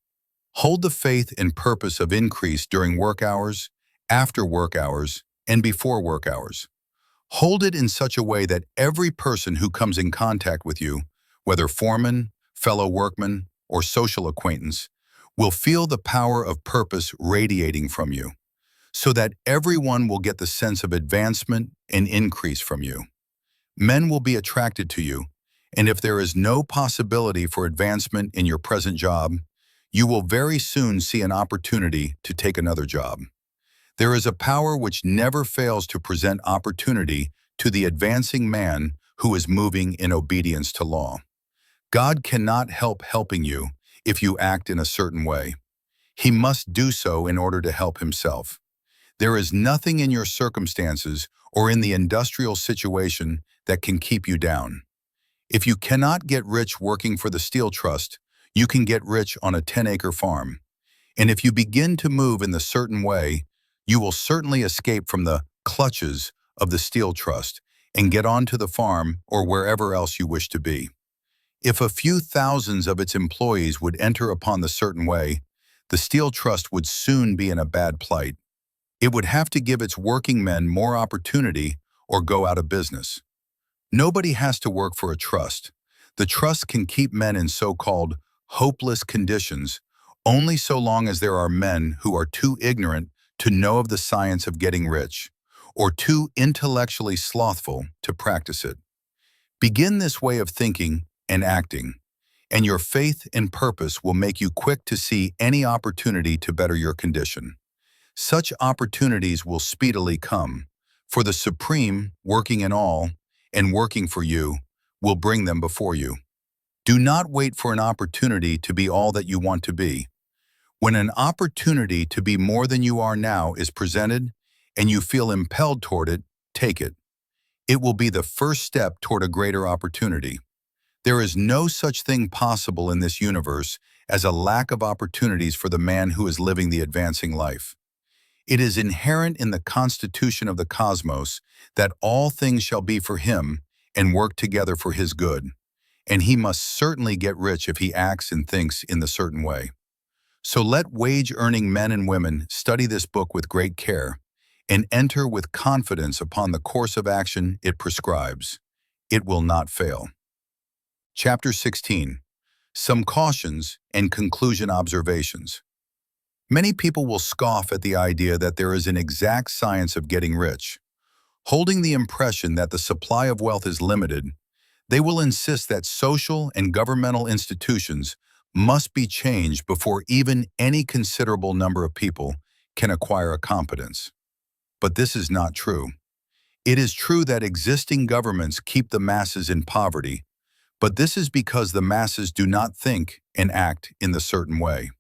Speaker 1: Hold the faith and purpose of increase during work hours, after work hours, and before work hours. Hold it in such a way that every person who comes in contact with you, whether foreman, fellow workman, or social acquaintance, will feel the power of purpose radiating from you, so that everyone will get the sense of advancement and increase from you. Men will be attracted to you, and if there is no possibility for advancement in your present job, you will very soon see an opportunity to take another job. There is a power which never fails to present opportunity to the advancing man who is moving in obedience to law. God cannot help helping you if you act in a certain way. He must do so in order to help himself. There is nothing in your circumstances or in the industrial situation that can keep you down. If you cannot get rich working for the Steel Trust, you can get rich on a 10-acre farm. And if you begin to move in the certain way, you will certainly escape from the clutches of the Steel Trust and get onto the farm or wherever else you wish to be. If a few thousands of its employees would enter upon the certain way, the Steel Trust would soon be in a bad plight. It would have to give its working men more opportunity or go out of business. Nobody has to work for a trust. The trust can keep men in so-called hopeless conditions only so long as there are men who are too ignorant to know of the science of getting rich, or too intellectually slothful to practice it. Begin this way of thinking and acting, and your faith and purpose will make you quick to see any opportunity to better your condition. Such opportunities will speedily come, for the Supreme, working in all and working for you, will bring them before you. Do not wait for an opportunity to be all that you want to be. When an opportunity to be more than you are now is presented and you feel impelled toward it, take it. It will be the first step toward a greater opportunity. There is no such thing possible in this universe as a lack of opportunities for the man who is living the advancing life. It is inherent in the constitution of the cosmos that all things shall be for him and work together for his good, and he must certainly get rich if he acts and thinks in the certain way. So let wage-earning men and women study this book with great care and enter with confidence upon the course of action it prescribes. It will not fail. Chapter 16. Some Cautions and Conclusion Observations. Many people will scoff at the idea that there is an exact science of getting rich. Holding the impression that the supply of wealth is limited, they will insist that social and governmental institutions must be changed before even any considerable number of people can acquire a competence. But this is not true. It is true that existing governments keep the masses in poverty, but this is because the masses do not think and act in the certain way.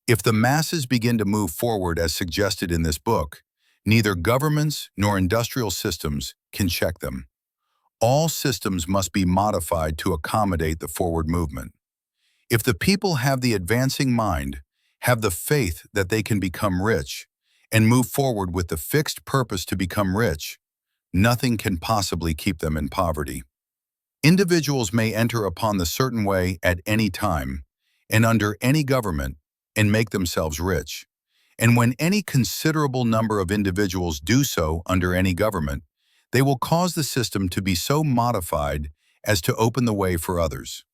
Speaker 1: If the masses begin to move forward as suggested in this book, neither governments nor industrial systems can check them. All systems must be modified to accommodate the forward movement. If the people have the advancing mind, have the faith that they can become rich, and move forward with the fixed purpose to become rich, nothing can possibly keep them in poverty. Individuals may enter upon the certain way at any time, and under any government, and make themselves rich. And when any considerable number of individuals do so under any government, they will cause the system to be so modified as to open the way for others.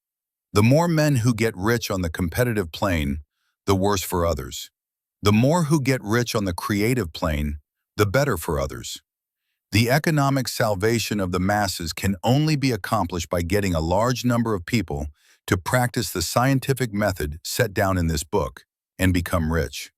Speaker 1: The more men who get rich on the competitive plane, the worse for others. The more who get rich on the creative plane, the better for others. The economic salvation of the masses can only be accomplished by getting a large number of people to practice the scientific method set down in this book and become rich.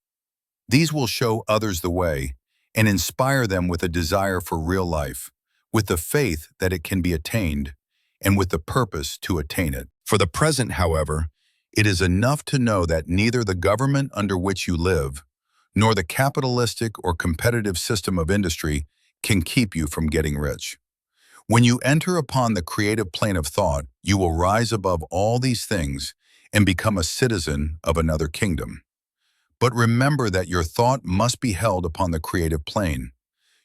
Speaker 1: These will show others the way and inspire them with a desire for real life, with the faith that it can be attained, and with the purpose to attain it. For the present, however, it is enough to know that neither the government under which you live, nor the capitalistic or competitive system of industry can keep you from getting rich. When you enter upon the creative plane of thought, you will rise above all these things and become a citizen of another kingdom. But remember that your thought must be held upon the creative plane.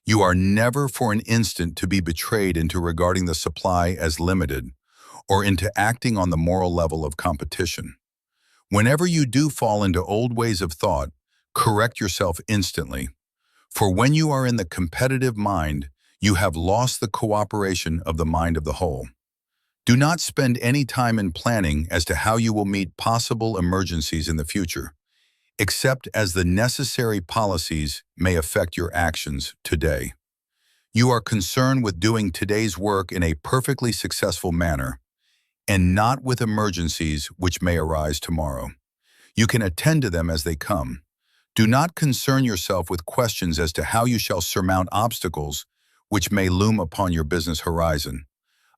Speaker 1: You are never for an instant to be betrayed into regarding the supply as limited or into acting on the moral level of competition. Whenever you do fall into old ways of thought, correct yourself instantly. For when you are in the competitive mind, you have lost the cooperation of the mind of the whole. Do not spend any time in planning as to how you will meet possible emergencies in the future, except as the necessary policies may affect your actions today. You are concerned with doing today's work in a perfectly successful manner, and not with emergencies which may arise tomorrow. You can attend to them as they come. Do not concern yourself with questions as to how you shall surmount obstacles which may loom upon your business horizon,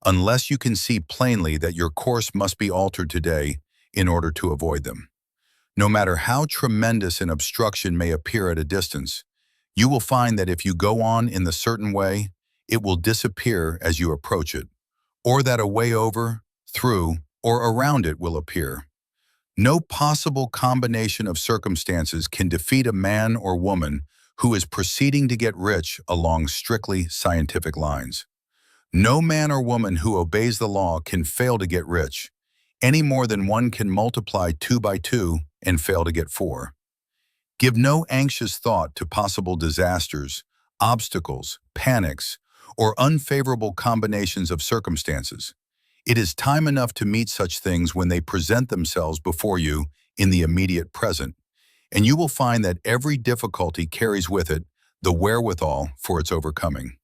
Speaker 1: unless you can see plainly that your course must be altered today in order to avoid them. No matter how tremendous an obstruction may appear at a distance, you will find that if you go on in the certain way, it will disappear as you approach it, or that a way over, through, or around it will appear. No possible combination of circumstances can defeat a man or woman who is proceeding to get rich along strictly scientific lines. No man or woman who obeys the law can fail to get rich, any more than one can multiply 2 by 2 and fail to get 4. Give no anxious thought to possible disasters, obstacles, panics, or unfavorable combinations of circumstances. It is time enough to meet such things when they present themselves before you in the immediate present, and you will find that every difficulty carries with it the wherewithal for its overcoming.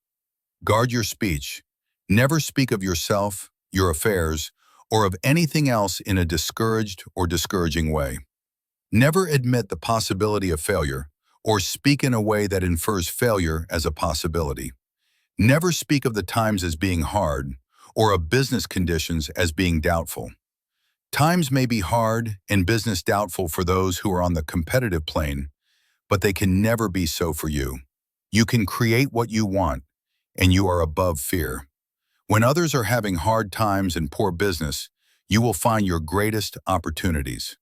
Speaker 1: Guard your speech. Never speak of yourself, your affairs, or of anything else in a discouraged or discouraging way. Never admit the possibility of failure, or speak in a way that infers failure as a possibility. Never speak of the times as being hard, or of business conditions as being doubtful. Times may be hard and business doubtful for those who are on the competitive plane, but they can never be so for you. You can create what you want, and you are above fear. When others are having hard times and poor business, you will find your greatest opportunities.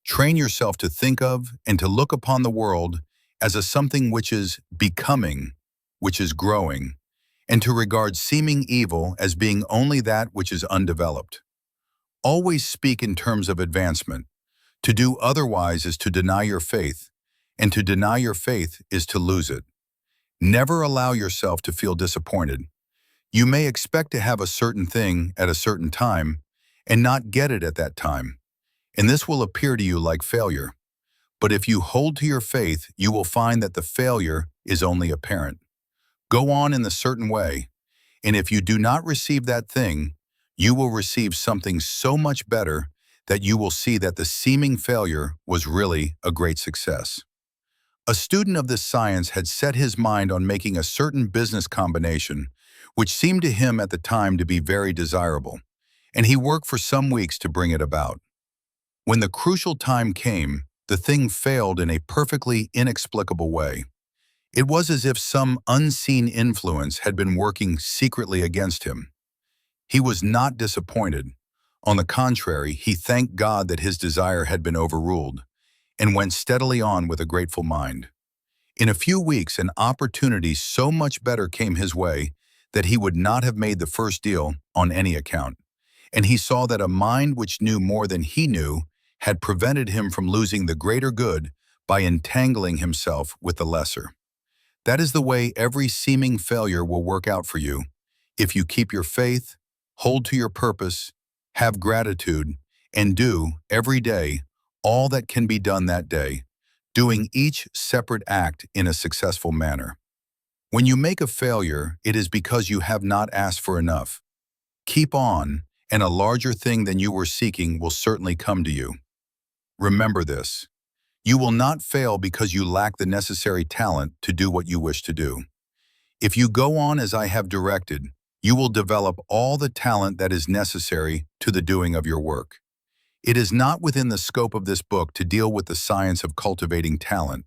Speaker 1: Train yourself to think of and to look upon the world as a something which is becoming, which is growing, and to regard seeming evil as being only that which is undeveloped. Always speak in terms of advancement. To do otherwise is to deny your faith, and to deny your faith is to lose it. Never allow yourself to feel disappointed. You may expect to have a certain thing at a certain time and not get it at that time, and this will appear to you like failure. But if you hold to your faith, you will find that the failure is only apparent. Go on in the certain way, and if you do not receive that thing, you will receive something so much better that you will see that the seeming failure was really a great success. A student of this science had set his mind on making a certain business combination, which seemed to him at the time to be very desirable, and he worked for some weeks to bring it about. When the crucial time came, the thing failed in a perfectly inexplicable way. It was as if some unseen influence had been working secretly against him. He was not disappointed. On the contrary, he thanked God that his desire had been overruled, and went steadily on with a grateful mind. In a few weeks, an opportunity so much better came his way that he would not have made the first deal on any account, and he saw that a mind which knew more than he knew had prevented him from losing the greater good by entangling himself with the lesser. That is the way every seeming failure will work out for you, if you keep your faith, Hold to your purpose, have gratitude, and do, every day, all that can be done that day, doing each separate act in a successful manner. When you make a failure, it is because you have not asked for enough. Keep on, and a larger thing than you were seeking will certainly come to you. Remember this. You will not fail because you lack the necessary talent to do what you wish to do. If you go on as I have directed, you will develop all the talent that is necessary to the doing of your work. It is not within the scope of this book to deal with the science of cultivating talent,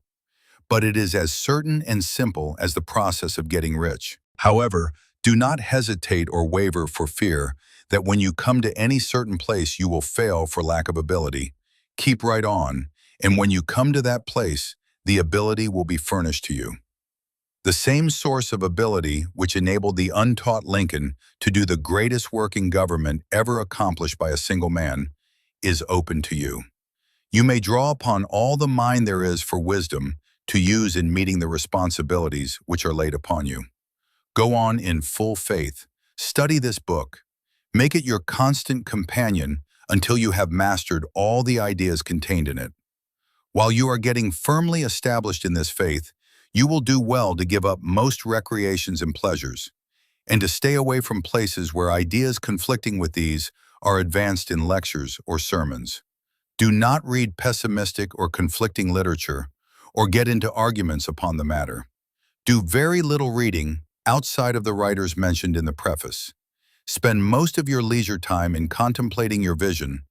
Speaker 1: but it is as certain and simple as the process of getting rich. However, do not hesitate or waver for fear that when you come to any certain place you will fail for lack of ability. Keep right on, and when you come to that place, the ability will be furnished to you. The same source of ability which enabled the untaught Lincoln to do the greatest work in government ever accomplished by a single man is open to you. You may draw upon all the mind there is for wisdom to use in meeting the responsibilities which are laid upon you. Go on in full faith. Study this book. Make it your constant companion until you have mastered all the ideas contained in it. While you are getting firmly established in this faith, you will do well to give up most recreations and pleasures, and to stay away from places where ideas conflicting with these are advanced in lectures or sermons. Do not read pessimistic or conflicting literature, or get into arguments upon the matter. Do very little reading outside of the writers mentioned in the preface. Spend most of your leisure time in contemplating your vision,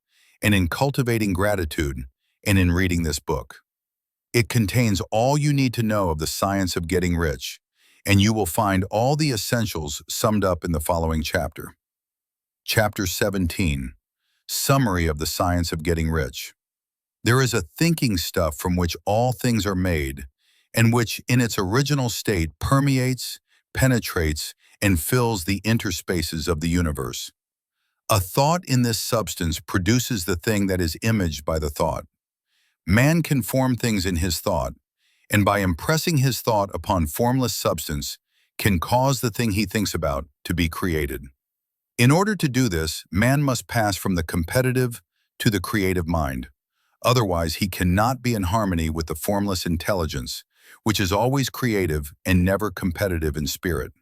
Speaker 1: and in cultivating gratitude, and in reading this book. It contains all you need to know of the science of getting rich, and you will find all the essentials summed up in the following chapter. Chapter 17, Summary of the Science of Getting Rich. There is a thinking stuff from which all things are made, and which in its original state permeates, penetrates, and fills the interspaces of the universe. A thought in this substance produces the thing that is imaged by the thought. Man can form things in his thought, and by impressing his thought upon formless substance, can cause the thing he thinks about to be created. In order to do this, man must pass from the competitive to the creative mind. Otherwise, he cannot be in harmony with the formless intelligence, which is always creative and never competitive in spirit.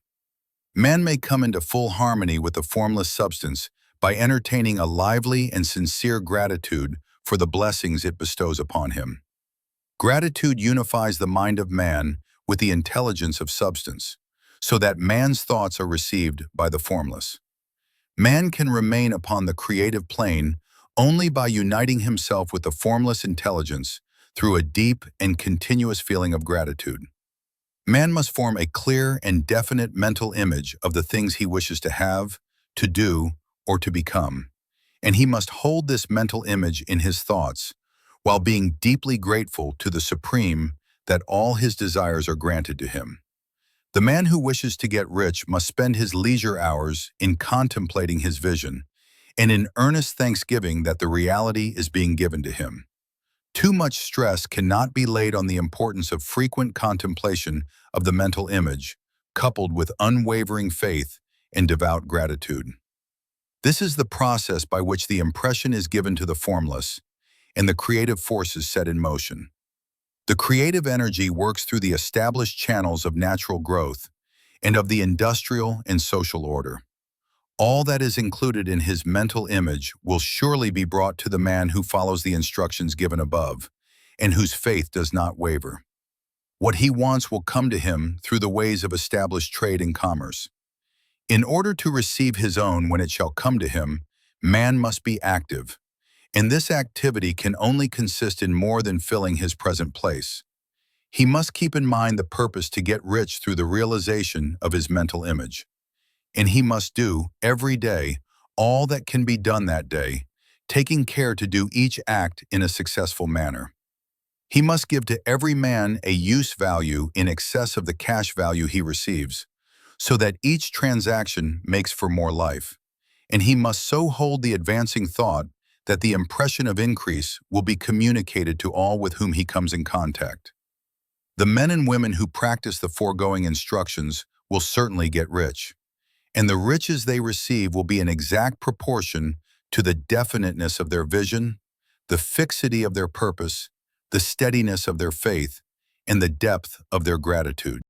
Speaker 1: Man may come into full harmony with the formless substance by entertaining a lively and sincere gratitude for the blessings it bestows upon him. Gratitude unifies the mind of man with the intelligence of substance, so that man's thoughts are received by the formless. Man can remain upon the creative plane only by uniting himself with the formless intelligence through a deep and continuous feeling of gratitude. Man must form a clear and definite mental image of the things he wishes to have, to do, or to become, and he must hold this mental image in his thoughts while being deeply grateful to the Supreme that all his desires are granted to him. The man who wishes to get rich must spend his leisure hours in contemplating his vision and in earnest thanksgiving that the reality is being given to him. Too much stress cannot be laid on the importance of frequent contemplation of the mental image, coupled with unwavering faith and devout gratitude. This is the process by which the impression is given to the formless, and the creative forces set in motion. The creative energy works through the established channels of natural growth and of the industrial and social order. All that is included in his mental image will surely be brought to the man who follows the instructions given above, and whose faith does not waver. What he wants will come to him through the ways of established trade and commerce. In order to receive his own when it shall come to him, man must be active, and this activity can only consist in more than filling his present place. He must keep in mind the purpose to get rich through the realization of his mental image. And he must do, every day, all that can be done that day, taking care to do each act in a successful manner. He must give to every man a use value in excess of the cash value he receives, so that each transaction makes for more life. And he must so hold the advancing thought that the impression of increase will be communicated to all with whom he comes in contact. The men and women who practice the foregoing instructions will certainly get rich, and the riches they receive will be in exact proportion to the definiteness of their vision, the fixity of their purpose, the steadiness of their faith, and the depth of their gratitude.